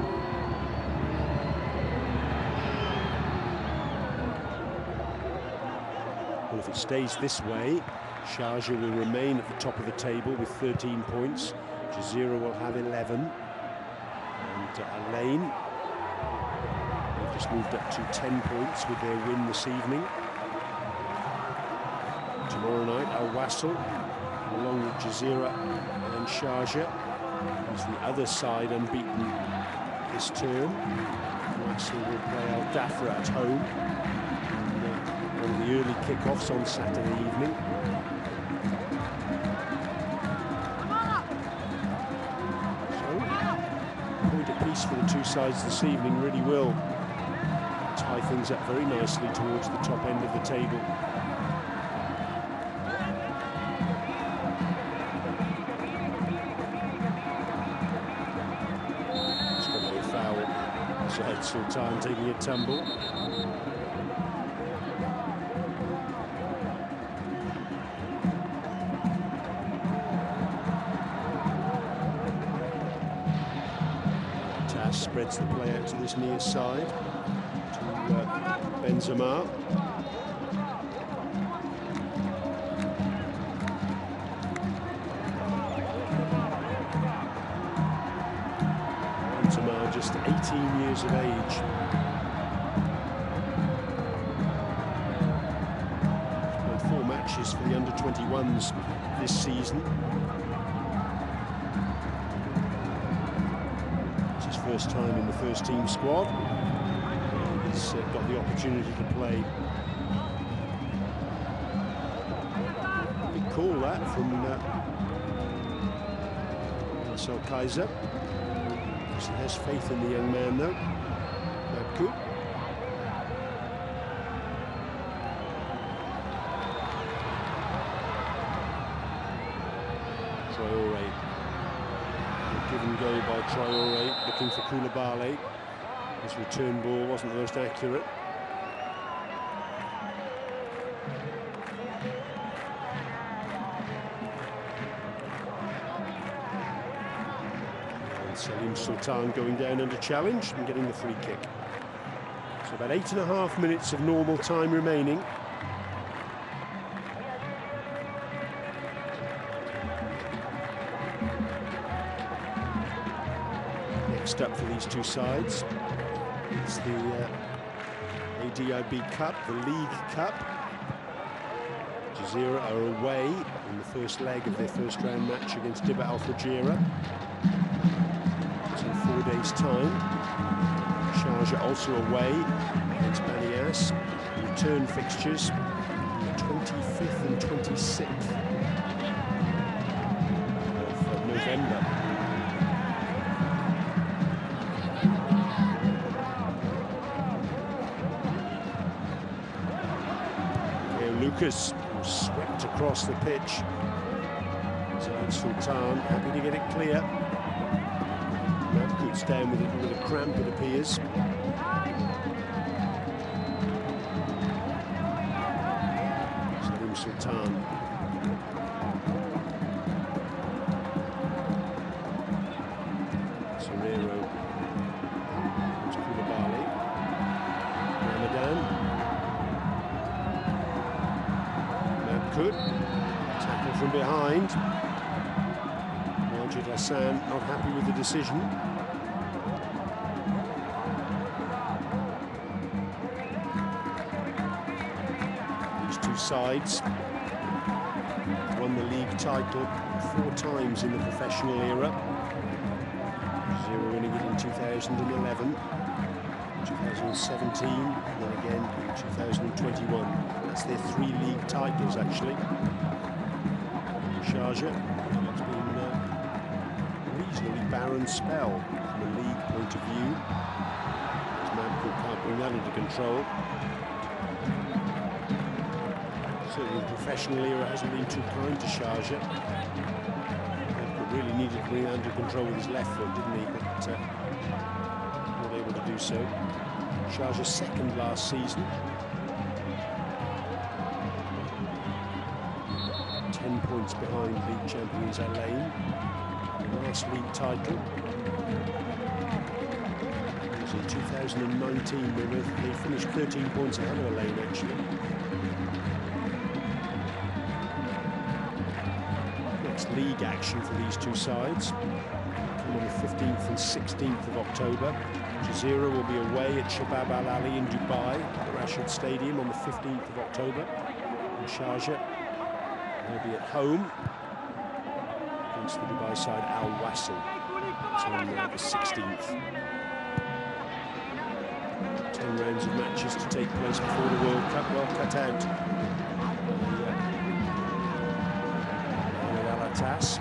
Well, if it stays this way, Sharjah will remain at the top of the table with 13 points. Jazeera will have 11. And Alain, they've just moved up to 10 points with their win this evening. Tomorrow night, Al Wasl, along with Jazeera and Sharjah, is the other side unbeaten this term. Wasl will play Al Dhafra at home. One of the early kickoffs on Saturday evening. So, point apiece for the 2 sides this evening really will tie things up very nicely towards the top end of the table. It's going to be a foul. Shahid Sultan taking a tumble. Spreads the play out to this near side to Benzema. Benzema, just 18 years of age. He's played 4 matches for the under-21s this season. First time in the first team squad. he's got the opportunity to play. Big call that from Marcel Kaiser. He has faith in the young man though. Good. Traoré. Give and go by Traoré, looking for Koulibaly. His return ball wasn't the most accurate. And Salim Sultan going down under challenge and getting the free kick. So about 8.5 minutes of normal time remaining. Next up for these two sides, it's the ADIB Cup, the League Cup. Jazeera are away in the first leg of their first round match against Dibba Al Fujira. It's in 4 days' time. Sharjah also away against Banias. Return fixtures on the 25th and 26th of November. Lucas swept across the pitch. Zayed Sultan happy to get it clear. Mabkout's down with a cramp, it appears. Salim Sultan. Serrero. Koulibaly. Ramadan. Good. Tackle from behind. Majid Hassan not happy with the decision. These two sides won the league title 4 times in the professional era. Zero winning it in 2011, 2017, and then again in 2021. That's their 3 league titles, actually. Sharjah, it's been a reasonably barren spell from a league point of view. Mabkout can't bring that under control. Certainly the professional era hasn't been too kind to Sharjah. Mabkout really needed to bring that under control with his left foot, didn't he? But not able to do so. Sharjah second last season. 10 points behind league champions Al Ain. Last league title was in 2019. They finished 13 points ahead of Al Ain, actually. Next league action for these two sides come on the 15th and 16th of October. Jazeera will be away at Shabab Al Ali in Dubai at the Rashid Stadium on the 15th of October. And Sharjah will be at home against the Dubai side Al Wasl. It's on the 16th. 10 rounds of matches to take place before the World Cup. Well cut out. Al-Atas.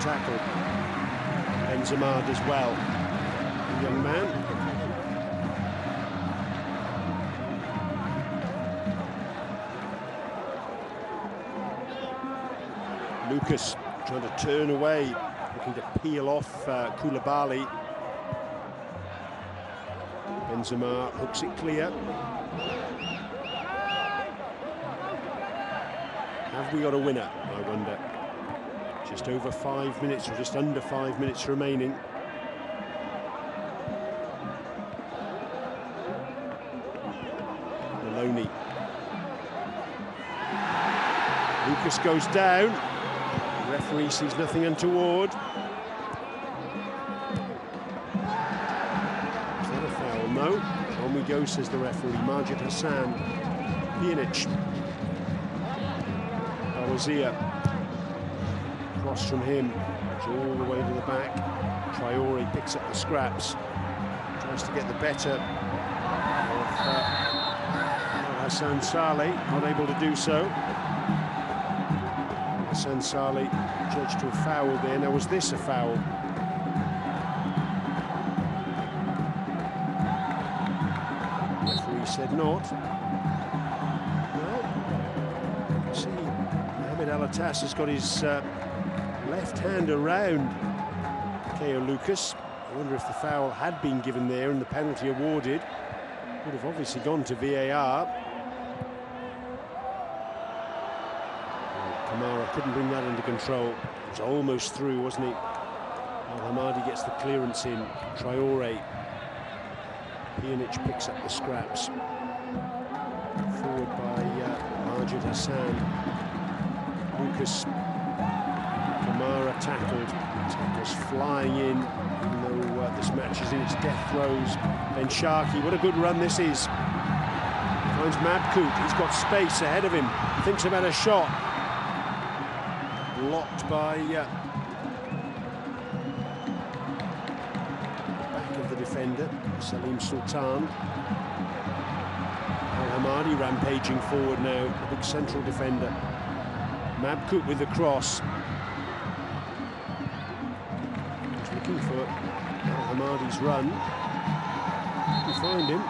Tackle. Benzema does well. The young man. Lucas trying to turn away, looking to peel off Koulibaly. Benzema hooks it clear. Have we got a winner, I wonder? Just over 5 minutes, or just under 5 minutes remaining. Maloney. Lucas goes down. The referee sees nothing untoward. Is that a foul? No. On we go, says the referee. Majid Hassan Pjanic. Bawazir. Cross from him. It's all the way to the back. Traore picks up the scraps. Tries to get the better of Hassan Saleh. Not able to do so. Hassan Saleh judged to a foul there. Now, was this a foul? Referee said not. Well, see, Mohamed Alatas has got his left hand around Keo Lucas. I wonder if the foul had been given there and the penalty awarded. Would have obviously gone to VAR. Kamara couldn't bring that under control. It was almost through, wasn't he? Al-Hamadi gets the clearance in. Traore. Pjanic picks up the scraps. Forward by Majid Hassan. Lucas. Kamara tackled. Tackles flying in, even though this match is in its death throes. Ben Sharkey, what a good run this is. Finds Mabkout, he's got space ahead of him. Thinks about a shot. Blocked by back of the defender, Salim Sultan. Al-Hamadi rampaging forward now, the big central defender. Mabkout with the cross. He's looking for Al-Hamadi's run. Can find him.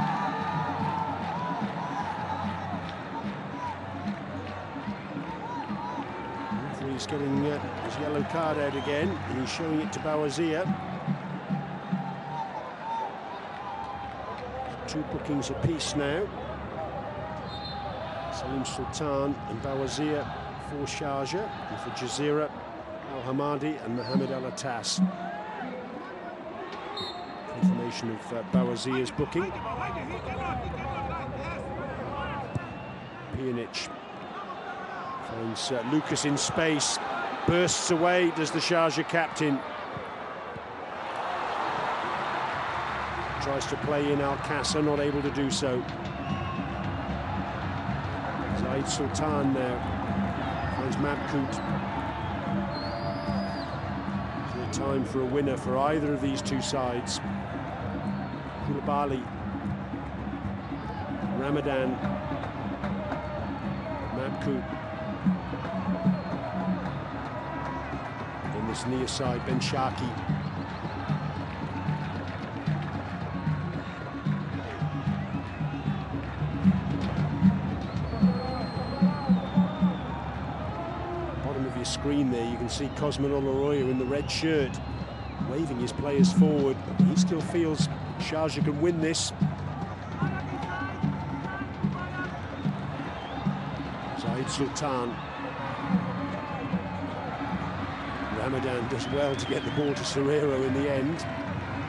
He's getting his yellow card out again, and he's showing it to Bawazir. 2 bookings apiece now. Salim Sultan and Bawazir for Sharjah, and for Jazeera, Al-Hamadi and Mohamed Alatas. Confirmation of Bawazir's booking. Pjanic finds Lucas in space, bursts away, does the Sharjah captain. Tries to play in Al-Qasr, not able to do so. Zaid Sultan now finds Mabkout. Is it time for a winner for either of these two sides? Koulibaly, Ramadan, Mabkout. In this near side, Ben Sharkey. Bottom of your screen there, you can see Cosman Oloroyo in the red shirt, waving his players forward. He still feels Sharjah can win this. Zaid Sultan. Ramadan does well to get the ball to Serrero in the end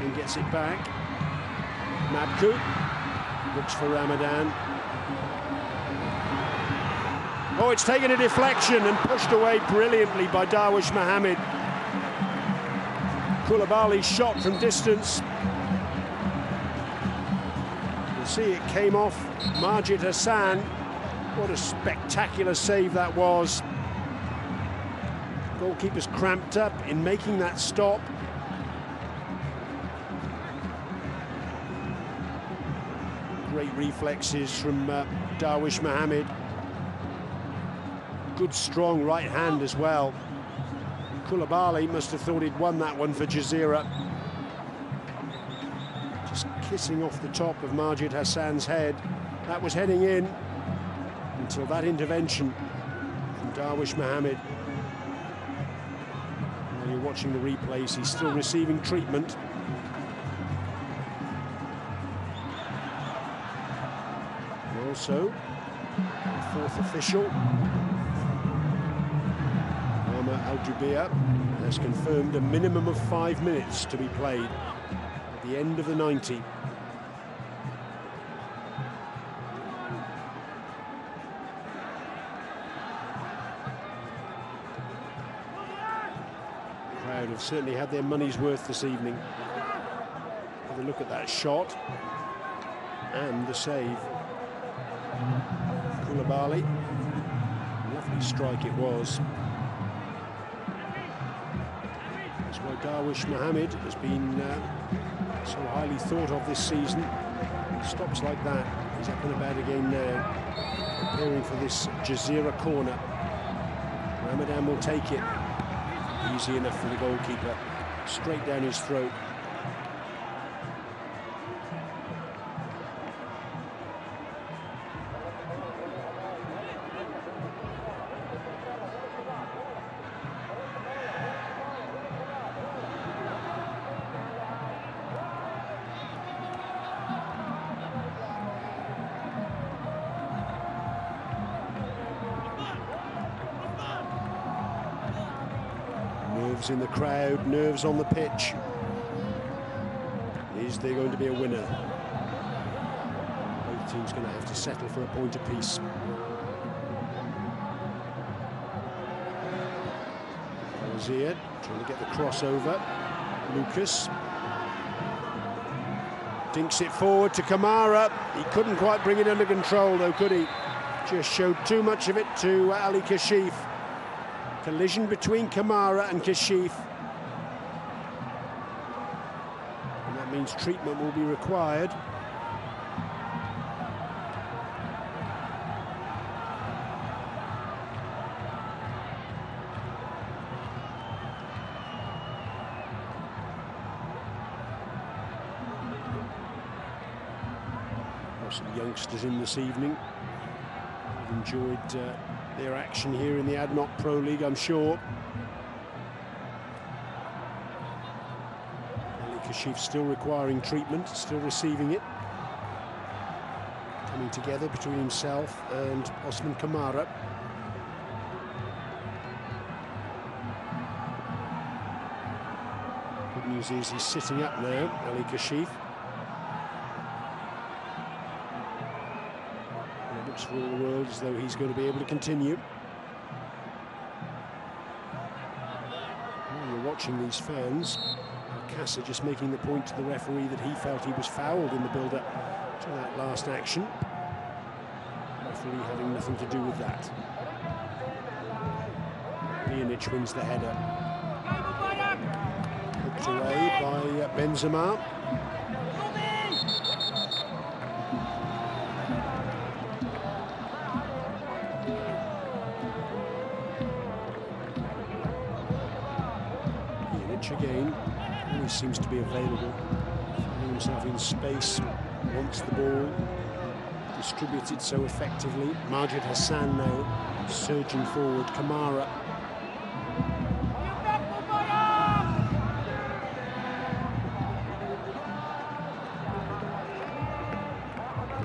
and gets it back. Mabkout looks for Ramadan. Oh, it's taken a deflection and pushed away brilliantly by Darwish Mohammed. Koulibaly's shot from distance. You see it came off Majid Hassan. What a spectacular save that was. Goalkeeper's cramped up in making that stop. Great reflexes from Darwish Mohammed. Good strong right hand as well. Koulibaly must have thought he'd won that one for Jazeera. Just kissing off the top of Majid Hassan's head. That was heading in until that intervention from Darwish Mohammed. While you're watching the replays, he's still receiving treatment. And also, the fourth official, Al-Jubeir, has confirmed a minimum of 5 minutes to be played at the end of the 90. The crowd have certainly had their money's worth this evening. Have a look at that shot and the save. Koulibaly. Lovely strike it was. That's why Darwish Mohammed has been so highly thought of this season. Stops like that. He's up and about again now, preparing for this Jazeera corner. Ramadan will take it. Easy enough for the goalkeeper. Straight down his throat. Nerves in the crowd, nerves on the pitch. Is there going to be a winner? Both teams going to have to settle for a point apiece. Fawzia trying to get the crossover. Lucas dinks it forward to Kamara. He couldn't quite bring it under control though, could he? Just showed too much of it to Ali Kashif. Collision between Kamara and Kashif. And that means treatment will be required. Lots of youngsters in this evening. I've enjoyed their action here in the ADNOC Pro League, I'm sure. Ali Kashif still requiring treatment, still receiving it. Coming together between himself and Osman Kamara. Good news is he's sitting up now, Ali Kashif. Looks for all the world as though he's going to be able to continue. Well, you're watching these fans. Alcassa just making the point to the referee that he felt he was fouled in the build-up to that last action. The referee having nothing to do with that. Pjanic wins the header. Hooked away by Benzema. Again, always seems to be available, finding himself in space, wants the ball, distributed so effectively. Majid Hassan now surging forward. Kamara.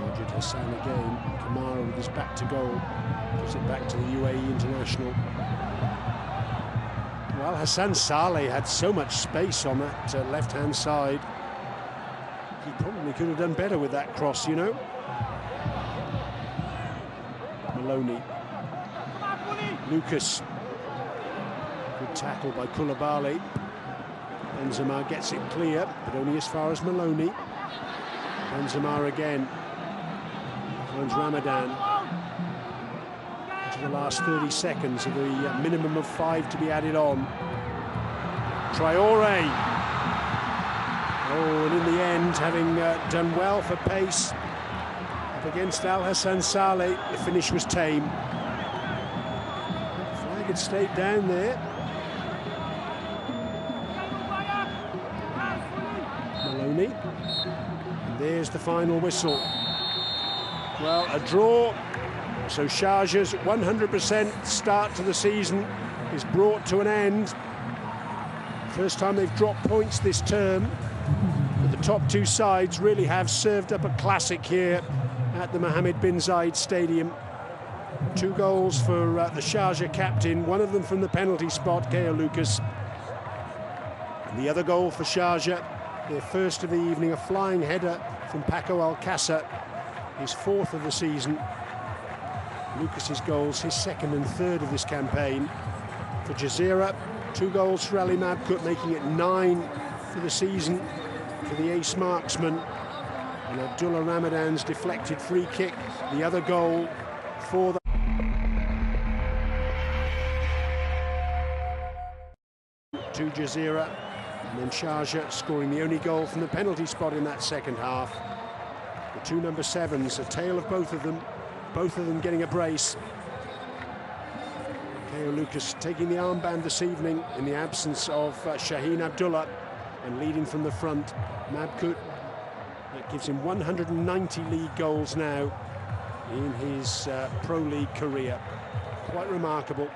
Majid Hassan again. Kamara with his back to goal, gives it back to the UAE international. Well, Hassan Saleh had so much space on that left-hand side. He probably could have done better with that cross, you know. Maloney. Lucas. Good tackle by Koulibaly. Benzema gets it clear, but only as far as Maloney. Benzema again. Finds Ramadan. The last 30 seconds of the minimum of 5 to be added on. Traore. Oh, and in the end, having done well for pace up against Al Hassan Saleh, the finish was tame. The flag had stayed down there. Maloney. And there's the final whistle. Well, a draw. So Sharjah's 100% start to the season is brought to an end. First time they've dropped points this term. But the top two sides really have served up a classic here at the Mohammed bin Zayed Stadium. 2 goals for the Sharjah captain, one of them from the penalty spot, Keo Lucas. And the other goal for Sharjah, their first of the evening, a flying header from Paco Alcácer, his 4th of the season. Lucas's goals, his 2nd and 3rd of this campaign. For Jazeera, 2 goals for Ali Mabkut, making it 9 for the season for the ace marksman. And Abdullah Ramadan's deflected free kick, the other goal for them. To Jazeera, and then Sharjah scoring the only goal from the penalty spot in that second half. The two number 7s, a tale of both of them getting a brace. Keo Lucas taking the armband this evening in the absence of Shaheen Abdullah, and leading from the front, Mabkut. That gives him 190 league goals now in his Pro League career. Quite remarkable.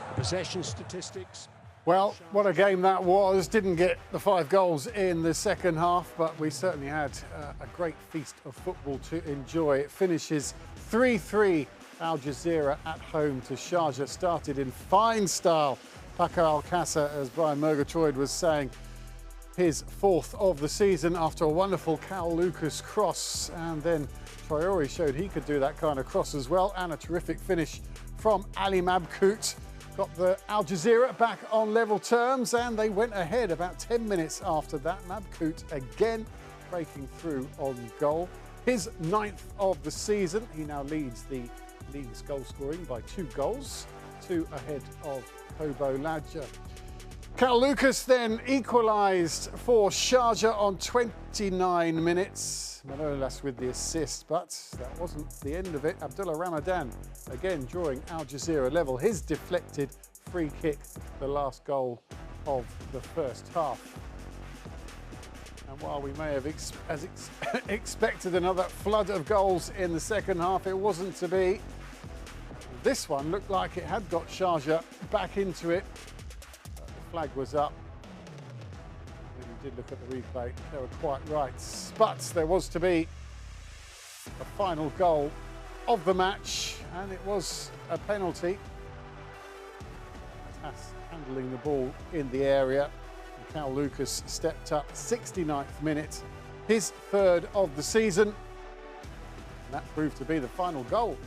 The possession statistics. Well, what a game that was. Didn't get the 5 goals in the second half, but we certainly had a great feast of football to enjoy. It finishes 3-3. Al Jazeera at home to Sharjah. Started in fine style. Paco Alcácer, as Brian Murgatroyd was saying, his 4th of the season after a wonderful Cal Lucas cross. And then Traoré showed he could do that kind of cross as well. And a terrific finish from Ali Mabkut. Got the Al Jazeera back on level terms, and they went ahead about 10 minutes after that. Mabkut again breaking through on goal. His 9th of the season. He now leads the league's goal scoring by 2 goals, 2 ahead of Hobo Ladja. Cal Lucas then equalised for Sharjah on 29 minutes. Manolas with the assist, but that wasn't the end of it. Abdullah Ramadan again drawing Al Jazeera level. His deflected free kick, the last goal of the first half. And while we may have expected another flood of goals in the second half, it wasn't to be. This one looked like it had got Sharjah back into it. The flag was up. When you did look at the replay, they were quite right. But there was to be a final goal of the match, and it was a penalty. Tass handling the ball in the area. And Cal Lucas stepped up, 69th minute, his 3rd of the season. And that proved to be the final goal.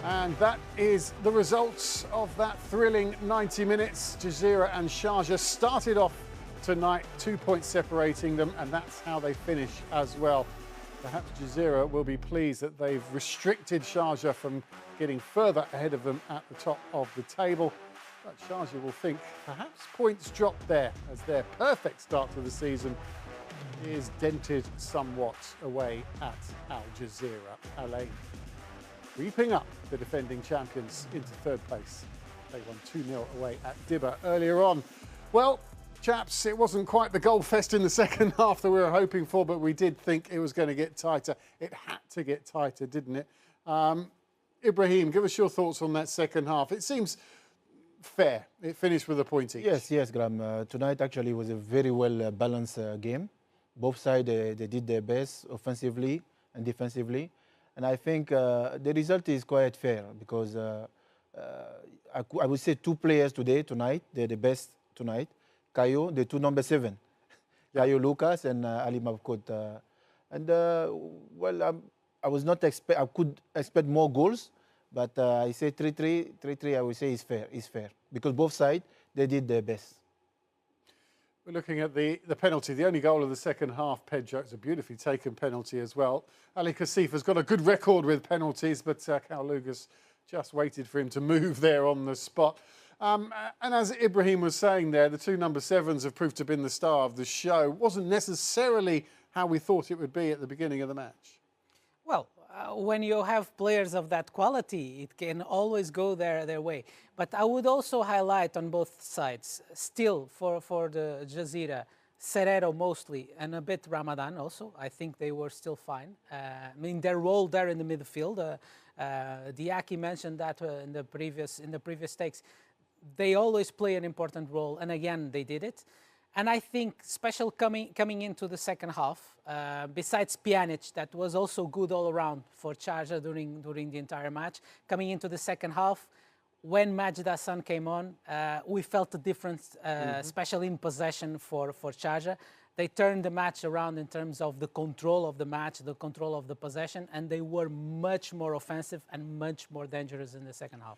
And that is the results of that thrilling 90 minutes. Jazeera and Sharjah started off tonight, 2 points separating them, and that's how they finish as well. Perhaps Jazeera will be pleased that they've restricted Sharjah from getting further ahead of them at the top of the table. But Sharjah will think perhaps points dropped there, as their perfect start to the season is dented somewhat away at Al Jazeera. Alain sweeping up the defending champions into 3rd place. They won 2-0 away at Dibba earlier on. Well, chaps, it wasn't quite the goal fest in the second half that we were hoping for, but we did think it was going to get tighter. It had to get tighter, didn't it? Ibrahim, give us your thoughts on that second half. It seems fair. It finished with a point each. Yes, Graham. Tonight actually was a very well balanced game. Both sides, they did their best offensively and defensively. And I think the result is quite fair because I would say 2 players tonight, they're the best tonight. Caio, the 2 number 7. Caio Lucas and Ali Mabkut. I was not I could expect more goals, but I say 3-3. 3-3 I would say is fair because both sides, they did their best. We're looking at the penalty, the only goal of the second half, Pedro. It's a beautifully taken penalty as well. Ali Kasif has got a good record with penalties, but Cal Lucas just waited for him to move there on the spot. And as Ibrahim was saying there, the 2 number 7s have proved to have been the star of the show. Wasn't necessarily how we thought it would be at the beginning of the match. Well, when you have players of that quality, it can always go their way. But I would also highlight on both sides, still for the Jazeera, Serrero mostly, and a bit Ramadan also. I think they were still fine. I mean, their role there in the midfield, Diaki mentioned that in the previous takes. They always play an important role, and again, they did it. And I think special coming into the second half, besides Pjanic, that was also good all around for Sharjah during the entire match. Coming into the second half, when Majid Hassan came on, we felt a difference, especially in possession for Sharjah. They turned the match around in terms of the control of the match, the control of the possession, and they were much more offensive and much more dangerous in the second half.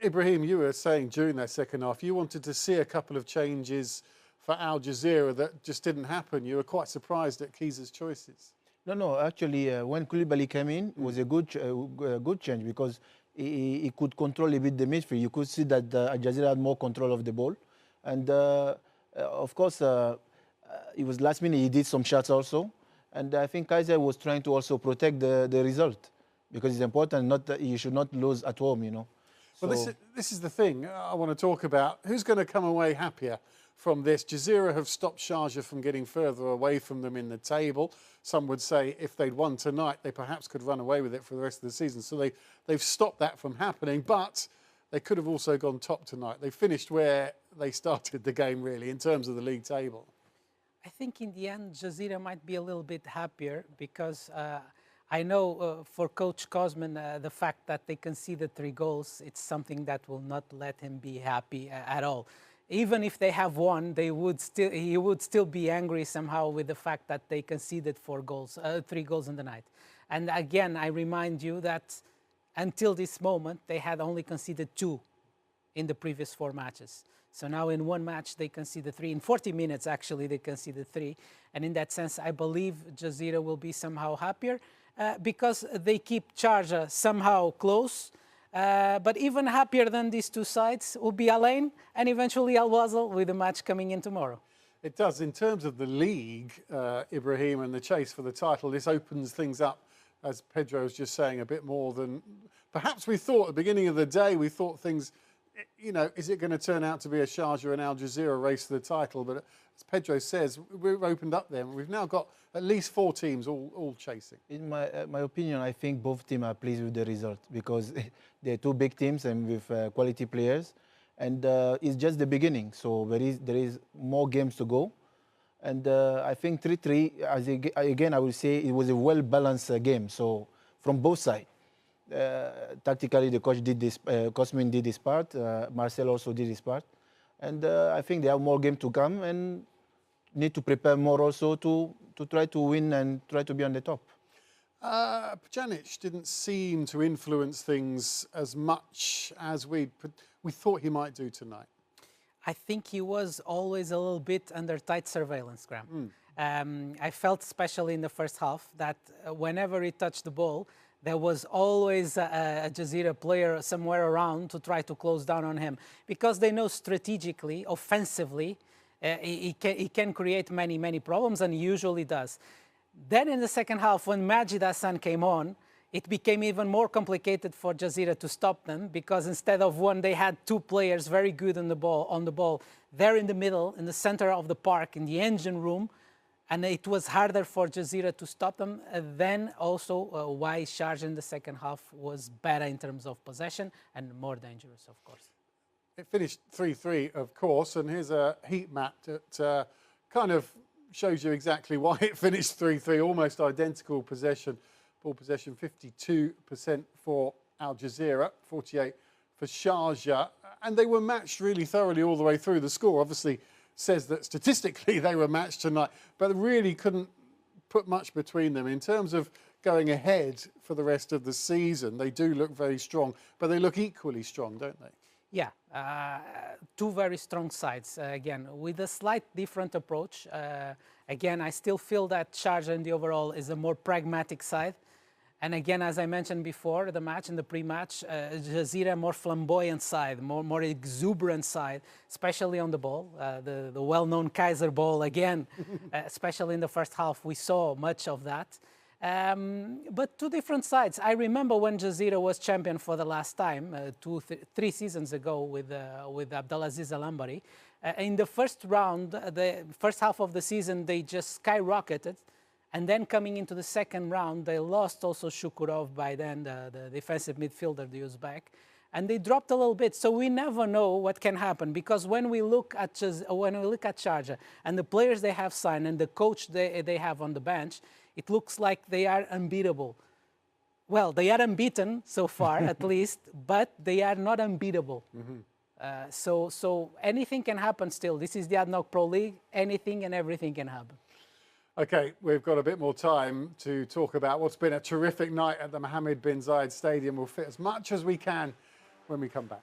Ibrahim, you were saying during that second half, you wanted to see a couple of changes for Al Jazeera that just didn't happen. You were quite surprised at Keyser's choices. No. Actually, when Koulibaly came in, it was a good change because he could control a bit the midfield. You could see that Al Jazeera had more control of the ball, and of course, it was last minute. He did some shots also, and I think Kaiser was trying to also protect the result because it's important. Not that you should not lose at home, you know. Well, this is the thing I want to talk about. Who's going to come away happier from this? Jazeera have stopped Sharjah from getting further away from them in the table. Some would say if they'd won tonight, they perhaps could run away with it for the rest of the season. So they've stopped that from happening, but they could have also gone top tonight. They finished where they started the game, really, in terms of the league table. I think in the end, Jazeera might be a little bit happier because I know for Coach Cosman, the fact that they conceded 3 goals, it's something that will not let him be happy at all. Even if they have won, he would still be angry somehow with the fact that they conceded 3 goals in the night. And again, I remind you that until this moment, they had only conceded 2 in the previous 4 matches. So now in 1 match, they conceded 3. In 40 minutes, actually, they conceded 3. And in that sense, I believe Jazeera will be somehow happier because they keep Sharjah somehow close. But even happier than these 2 sides will be Al Ain and eventually Al Wasl with the match coming in tomorrow. It does. In terms of the league, Ibrahim, and the chase for the title, this opens things up, as Pedro was just saying, a bit more than perhaps we thought at the beginning of the day. We thought things, you know, is it going to turn out to be a Sharjah and Al Jazeera race for the title? But as Pedro says, we've opened up there. We've now got at least 4 teams all chasing. In my opinion, I think both teams are pleased with the result because they're 2 big teams and with quality players. And it's just the beginning. So there is more games to go. And I think 3-3, again, I will say it was a well-balanced game. So from both sides. Tactically, the coach did this, Cosmin did his part, Marcel also did his part. And I think they have more game to come and need to prepare more also to try to win and try to be on the top. Pjanic didn't seem to influence things as much as we thought he might do tonight. I think he was always a little bit under tight surveillance, Graham. I felt, especially in the first half, that whenever he touched the ball, there was always a Jazeera player somewhere around to try to close down on him because they know strategically, offensively, he can create many problems, and he usually does. Then in the second half, when Majid Hassan came on, it became even more complicated for Jazeera to stop them because instead of 1, they had 2 players very good on the ball there in the middle, in the center of the park, in the engine room. And it was harder for Jazeera to stop them. Then also why Sharjah in the second half was better in terms of possession and more dangerous, of course. It finished 3-3, of course, and here's a heat map that kind of shows you exactly why it finished 3-3, almost identical possession. Ball possession 52% for Al Jazeera, 48% for Sharjah. And they were matched really thoroughly all the way through. The score obviously says that statistically they were matched tonight, but really couldn't put much between them. In terms of going ahead for the rest of the season, they do look very strong, but they look equally strong, don't they? Yeah, 2 very strong sides, again, with a slight different approach. Again, I still feel that Sharjah in the overall is a more pragmatic side. And again, as I mentioned before, the match and the pre-match, Jazeera more flamboyant side, more exuberant side, especially on the ball. The well-known Kaiser ball, again, especially in the first half, we saw much of that. But 2 different sides. I remember when Jazeera was champion for the last time, 3 seasons ago with Abdelaziz Al-Ambari. In the first round, the first half of the season, they just skyrocketed. And then coming into the second round, they lost also Shukurov by then, the defensive midfielder, the Uzbek. And they dropped a little bit. So we never know what can happen because when we look at Sharjah and the players they have signed and the coach they have on the bench, it looks like they are unbeatable. Well, they are unbeaten so far, at least, but they are not unbeatable. So anything can happen still. This is the ADNOC Pro League. Anything and everything can happen. Okay, we've got a bit more time to talk about what's been a terrific night at the Mohammed bin Zayed Stadium. We'll fit as much as we can when we come back.